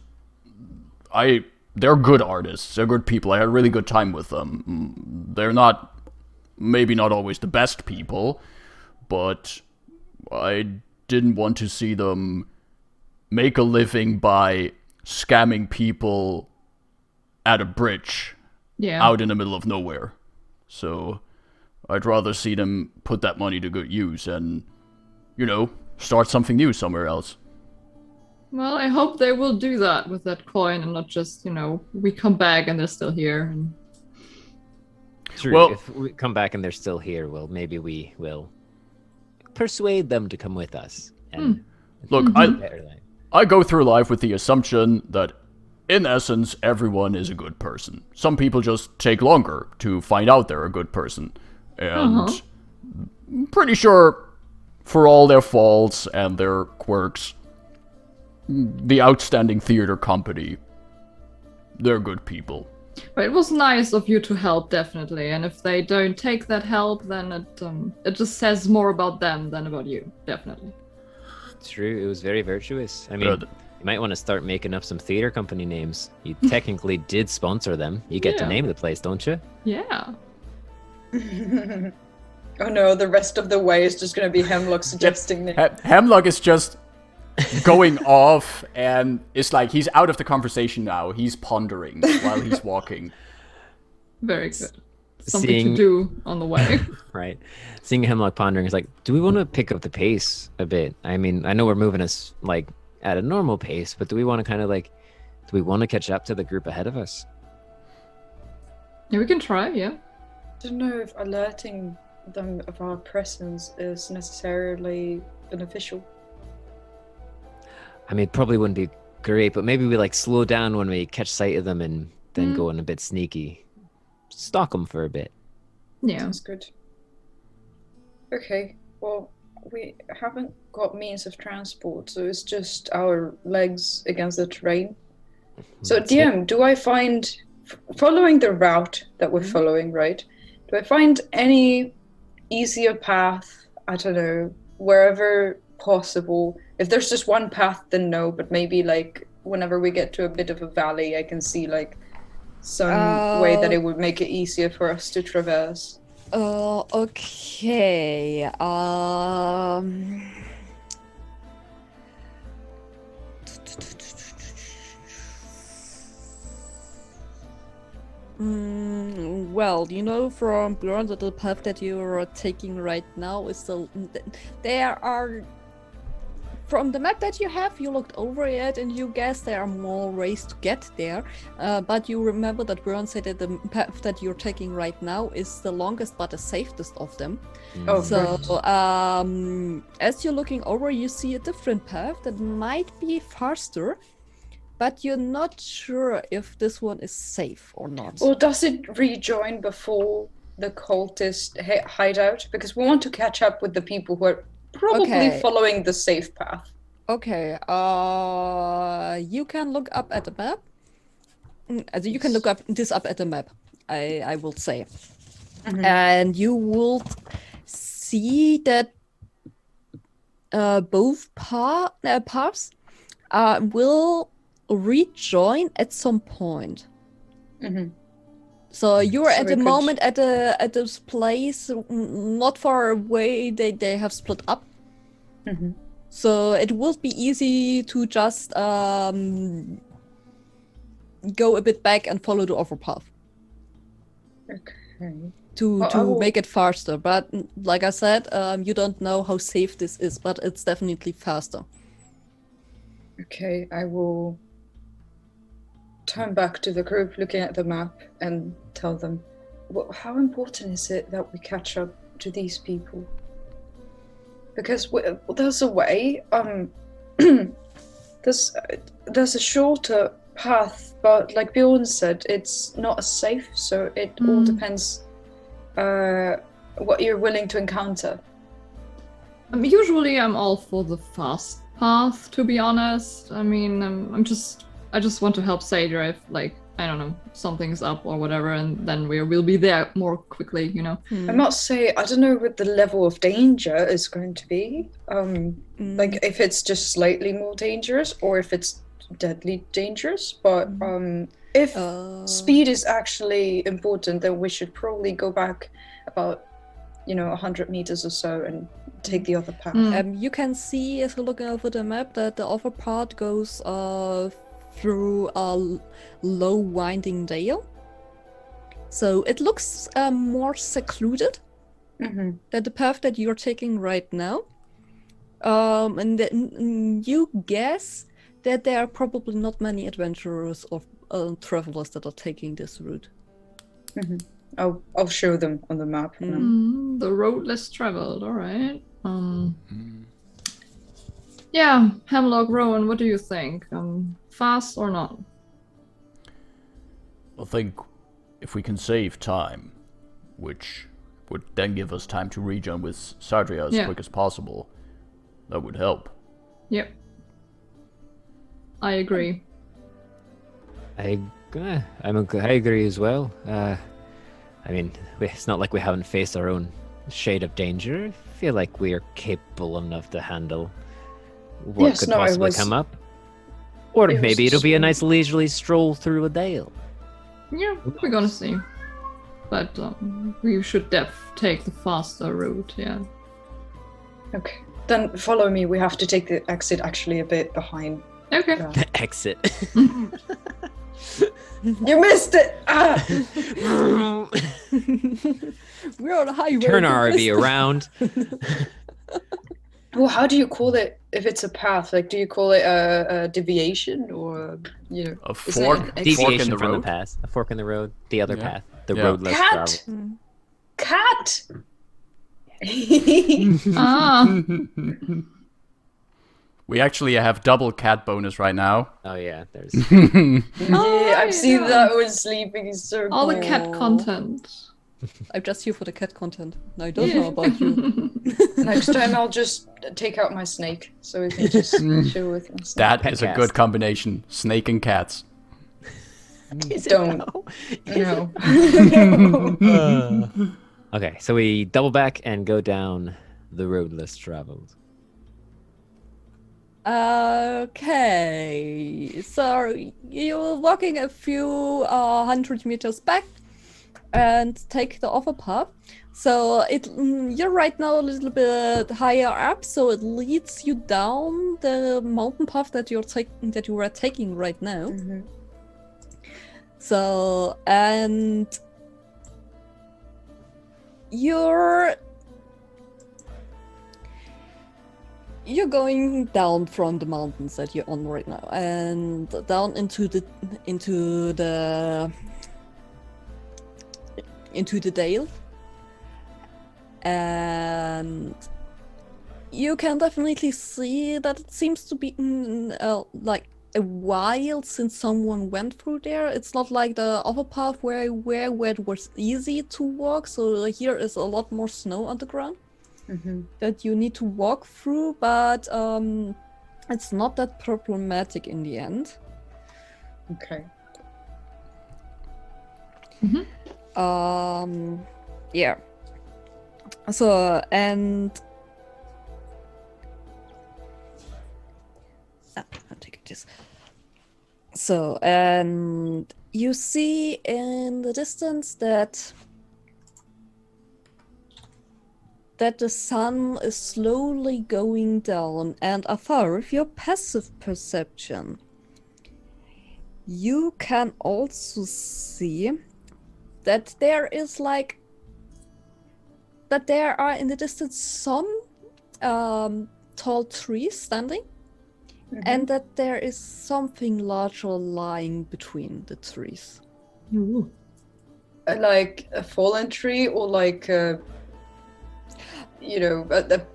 Speaker 2: they're good artists. They're good people. I had a really good time with them. They're maybe not always the best people, but I didn't want to see them make a living by scamming people at a bridge out in the middle of nowhere. So I'd rather see them put that money to good use and, start something new somewhere else.
Speaker 1: Well, I hope they will do that with that coin and not just, we come back and they're still here. And...
Speaker 4: True.
Speaker 2: Well,
Speaker 4: if we come back and they're still here, well, maybe we will persuade them to come with us. And
Speaker 2: look, I go through life with the assumption that, in essence, everyone is a good person. Some people just take longer to find out they're a good person. And I'm pretty sure, for all their faults and their quirks, the outstanding theater company, they're good people.
Speaker 1: But it was nice of you to help, definitely. And if they don't take that help, then it just says more about them than about you, definitely.
Speaker 4: True, it was very virtuous. I mean, you might want to start making up some theater company names. You technically did sponsor them. You get to name the place, don't you?
Speaker 1: Yeah.
Speaker 6: Oh no, the rest of the way is just going to be Hemlock suggesting it.
Speaker 2: Hemlock is just going off, and it's like he's out of the conversation now. He's pondering while he's walking.
Speaker 1: Very good. Something to do on the way.
Speaker 4: Right. Seeing Hemlock pondering is like, do we want to pick up the pace a bit? I mean, I know we're moving us like at a normal pace, but do we want to kind of like, do we want to catch up to the group ahead of us?
Speaker 1: Yeah, we can try, yeah.
Speaker 6: I don't know if alerting them of our presence is necessarily beneficial.
Speaker 4: I mean, it probably wouldn't be great, but maybe we like slow down when we catch sight of them and then go in a bit sneaky. Stalk them for a bit.
Speaker 1: Yeah.
Speaker 6: Sounds good. Okay, well, we haven't got means of transport, so it's just our legs against the terrain. So DM, do I find, following the route that we're following, right? Do I find any easier path, I don't know, wherever possible? If there's just one path, then no, but maybe like whenever we get to a bit of a valley, I can see like some way that it would make it easier for us to traverse.
Speaker 3: Okay. Well, from Bjorn, that the path that you are taking right now is there are. From the map that you have, you looked over it and you guess there are more ways to get there. But you remember that Bjorn said that the path that you're taking right now is the longest but the safest of them.
Speaker 6: Oh,
Speaker 3: so, as you're looking over, you see a different path that might be faster, but you're not sure if this one is safe or not.
Speaker 6: Or does it rejoin before the cultist hideout? Because we want to catch up with the people who are probably following the safe path.
Speaker 3: Okay, you can look up at the map. You can look this up at the map, I will say. And you will see that both paths will rejoin at some point. So you're at the moment at this place not far away. They have split up. So it will be easy to just go a bit back and follow the other path.
Speaker 6: Okay.
Speaker 3: To make it faster. But like I said, you don't know how safe this is, but it's definitely faster.
Speaker 6: Okay, I will turn back to the group looking at the map and tell them, how important is it that we catch up to these people? Because there's a way, there's a shorter path, but like Bjorn said, it's not as safe, so it all depends what you're willing to encounter.
Speaker 1: Usually I'm all for the fast path, to be honest. I mean, I just want to help Sadra if, like, I don't know, something's up or whatever, and then we'll be there more quickly, I
Speaker 6: must say, I don't know what the level of danger is going to be. Like, if it's just slightly more dangerous or if it's deadly dangerous. But if speed is actually important, then we should probably go back about, 100 meters or so and take the other path.
Speaker 3: You can see, as you're looking over the map, that the other part goes through a low winding dale. So it looks more secluded than the path that you're taking right now. And then you guess that there are probably not many adventurers or travelers that are taking this route.
Speaker 6: I'll show them on the map.
Speaker 1: The road less traveled, all right. Yeah, Hemlock, Rowan, what do you think? Fast or not?
Speaker 2: I think if we can save time, which would then give us time to rejoin with Sadria as quick as possible, that would help.
Speaker 1: Yep. I agree.
Speaker 4: I agree as well. I mean, it's not like we haven't faced our own shade of danger. I feel like we are capable enough to handle what could possibly come up. Or maybe it'll be a nice leisurely stroll through a dale.
Speaker 1: Yeah, we're gonna see. But we should take the faster route, yeah.
Speaker 6: Okay, then follow me. We have to take the exit actually a bit behind.
Speaker 1: Okay.
Speaker 4: The exit.
Speaker 6: You missed it! Ah!
Speaker 3: We're on a highway.
Speaker 4: Turn our RV around.
Speaker 6: Well, how do you call it if it's a path? Like, do you call it a deviation or,
Speaker 2: a fork?
Speaker 4: Deviation from the path. A fork in the road. The other path. The road less traveled.
Speaker 6: Cat!
Speaker 2: We actually have double cat bonus right now.
Speaker 4: Oh yeah, there's.
Speaker 6: I've seen that when sleeping is so
Speaker 1: all the cat content.
Speaker 3: I'm just here for the cat content. I don't know about you.
Speaker 6: Next time I'll just take out my snake so we can just chill with my snake.
Speaker 2: That is a good combination. Snake and cats.
Speaker 6: Don't. No.
Speaker 4: Okay, so we double back and go down the road less traveled.
Speaker 3: Okay, so you're walking a few 100 meters back and take the other path. So you're right now a little bit higher up, so it leads you down the mountain path that you were taking right now. So, and you're going down from the mountains that you're on right now, and down into the dale, and you can definitely see that it seems to be like a while since someone went through there. It's not like the other path where it was easy to walk. So here is a lot more snow on the ground that you need to walk through, but it's not that problematic in the end.
Speaker 6: Okay.
Speaker 3: Yeah. So, and I'm taking this. So, and you see in the distance that the sun is slowly going down, and afar, with your passive perception, you can also see that there are in the distance some tall trees standing, and that there is something larger lying between the trees.
Speaker 1: Ooh.
Speaker 6: Like a fallen tree, or like the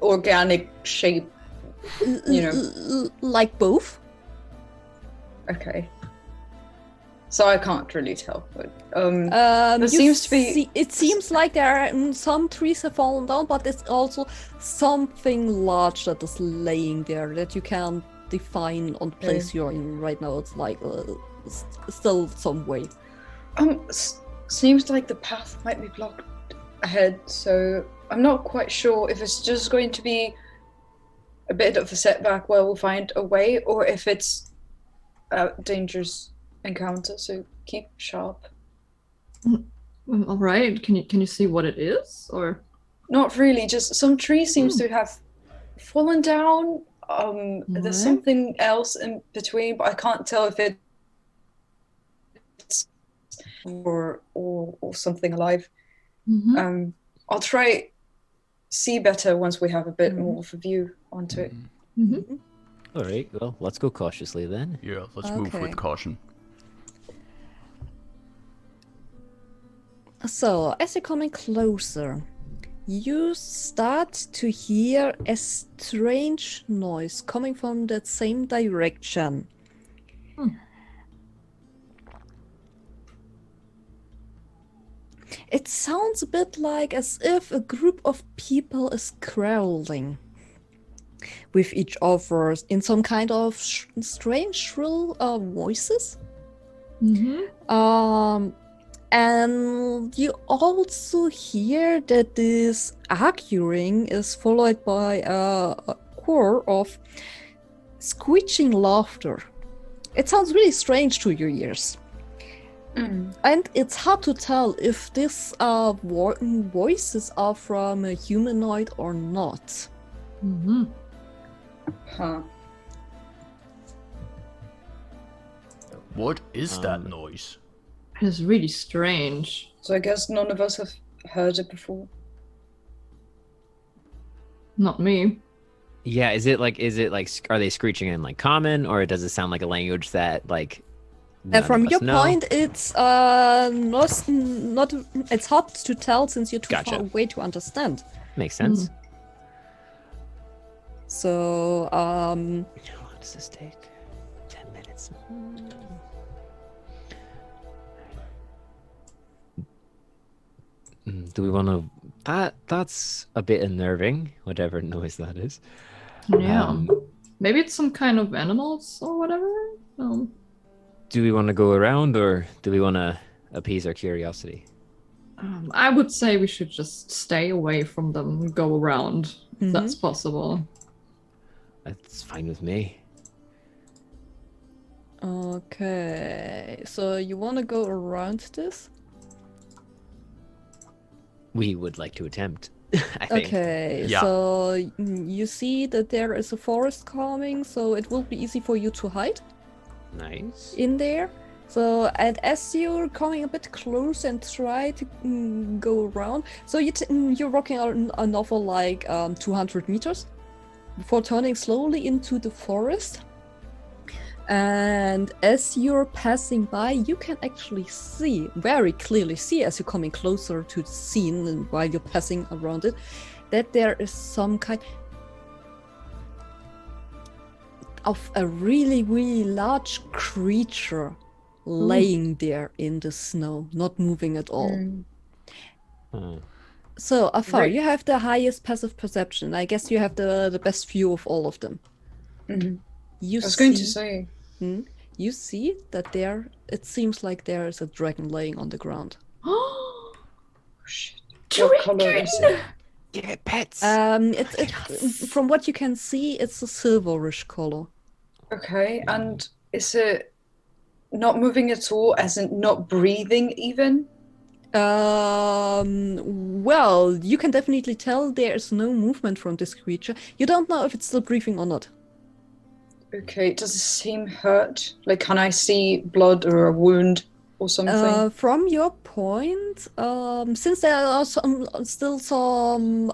Speaker 6: organic shape,
Speaker 3: like both.
Speaker 6: Okay. So I can't really tell, but
Speaker 3: it
Speaker 6: seems to be.
Speaker 3: It seems like there are some trees have fallen down, but it's also something large that is laying there that you can't define on the place you're in right now. It's like still some way.
Speaker 6: Seems like the path might be blocked ahead, so I'm not quite sure if it's just going to be a bit of a setback where we'll find a way, or if it's a dangerous encounter, so keep sharp.
Speaker 1: All right. Can you see what it is, or
Speaker 6: not really? Just some tree seems to have fallen down. There's something else in between, but I can't tell if it's or something alive.
Speaker 1: Mm-hmm.
Speaker 6: I'll try see better once we have a bit more of a view onto it.
Speaker 1: Mm-hmm.
Speaker 4: All right, well, let's go cautiously then.
Speaker 2: Yeah, let's move with caution.
Speaker 3: So, as you're coming closer, you start to hear a strange noise coming from that same direction. It sounds a bit like as if a group of people is growling with each other in some kind of strange shrill voices.
Speaker 1: Mm-hmm.
Speaker 3: And you also hear that this arguing is followed by a chorus of screeching laughter. It sounds really strange to your ears. And it's hard to tell if these voices are from a humanoid or not.
Speaker 1: Mm-hmm.
Speaker 6: Huh.
Speaker 2: What is that noise?
Speaker 1: It's really strange.
Speaker 6: So I guess none of us have heard it before.
Speaker 1: Not me.
Speaker 4: Yeah, is it like, are they screeching in like common, or does it sound like a language that like?
Speaker 3: From your point, it's not. It's hard to tell since you're too far away to understand.
Speaker 4: Makes sense.
Speaker 3: So,
Speaker 4: how long does this take? 10 minutes. Do we want to? That's a bit unnerving. Whatever noise that is.
Speaker 1: Yeah. Maybe it's some kind of animals or whatever.
Speaker 4: Do we want to go around, or do we want to appease our curiosity?
Speaker 1: I would say we should just stay away from them and go around. If that's possible.
Speaker 4: That's fine with me.
Speaker 3: Okay, so you want to go around this?
Speaker 4: We would like to attempt. I think.
Speaker 3: Okay,
Speaker 2: Yeah.
Speaker 3: so you see that there is a forest coming, so it will be easy for you to hide.
Speaker 4: Nice.
Speaker 3: In there. So, and as you're coming a bit close and try to go around, so you're walking another like 200 meters before turning slowly into the forest. And as you're passing by, you can actually very clearly see as you're coming closer to the scene and while you're passing around it, that there is some kind of a really, really large creature laying there in the snow, not moving at all. So, Afar, you have the highest passive perception. I guess you have the best view of all of them.
Speaker 6: I was going to say.
Speaker 3: You see that it seems like there is a dragon laying on the ground.
Speaker 6: Oh, shit. What color is it?
Speaker 4: Give it pets.
Speaker 3: From what you can see, it's a silverish color.
Speaker 6: Okay, and is it not moving at all, as in not breathing even?
Speaker 3: Well, you can definitely tell there is no movement from this creature. You don't know if it's still breathing or not.
Speaker 6: Okay, does it seem hurt? Like, can I see blood or a wound or something?
Speaker 3: From your point, since there are still some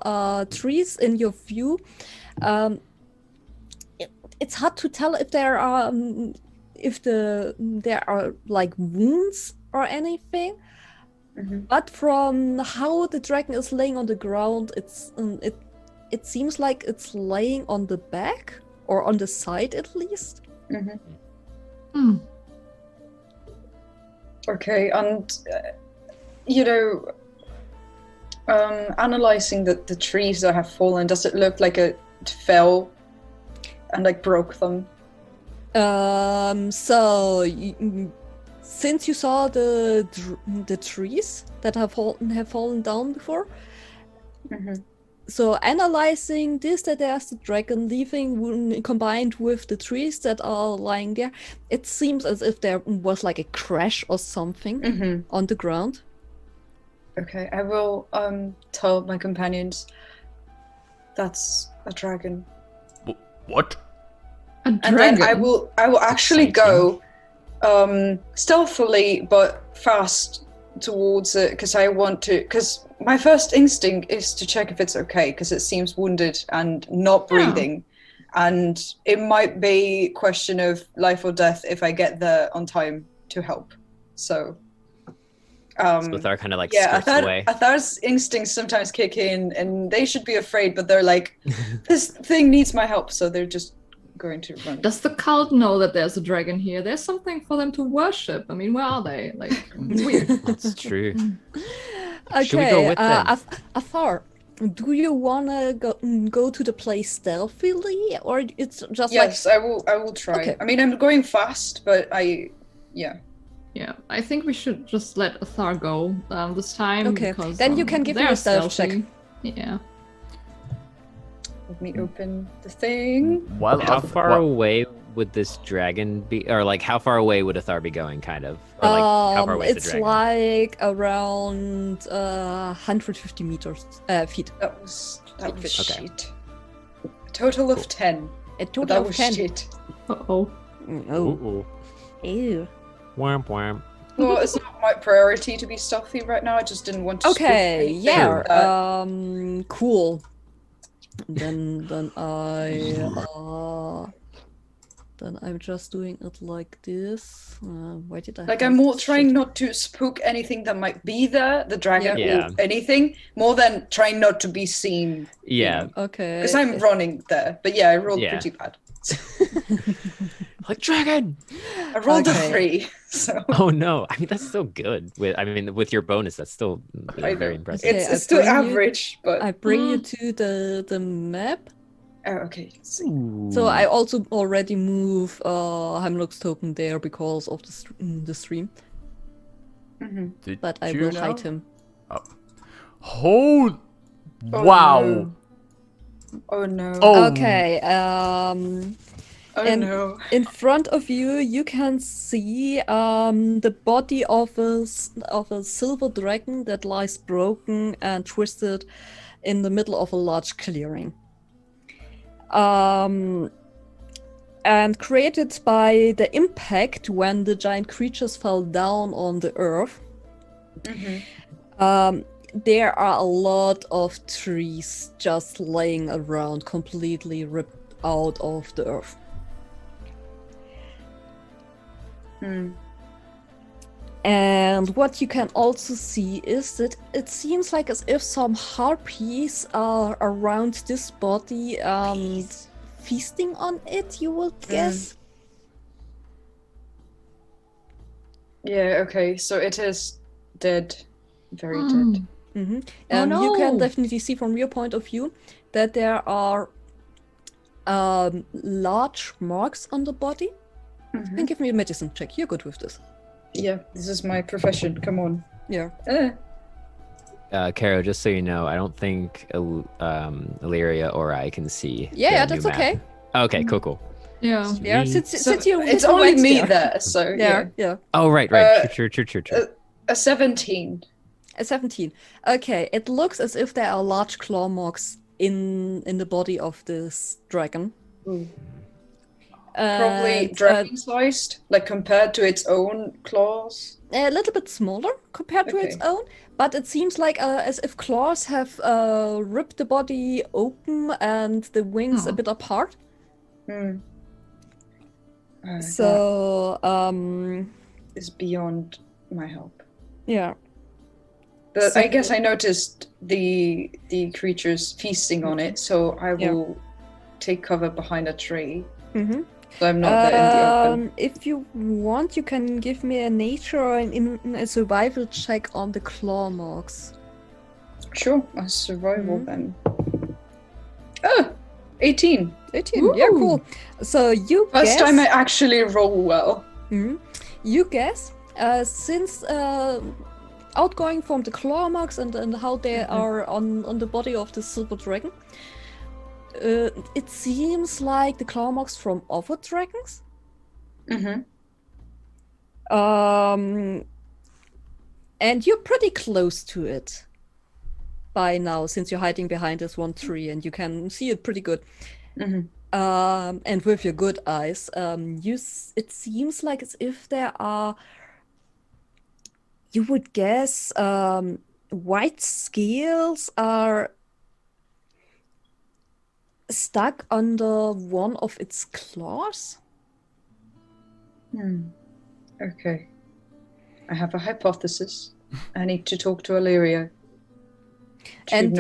Speaker 3: trees in your view, it's hard to tell if there are there are like wounds or anything. But from how the dragon is laying on the ground, it seems like it's laying on the back. Or on the side, at least.
Speaker 6: Okay, and analyzing the trees that have fallen, does it look like it fell and like broke them?
Speaker 3: So since you saw the trees that have fallen down before. So analyzing this, that there's the dragon leaving combined with the trees that are lying there, it seems as if there was like a crash or something on the ground.
Speaker 6: Okay, I will tell my companions that's a dragon.
Speaker 2: What?
Speaker 1: A dragon?
Speaker 6: And then I will actually go stealthily but fast towards it because I want to. Because my first instinct is to check if it's okay because it seems wounded and not breathing, and it might be a question of life or death if I get there on time to help. So.
Speaker 4: Thar kind of like skirts away.
Speaker 6: Athar's instincts sometimes kick in, and they should be afraid, but they're like, this thing needs my help, so they're just going to run.
Speaker 1: Does the cult know that there's a dragon here? There's something for them to worship. I mean, where are they? Like, it's weird.
Speaker 4: That's true.
Speaker 3: Okay,
Speaker 4: Should we go with them?
Speaker 3: Athar, do you wanna go to the place stealthily, or it's just
Speaker 6: yes, I will try.
Speaker 3: Okay.
Speaker 6: I mean, I'm going fast, but
Speaker 1: Yeah, I think we should just let Athar go this time.
Speaker 3: Okay,
Speaker 1: because,
Speaker 3: then you can give me a stealth check.
Speaker 1: Yeah.
Speaker 6: Let me open the thing.
Speaker 2: Well,
Speaker 4: How far away would this dragon be, or like how far away would Athar be going, kind of? Or like how far away is the
Speaker 3: It's
Speaker 4: dragon?
Speaker 3: like around 150 feet.
Speaker 6: That was
Speaker 4: Okay.
Speaker 6: shit. A total of 10.
Speaker 3: A
Speaker 6: But
Speaker 3: total
Speaker 6: that
Speaker 3: of
Speaker 6: was
Speaker 3: 10.
Speaker 6: shit.
Speaker 1: Uh-oh.
Speaker 3: Oh,
Speaker 4: Ooh.
Speaker 3: ew.
Speaker 4: Wham wham.
Speaker 6: Well, it's not my priority to be stealthy right now. I just didn't want to. spook
Speaker 3: Okay,
Speaker 6: anything
Speaker 3: yeah.
Speaker 6: like that.
Speaker 3: Cool. Then I'm just doing it like this. Why did I?
Speaker 6: Like,
Speaker 3: have
Speaker 6: I'm more
Speaker 3: this
Speaker 6: trying
Speaker 3: shit?
Speaker 6: not to spook anything that might be there, the dragon
Speaker 4: Yeah.
Speaker 6: or anything, more than trying not to be seen.
Speaker 4: Yeah.
Speaker 3: Okay.
Speaker 6: Because I'm running there. But yeah, I rolled
Speaker 4: Yeah.
Speaker 6: pretty bad.
Speaker 4: Like dragon.
Speaker 6: I rolled
Speaker 3: Okay.
Speaker 6: a 3. So
Speaker 4: Oh no! I mean that's still good. With your bonus, that's still
Speaker 6: I
Speaker 4: very
Speaker 6: know.
Speaker 4: impressive.
Speaker 3: Okay,
Speaker 6: it's
Speaker 3: I
Speaker 6: still
Speaker 3: bring you-
Speaker 6: average, but
Speaker 3: I bring you to the map.
Speaker 6: okay. Let's see.
Speaker 3: So I also already move Hemlock's token there because of the stream,
Speaker 6: Mm-hmm.
Speaker 2: Did
Speaker 3: but I
Speaker 2: you
Speaker 3: will
Speaker 2: know?
Speaker 3: hide him.
Speaker 2: Oh,
Speaker 6: Oh,
Speaker 2: wow.
Speaker 6: no. Oh no.
Speaker 2: Oh,
Speaker 3: Okay.
Speaker 6: Oh
Speaker 3: and-
Speaker 6: no.
Speaker 3: In front of you, you can see the body of a silver dragon that lies broken and twisted in the middle of a large clearing. And created by the impact when the giant creatures fell down on the earth.
Speaker 6: Mm-hmm.
Speaker 3: There are a lot of trees just laying around, completely ripped out of the earth.
Speaker 6: Hmm.
Speaker 3: And what you can also see is that it seems like as if some harpies are around this body and feasting on it, you would guess.
Speaker 6: Yeah, okay. So it is dead. Very
Speaker 1: Hmm.
Speaker 6: dead.
Speaker 3: Mm-hmm.
Speaker 1: Oh,
Speaker 3: You can
Speaker 1: no.
Speaker 3: definitely see from your point of view that there are large marks on the body. You
Speaker 6: Mhm.
Speaker 3: can give me a medicine check. You're good with this.
Speaker 6: Yeah, this is my profession. Come on.
Speaker 3: Yeah.
Speaker 4: Caro, just so you know, I don't think Allyria or I can see.
Speaker 3: Yeah,
Speaker 4: the new
Speaker 3: that's
Speaker 4: map.
Speaker 3: okay.
Speaker 4: Okay, cool.
Speaker 1: Yeah.
Speaker 3: Yeah,
Speaker 4: Sweet.
Speaker 3: since you
Speaker 6: it's
Speaker 3: hit
Speaker 6: only
Speaker 3: right
Speaker 6: me
Speaker 3: there.
Speaker 6: there, so yeah.
Speaker 3: Yeah.
Speaker 4: Oh, right. True.
Speaker 6: A 17.
Speaker 3: A 17. Okay, it looks as if there are large claw marks in the body of this dragon.
Speaker 6: Ooh. Probably
Speaker 3: And,
Speaker 6: dragon-sized, like compared to its own claws.
Speaker 3: a little bit smaller compared to its
Speaker 6: Okay.
Speaker 3: own, but it seems like as if claws have ripped the body open and the wings a bit apart.
Speaker 6: Hmm. That
Speaker 3: So,
Speaker 6: is beyond my help.
Speaker 3: yeah.
Speaker 6: But
Speaker 3: So-
Speaker 6: I guess I noticed the creatures feasting on it, so I will take cover behind a tree.
Speaker 3: Mm-hmm.
Speaker 6: So I'm not there in the open.
Speaker 3: If you want, you can give me a nature or a survival check on the claw marks.
Speaker 6: Sure, a survival
Speaker 3: Mhm.
Speaker 6: then. Oh, 18.
Speaker 3: 18. Yeah,
Speaker 1: Ooh.
Speaker 3: cool. So you
Speaker 6: First
Speaker 3: guess.
Speaker 6: time I actually roll well.
Speaker 3: Mhm. You guess, since outgoing from the claw marks and how they are on the body of the silver dragon, it seems like the claw marks from other dragons.
Speaker 6: Mm-hmm.
Speaker 3: And you're pretty close to it by now, since you're hiding behind this one tree and you can see it pretty good.
Speaker 6: Mm-hmm.
Speaker 3: and with your good eyes, it seems like as if there are, you would guess, white scales are stuck under one of its claws.
Speaker 6: Okay. I have a hypothesis. I need to talk to Allyria.
Speaker 3: And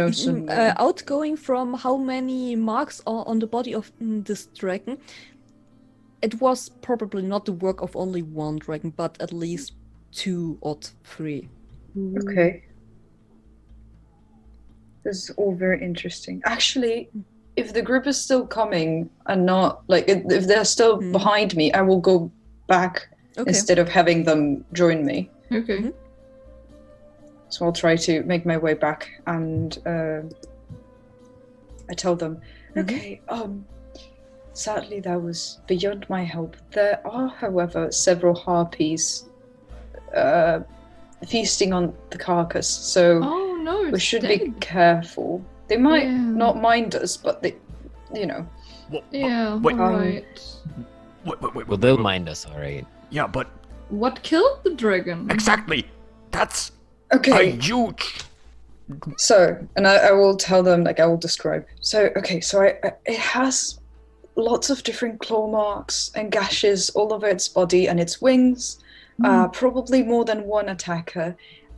Speaker 3: outgoing from how many marks are on the body of this dragon, it was probably not the work of only one dragon, but at least 2 or 3.
Speaker 6: Okay. This is all very interesting. Actually, if the group is still coming and not, like, if they're still behind me, I will go back instead of having them join me.
Speaker 1: Okay.
Speaker 6: So I'll try to make my way back, and I tell them, okay, sadly that was beyond my help. There are, however, several harpies feasting on the carcass, so we should be careful. They might not mind us, but they,
Speaker 2: Wait,
Speaker 1: right.
Speaker 2: Wait,
Speaker 4: well, they'll mind us, all right.
Speaker 2: Yeah, but
Speaker 1: what killed the dragon?
Speaker 2: Exactly. That's
Speaker 6: okay.
Speaker 2: A huge.
Speaker 6: So, and I will tell them, like, I will describe. So, okay, so it has lots of different claw marks and gashes all over its body and its wings. Probably more than one attacker,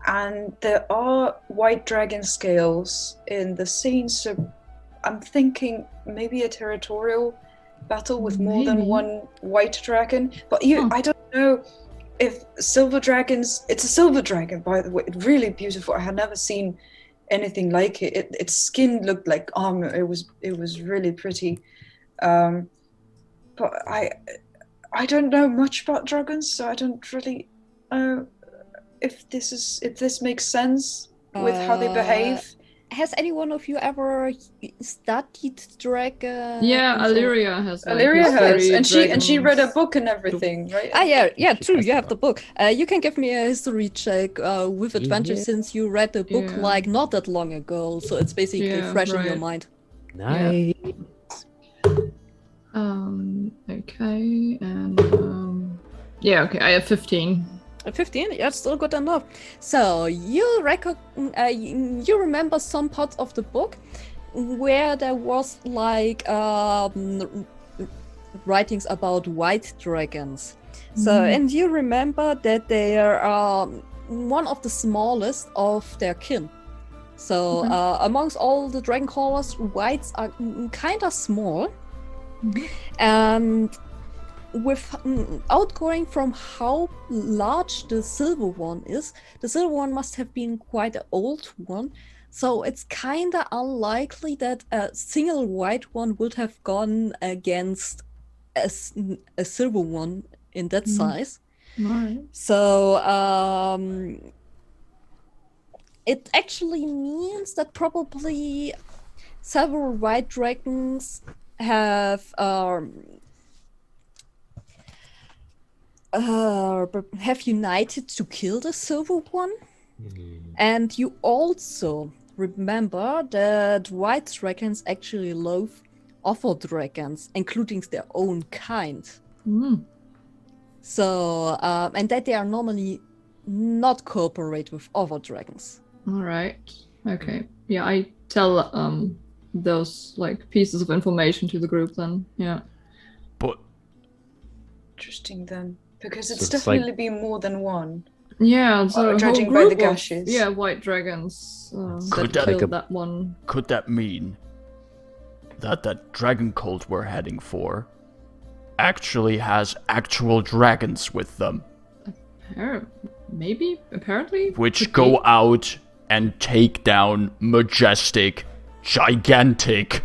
Speaker 6: and there are white dragon scales in the scene. So, I'm thinking maybe a territorial battle with more than one white dragon. But I don't know if silver dragons. It's a silver dragon, by the way. It's really beautiful. I had never seen anything like it. Its skin looked like armor. It was really pretty. But I don't know much about dragons, so I don't really know if this makes sense with how they behave.
Speaker 3: Has any one of you ever studied dragon?
Speaker 1: Yeah, Allyria has.
Speaker 6: Allyria has, and she read a book and everything, right?
Speaker 3: Yeah, true. You have the book. You can give me a history check with advantage since you read the book like not that long ago, so it's basically fresh in your mind.
Speaker 4: Nice.
Speaker 1: Okay, and okay, I have 15.
Speaker 3: 15? Yeah, still good enough. So you remember some parts of the book where there was like writings about white dragons. So and you remember that they are one of the smallest of their kin. So amongst all the dragon callers, whites are kind of small. And with outgoing from how large the silver one is, the silver one must have been quite an old one. So it's kind of unlikely that a single white one would have gone against a silver one in that size.
Speaker 1: Right.
Speaker 3: So it actually means that probably several white dragons have united to kill the silver one. And you also remember that white dragons actually loathe other dragons, including their own kind. So and that they are normally not cooperate with other dragons.
Speaker 1: All right. Okay. Yeah, I tell those like pieces of information to the group then. Yeah.
Speaker 2: But
Speaker 6: interesting then, because it's definitely been more than one.
Speaker 1: Yeah, so
Speaker 6: judging by the gashes.
Speaker 1: White dragons that killed that one.
Speaker 2: Could that mean that dragon cult we're heading for actually has actual dragons with them?
Speaker 1: Apparently.
Speaker 2: Which go out and take down majestic, gigantic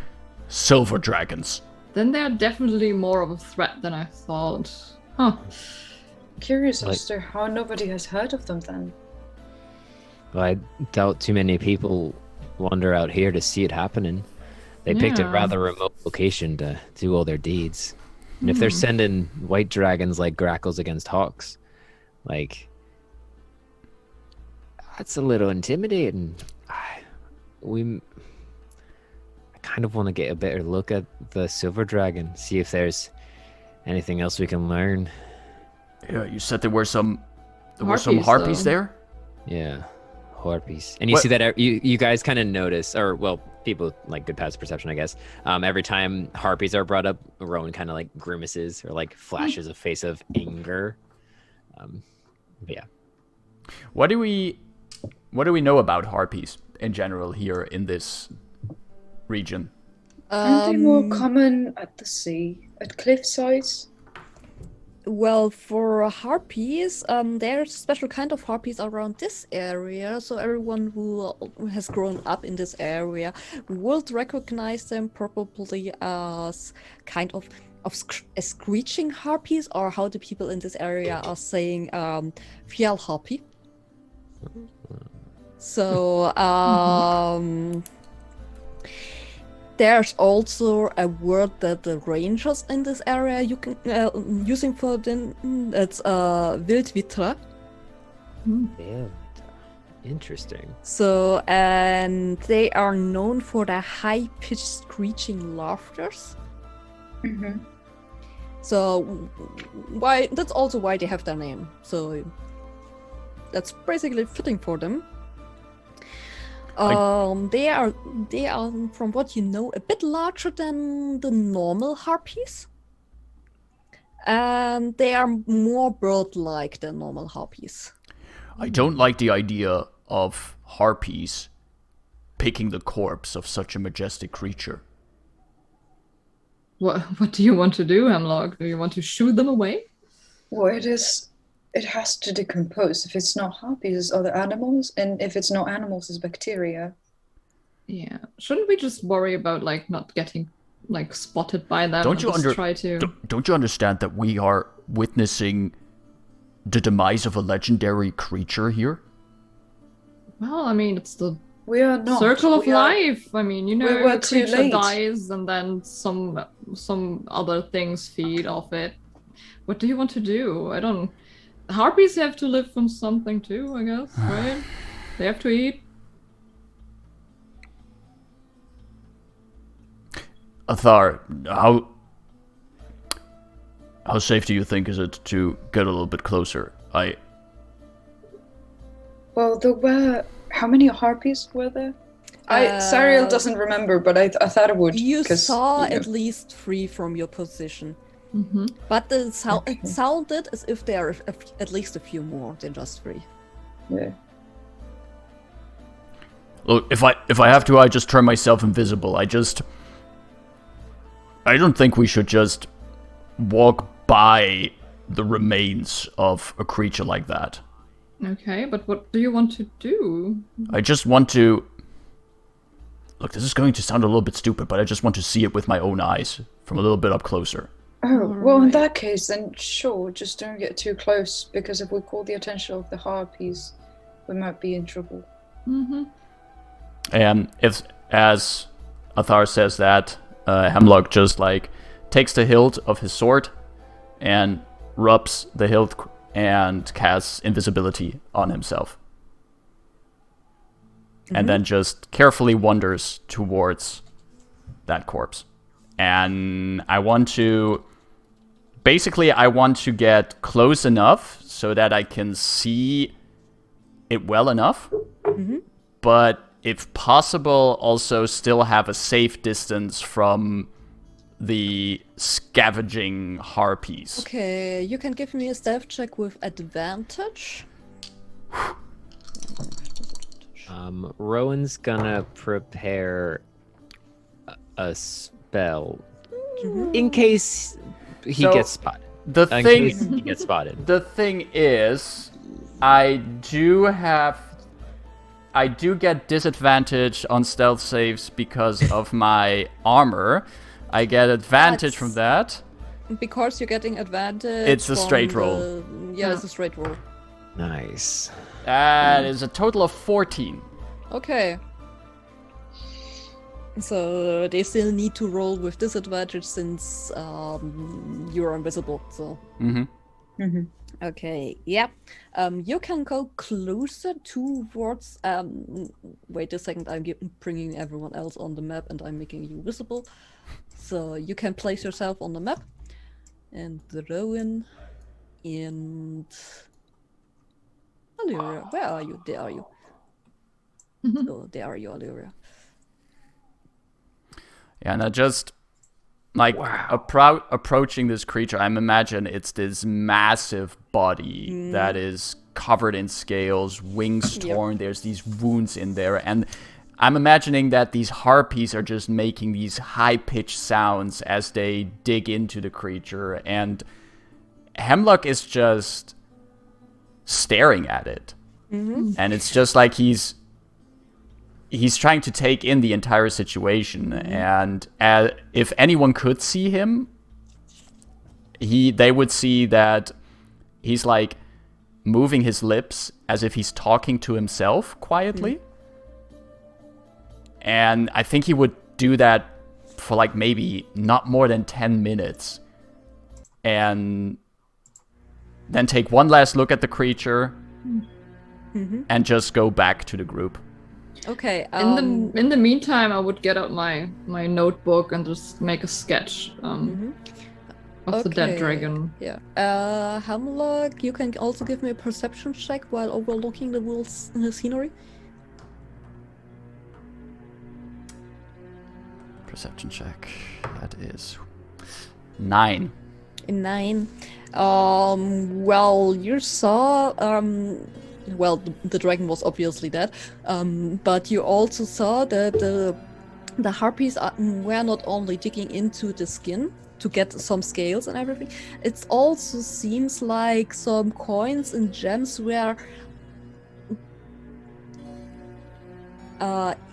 Speaker 2: silver dragons.
Speaker 1: Then they're definitely more of a threat than I thought. Huh.
Speaker 6: Curious as to how nobody has heard of them then.
Speaker 4: Well, I doubt too many people wander out here to see it happening. They picked a rather remote location to do all their deeds. And if they're sending white dragons like grackles against hawks, like, that's a little intimidating. I kind of want to get a better look at the silver dragon, see if there's anything else we can learn.
Speaker 2: Yeah, you said there were some harpies there?
Speaker 4: Yeah, harpies. And you see that you guys kind of notice, or well, people like good passive perception, I guess. Every time harpies are brought up, Rowan kind of like grimaces or like flashes a face of anger. But yeah.
Speaker 2: What do we know about harpies in general here in this region?
Speaker 6: Aren't they more common at the sea, at cliff sides?
Speaker 3: Well, for harpies, there's a special kind of harpies around this area. So everyone who has grown up in this area would recognize them probably as kind of screeching harpies, or how the people in this area are saying fjell harpy. So there's also a word that the rangers in this area you can using for them. It's wildvitra.
Speaker 4: Yeah, interesting.
Speaker 3: So, and they are known for their high-pitched screeching laughters.
Speaker 6: Mm-hmm.
Speaker 3: So, that's also why they have their name. So, that's basically fitting for them. They are, from what you know, a bit larger than the normal harpies. And they are more bird-like than normal harpies.
Speaker 2: I don't like the idea of harpies picking the corpse of such a majestic creature.
Speaker 1: What do you want to do, Hemlock? Do you want to shoot them away?
Speaker 6: Well, it has to decompose. If it's not harpies, it's other animals, and if it's not animals, it's bacteria.
Speaker 1: Yeah. Shouldn't we just worry about like not getting like spotted by them?
Speaker 2: Don't you understand that we are witnessing the demise of a legendary creature here?
Speaker 1: Well, I mean, it's the
Speaker 6: We are not.
Speaker 1: circle of life. I mean, you know,
Speaker 6: we were
Speaker 1: a
Speaker 6: too
Speaker 1: creature
Speaker 6: late.
Speaker 1: dies and then some other things feed off it. What do you want to do? Harpies have to live from something too, I guess, right? They have to eat.
Speaker 2: Athar, how safe do you think is it to get a little bit closer?
Speaker 6: Well, there were... How many harpies were there? Sariel doesn't remember, but I thought it would.
Speaker 3: You saw at least 3 from your position.
Speaker 1: Mm-hmm.
Speaker 3: But it sounded as if there are at least a few more than just 3.
Speaker 6: Yeah.
Speaker 2: Look, if I have to, I just turn myself invisible. I don't think we should just walk by the remains of a creature like that.
Speaker 1: Okay, but what do you want to do?
Speaker 2: I just want to... Look, this is going to sound a little bit stupid, but I just want to see it with my own eyes, from a little bit up closer.
Speaker 6: Oh, well, in that case, then sure, just don't get too close, because if we call the attention of the harpies, we might be in trouble.
Speaker 1: Mm-hmm.
Speaker 2: And as Athar says that, Hemlock just, takes the hilt of his sword and rubs the hilt and casts invisibility on himself. Mm-hmm. And then just carefully wanders towards that corpse. And I want to get close enough so that I can see it well enough.
Speaker 3: Mm-hmm.
Speaker 2: But if possible, also still have a safe distance from the scavenging harpies.
Speaker 3: Okay, you can give me a stealth check with advantage.
Speaker 4: Rowan's gonna prepare a spell in case he gets spotted.
Speaker 2: The thing is, I do get disadvantage on stealth saves because of my armor. I get advantage from that.
Speaker 3: Because you're getting advantage.
Speaker 2: It's a straight roll.
Speaker 3: It's a straight roll.
Speaker 4: Nice.
Speaker 2: That is a total of 14.
Speaker 3: Okay. So they still need to roll with disadvantage since you're invisible. So.
Speaker 2: Mm-hmm.
Speaker 6: Mm-hmm.
Speaker 3: Okay, yeah. You can go closer towards. Wait a second, I'm bringing everyone else on the map and I'm making you visible. So you can place yourself on the map. And Rowan and Allyria. Where are you? There are you. Oh, there are you, Allyria.
Speaker 2: Yeah, and I just like approaching this creature. I'm imagine it's this massive body that is covered in scales, wings torn. There's these wounds in there, and I'm imagining that these harpies are just making these high-pitched sounds as they dig into the creature, and Hemlock is just staring at it. And it's just like he's trying to take in the entire situation, and if anyone could see him, they would see that he's like moving his lips as if he's talking to himself quietly. And I think he would do that for like maybe not more than 10 minutes. And then take one last look at the creature and just go back to the group.
Speaker 3: Okay.
Speaker 1: In the meantime, I would get out my notebook and just make a sketch of the dead dragon.
Speaker 3: Yeah. Hemlock, you can also give me a perception check while overlooking the whole scenery.
Speaker 2: Perception check. That is 9.
Speaker 3: 9. Well, you saw. Well, the dragon was obviously dead. But you also saw that the harpies were not only digging into the skin to get some scales and everything. It also seems like some coins and gems were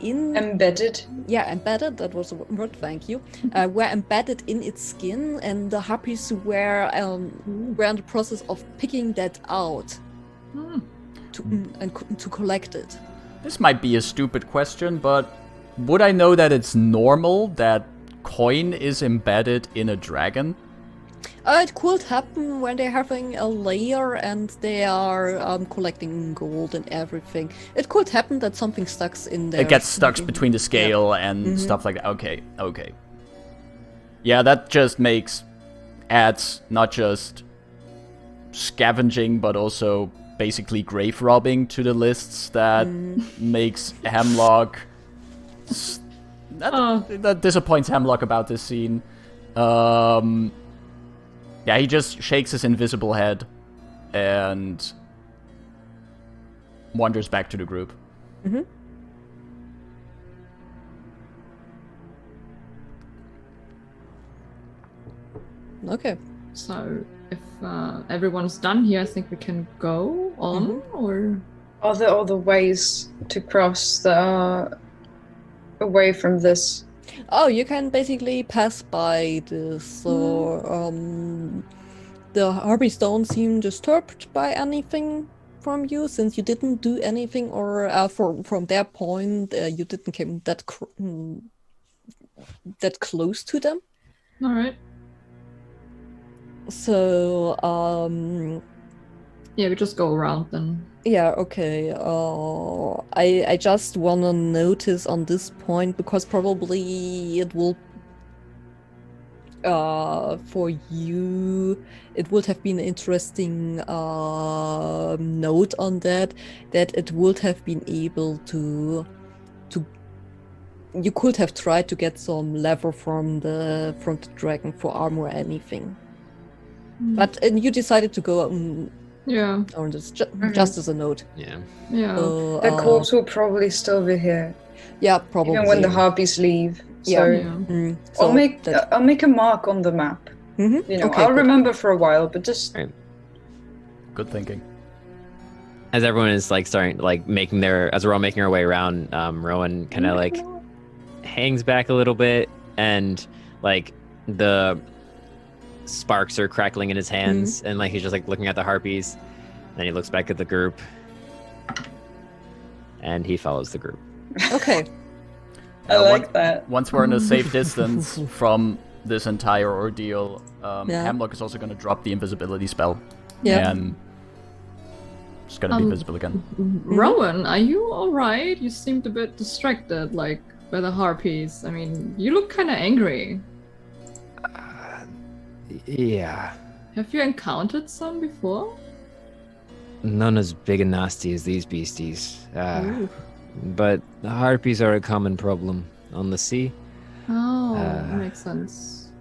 Speaker 6: embedded.
Speaker 3: Yeah, embedded. That was the word. Thank you. Were embedded in its skin, and the harpies were in the process of picking that out to collect it.
Speaker 2: This might be a stupid question, but would I know that it's normal that coin is embedded in a dragon?
Speaker 3: It could happen when they're having a lair and they are collecting gold and everything. It could happen that something stuck in there.
Speaker 2: It gets stuck between the scale and stuff like that. Okay. Yeah, that just adds not just scavenging, but also basically grave robbing to the lists that makes Hemlock... That disappoints Hemlock about this scene. Yeah, he just shakes his invisible head and wanders back to the group.
Speaker 3: Okay.
Speaker 1: So, if everyone's done here, I think we can go on, or...
Speaker 6: Are there other ways to cross that are away from this?
Speaker 3: Oh, you can basically pass by this, so the harpies don't seem disturbed by anything from you, since you didn't do anything, or from their point, you didn't come that close to them.
Speaker 1: All right.
Speaker 3: So,
Speaker 1: yeah, we just go around then.
Speaker 3: Yeah, okay. I just wanna notice on this point, because probably it will for you it would have been an interesting note on that it would have been able to you could have tried to get some leather from the dragon for armor or anything. But you decided to go
Speaker 1: yeah.
Speaker 3: Or just as a note.
Speaker 4: Yeah.
Speaker 1: Yeah.
Speaker 3: So,
Speaker 6: The corpse will probably still be here.
Speaker 3: Yeah, probably.
Speaker 6: Even when the harpies leave. So
Speaker 3: Yeah. So
Speaker 6: I'll make a mark on the map. You know,
Speaker 3: Okay,
Speaker 6: I'll
Speaker 3: good.
Speaker 6: remember for a while, but just
Speaker 2: Good thinking.
Speaker 4: As everyone is like starting, like as we're all making our way around, Rowan kind of like hangs back a little bit, and like the sparks are crackling in his hands, and like he's just like looking at the harpies. Then he looks back at the group, and he follows the group.
Speaker 3: Okay.
Speaker 6: I like that.
Speaker 2: Once we're in a safe distance from this entire ordeal, Hemlock is also going to drop the invisibility spell.
Speaker 3: Yeah.
Speaker 2: And it's gonna be visible again.
Speaker 1: Rowan, are you alright? You seemed a bit distracted, like, by the harpies. I mean, you look kind of angry.
Speaker 4: Yeah.
Speaker 1: Have you encountered some before?
Speaker 4: None as big and nasty as these beasties.
Speaker 1: Ooh.
Speaker 4: But the harpies are a common problem on the sea.
Speaker 1: Oh, makes sense.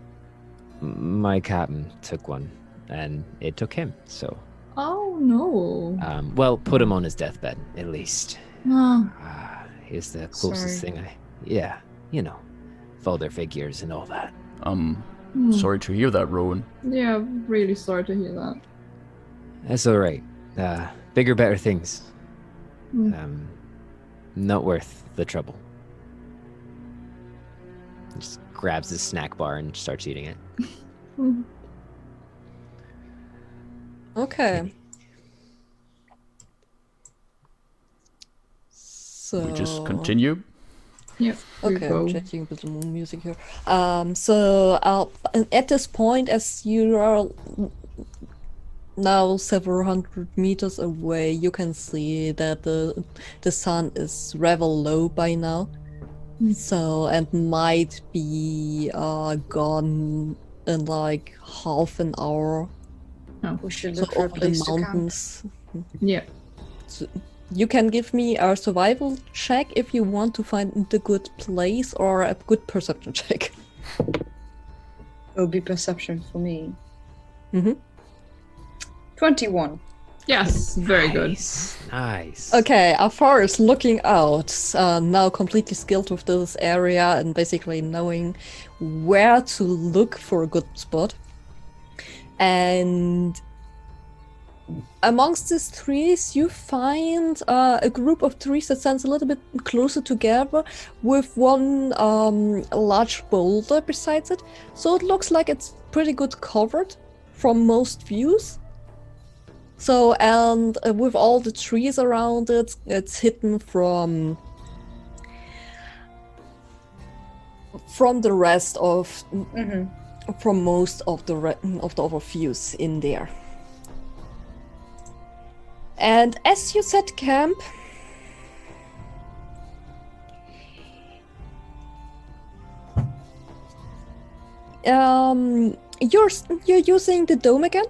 Speaker 4: My captain took one, and it took him, so...
Speaker 1: Oh, no.
Speaker 4: Well, put him on his deathbed, at least.
Speaker 1: Oh.
Speaker 4: He's the closest thing Yeah, you know, father figures and all that.
Speaker 2: Sorry to hear that, Rowan.
Speaker 1: Yeah, really sorry to hear that.
Speaker 4: That's alright. Bigger, better things. Not worth the trouble. He just grabs his snack bar and starts eating it.
Speaker 3: Okay. So
Speaker 2: We just continue.
Speaker 1: Yeah.
Speaker 3: Okay, I'm checking with the music here. So at this point, as you are now several hundred meters away, you can see that the sun is rather low by now. So, and might be gone in like half an hour.
Speaker 6: We should
Speaker 3: So
Speaker 6: look for a
Speaker 3: over the
Speaker 6: place to camp.
Speaker 3: mountains.
Speaker 1: Yeah.
Speaker 3: So you can give me a survival check if you want to find the good place, or a good perception check.
Speaker 6: It'll be perception for me. 21.
Speaker 1: Yes, very good.
Speaker 4: Nice.
Speaker 3: Okay, as far as looking out, now completely skilled with this area and basically knowing where to look for a good spot. And amongst these trees, you find a group of trees that stands a little bit closer together, with one large boulder besides it. So it looks like it's pretty good covered from most views. So, and with all the trees around it, it's hidden from the rest of, from most of the other views in there. And as you set camp, you're using the dome again,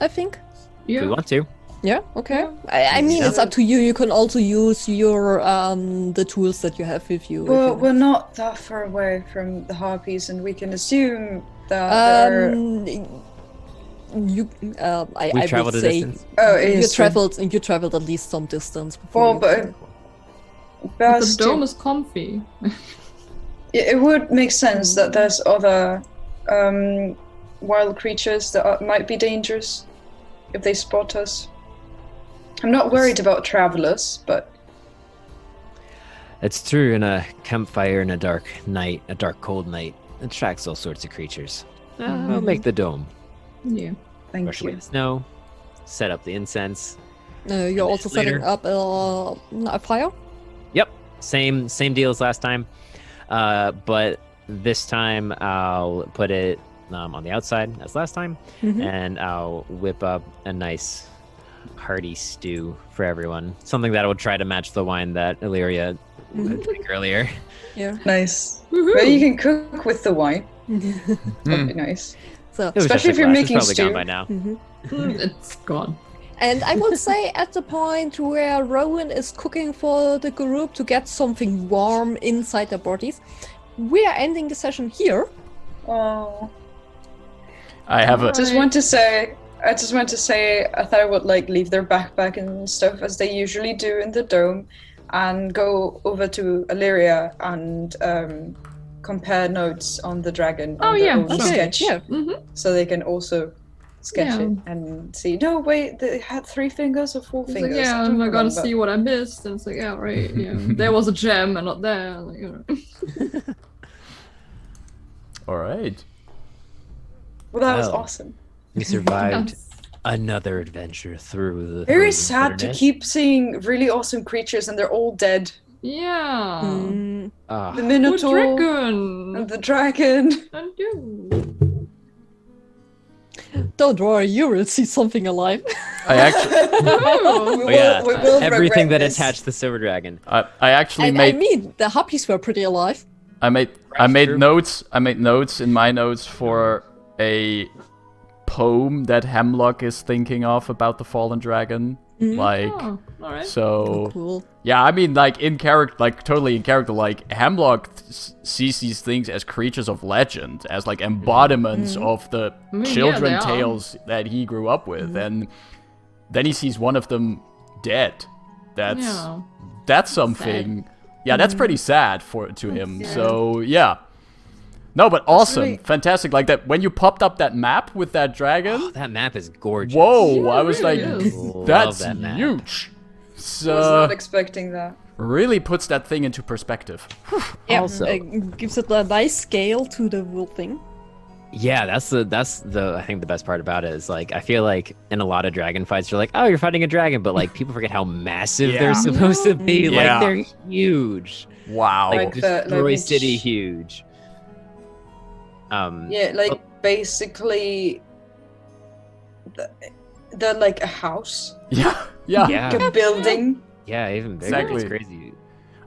Speaker 3: I think.
Speaker 4: If we want to.
Speaker 3: Yeah, okay. I mean, it's up to you. You can also use your the tools that you have with you.
Speaker 6: Well, we're not that far away from the harpies, and we can assume that
Speaker 3: you I
Speaker 4: traveled
Speaker 3: would
Speaker 4: a
Speaker 3: say
Speaker 4: distance.
Speaker 3: you traveled at least some distance
Speaker 6: Well,
Speaker 3: before.
Speaker 6: but
Speaker 1: The dome is comfy.
Speaker 6: it would make sense that there's other wild creatures that might be dangerous if they spot us. I'm not worried about travelers, but
Speaker 4: It's true, in a campfire in a dark night, a dark cold night, it attracts all sorts of creatures. I'll make the dome.
Speaker 1: Yeah.
Speaker 6: thank
Speaker 4: Brush away
Speaker 6: you.
Speaker 4: the snow, set up the incense.
Speaker 3: You're also setting
Speaker 4: later.
Speaker 3: up a fire.
Speaker 4: Yep, same deal as last time, but this time I'll put it on the outside as last time, and I'll whip up a nice hearty stew for everyone. Something that will try to match the wine that Allyria drank earlier.
Speaker 3: Yeah.
Speaker 6: Nice.
Speaker 1: Woohoo!
Speaker 6: Well, you can cook with the wine. That'd be nice.
Speaker 3: So
Speaker 4: It was
Speaker 6: Especially
Speaker 4: just a
Speaker 6: if you're
Speaker 4: glass. It's
Speaker 6: making
Speaker 4: probably
Speaker 6: stew.
Speaker 4: gone by now.
Speaker 1: It's gone.
Speaker 3: And I would say at the point where Rowan is cooking for the group to get something warm inside their bodies, we are ending the session here.
Speaker 6: Oh.
Speaker 2: I have a.
Speaker 6: I just want to say, I thought I would like leave their backpack and stuff as they usually do in the dome, and go over to Allyria and compare notes on the dragon.
Speaker 1: Oh,
Speaker 6: on their
Speaker 1: yeah,
Speaker 6: own
Speaker 1: okay,
Speaker 6: sketch,
Speaker 3: yeah.
Speaker 6: so they can also sketch it and see. No, wait, they had 3 fingers or 4
Speaker 1: It's like,
Speaker 6: fingers.
Speaker 1: yeah,
Speaker 6: I
Speaker 1: I'm
Speaker 6: don't
Speaker 1: not gonna
Speaker 6: remember.
Speaker 1: see what I missed. And it's like, yeah, right. Yeah, there was a gem and not there. Like, you know.
Speaker 2: All right.
Speaker 6: Well, that was
Speaker 4: Well.
Speaker 6: awesome.
Speaker 4: We survived
Speaker 1: Yes.
Speaker 4: another adventure through the
Speaker 6: Very
Speaker 4: frozen
Speaker 6: sad to
Speaker 4: wilderness.
Speaker 6: keep seeing really awesome creatures and they're all dead.
Speaker 1: Yeah.
Speaker 4: Ah,
Speaker 6: The
Speaker 1: Good
Speaker 6: Minotaur
Speaker 1: dragon.
Speaker 6: and the dragon.
Speaker 1: And you.
Speaker 3: Don't worry, you will see something alive.
Speaker 2: I actually,
Speaker 6: We will
Speaker 4: Everything
Speaker 6: regret
Speaker 4: that
Speaker 6: this.
Speaker 4: attached the silver dragon.
Speaker 2: I actually
Speaker 3: And
Speaker 2: made.
Speaker 3: I mean, the huppies were pretty alive.
Speaker 2: I made
Speaker 4: true.
Speaker 2: notes. I made notes in my notes for a poem that Hemlock is thinking of about the fallen dragon. Like,
Speaker 1: Oh, all right.
Speaker 2: so
Speaker 3: Cool.
Speaker 2: yeah, I mean, like in character, like totally in character. Like Hemlock sees these things as creatures of legend, as like embodiments of the
Speaker 1: I mean, yeah,
Speaker 2: children
Speaker 1: they are.
Speaker 2: tales that he grew up with, and then he sees one of them dead. That's something. Yeah, that's pretty sad to him. So yeah. No, but awesome,
Speaker 6: really-
Speaker 2: fantastic. Like that when you popped up that map with that dragon.
Speaker 4: Oh, that map is gorgeous.
Speaker 2: Whoa!
Speaker 1: Yeah,
Speaker 2: I was
Speaker 1: it
Speaker 2: like,
Speaker 1: really is.
Speaker 2: that's
Speaker 4: Love that map.
Speaker 2: huge.
Speaker 6: I was
Speaker 2: So
Speaker 6: not expecting that.
Speaker 2: really puts that thing into perspective.
Speaker 3: Yeah,
Speaker 4: Also-
Speaker 3: it gives it a nice scale to the whole thing.
Speaker 4: Yeah, that's the I think the best part about it is like I feel like in a lot of dragon fights you're like, oh, you're fighting a dragon, but like people forget how massive
Speaker 2: Yeah.
Speaker 4: they're supposed to be.
Speaker 2: Yeah.
Speaker 4: Like they're huge.
Speaker 2: Wow.
Speaker 4: Like
Speaker 6: the-
Speaker 4: destroy
Speaker 6: like
Speaker 4: city
Speaker 6: each-
Speaker 4: huge.
Speaker 6: Yeah, like basically, they're like a house,
Speaker 2: yeah. Yeah.
Speaker 4: Yeah.
Speaker 6: like a building.
Speaker 4: Yeah, even bigger.
Speaker 2: Exactly.
Speaker 4: It's crazy.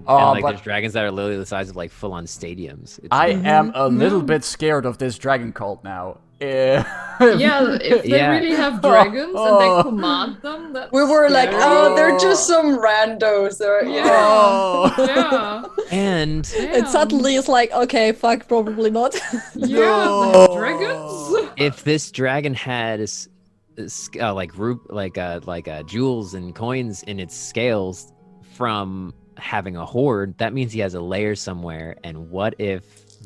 Speaker 2: Oh,
Speaker 4: and like
Speaker 2: but
Speaker 4: there's dragons that are literally the size of like full on stadiums. It's
Speaker 2: I am a little
Speaker 1: Yeah.
Speaker 2: bit scared of this dragon cult now.
Speaker 1: Yeah, if they
Speaker 4: Yeah.
Speaker 1: really have dragons and they command them, that's
Speaker 6: We were like,
Speaker 1: scary.
Speaker 6: oh, they're just some randos. They're
Speaker 2: Oh.
Speaker 1: Yeah.
Speaker 4: and
Speaker 3: And suddenly it's like, okay, fuck, probably not.
Speaker 1: Yeah, they have dragons.
Speaker 4: if this dragon had like jewels and coins in its scales from having a hoard, that means he has a lair somewhere. And what if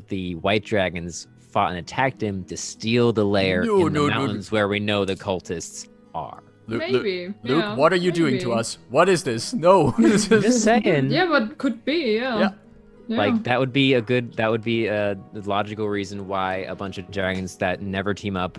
Speaker 4: the white dragons fought and attacked him to steal the lair
Speaker 2: No,
Speaker 4: in
Speaker 2: no,
Speaker 4: the
Speaker 2: no.
Speaker 4: mountains where we know the cultists are?
Speaker 2: Luke,
Speaker 1: Maybe.
Speaker 2: Luke,
Speaker 1: yeah,
Speaker 2: what are you doing to
Speaker 1: maybe.
Speaker 2: us? What is this? No. This is-
Speaker 4: Just saying.
Speaker 1: Yeah, but could be. Yeah.
Speaker 2: Yeah.
Speaker 1: Yeah.
Speaker 4: Like that would be a logical reason why a bunch of dragons that never team up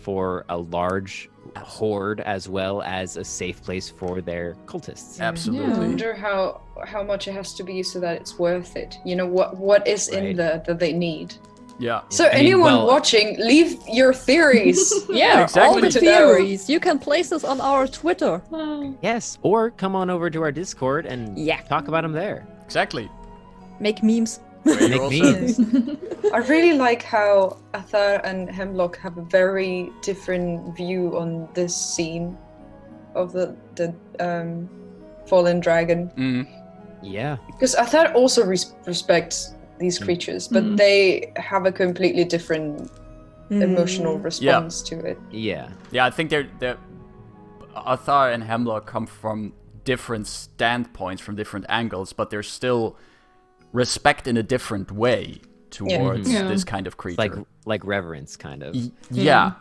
Speaker 4: for a large hoard as well as a safe place for their cultists.
Speaker 6: I
Speaker 2: Absolutely.
Speaker 6: wonder how much it has to be so that it's worth it. You know what is in
Speaker 4: Right.
Speaker 6: there that they need.
Speaker 2: Yeah.
Speaker 6: So
Speaker 4: I mean,
Speaker 6: anyone
Speaker 4: well-
Speaker 6: watching, leave your theories.
Speaker 3: Yeah,
Speaker 2: Exactly.
Speaker 3: all the
Speaker 6: To know.
Speaker 3: theories. You can place this on our Twitter.
Speaker 1: Oh.
Speaker 4: Yes, or come on over to our Discord and
Speaker 3: Yeah.
Speaker 4: talk about them there.
Speaker 2: Exactly.
Speaker 3: Make memes.
Speaker 2: Where
Speaker 4: Make
Speaker 2: you're
Speaker 4: memes.
Speaker 6: I really like how Athar and Hemlock have a very different view on this scene of the fallen dragon.
Speaker 2: Mm.
Speaker 4: Yeah.
Speaker 6: Because Athar also respects these creatures, but they have a completely different emotional response to it.
Speaker 4: Yeah.
Speaker 2: Yeah, I think they're Athar and Hemlock come from different standpoints, from different angles, but they're still respect in a different way towards
Speaker 1: Yeah.
Speaker 2: this kind of creature.
Speaker 4: Like reverence kind of.
Speaker 2: Yeah.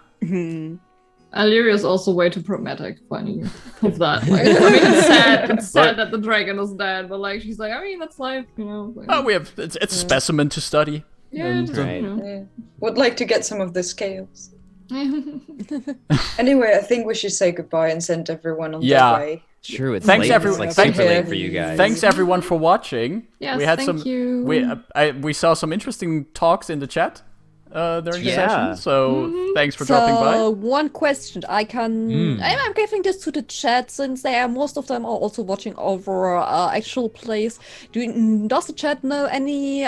Speaker 1: Allyria is also way too pragmatic for any of that. Like, I mean, it's sad that the dragon is dead, but like she's like, I mean, that's life, you know. Like,
Speaker 2: Oh, it's a specimen to study.
Speaker 1: yeah,
Speaker 2: and,
Speaker 1: just,
Speaker 4: Right.
Speaker 1: you know.
Speaker 6: Yeah. Would like to get some of the scales. Anyway, I think we should say goodbye and send everyone on
Speaker 2: Yeah.
Speaker 6: their way.
Speaker 4: True, it's
Speaker 2: Thanks,
Speaker 4: late.
Speaker 2: everyone.
Speaker 4: It's like
Speaker 2: Thanks-
Speaker 4: super late for you guys.
Speaker 2: Thanks everyone for watching.
Speaker 1: Yes,
Speaker 2: we had
Speaker 1: thank you.
Speaker 2: we saw some interesting talks in the chat during the
Speaker 4: Yeah.
Speaker 2: session. So thanks for dropping by.
Speaker 3: So one question, I'm giving this to the chat since they are most of them are also watching over actual plays. Does the chat know any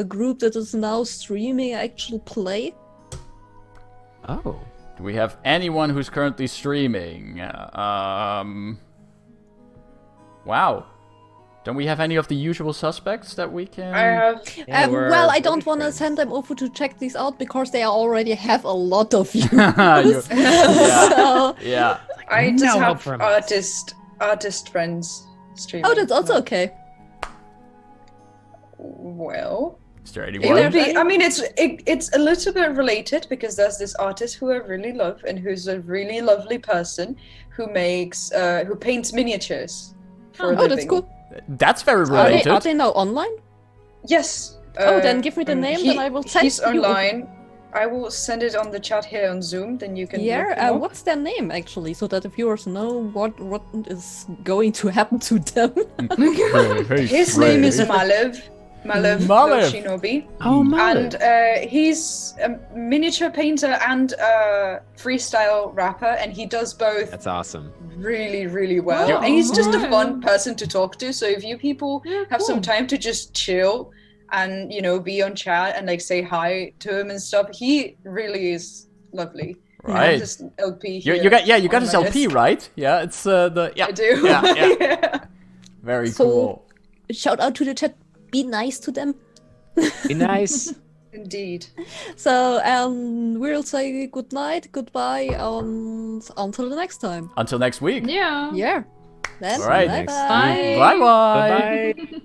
Speaker 3: group that is now streaming actual play?
Speaker 4: Oh.
Speaker 2: Do we have anyone who's currently streaming? Wow. Don't we have any of the usual suspects that we can?
Speaker 6: I have.
Speaker 3: Well, I don't want to send them over to check these out because they already have a lot of views.
Speaker 2: You-
Speaker 3: So-
Speaker 2: yeah.
Speaker 6: I just
Speaker 4: No help
Speaker 6: have
Speaker 4: from us.
Speaker 6: artist friends streaming.
Speaker 3: Oh, that's also okay.
Speaker 6: Well,
Speaker 2: Is there
Speaker 6: it
Speaker 2: anyone?
Speaker 6: would be, I mean, it's a little bit related because there's this artist who I really love and who's a really lovely person who makes who paints miniatures for a
Speaker 3: Oh,
Speaker 6: living.
Speaker 3: that's cool.
Speaker 2: That's very
Speaker 3: Are
Speaker 2: related.
Speaker 3: they now online?
Speaker 6: Yes.
Speaker 3: Oh, then give me the name, then I will send
Speaker 6: He's
Speaker 3: you-
Speaker 6: online. I will send it on the chat here on Zoom. Then you can. look him
Speaker 3: Yeah,
Speaker 6: up.
Speaker 3: what's their name actually, so that the viewers know what is going to happen to them?
Speaker 6: His name is Malev. Malev
Speaker 2: Malev.
Speaker 6: Shinobi.
Speaker 4: Oh, man.
Speaker 6: And he's a miniature painter and a freestyle rapper, and he does both
Speaker 4: That's awesome.
Speaker 6: really, really well.
Speaker 1: Oh,
Speaker 6: And he's just a
Speaker 1: nice.
Speaker 6: fun person to talk to. So if you people have some
Speaker 1: cool.
Speaker 6: time to just chill and, you know, be on chat and like say hi to him and stuff, he really is lovely. I have
Speaker 2: Right.
Speaker 6: this LP
Speaker 2: You
Speaker 6: here
Speaker 2: got you got
Speaker 6: on
Speaker 2: his
Speaker 6: my
Speaker 2: LP,
Speaker 6: desk.
Speaker 2: right? Yeah, it's the
Speaker 6: I do.
Speaker 2: Yeah. Very
Speaker 3: So-
Speaker 2: cool.
Speaker 3: Shout out to the chat. Be nice to them.
Speaker 4: Be nice.
Speaker 6: Indeed.
Speaker 3: So, we'll say good night, goodbye, and until the next time.
Speaker 2: Until next week.
Speaker 1: Yeah.
Speaker 3: Yeah. Then,
Speaker 2: All right.
Speaker 3: bye-bye.
Speaker 1: Bye.
Speaker 2: Bye bye.
Speaker 4: Bye-bye.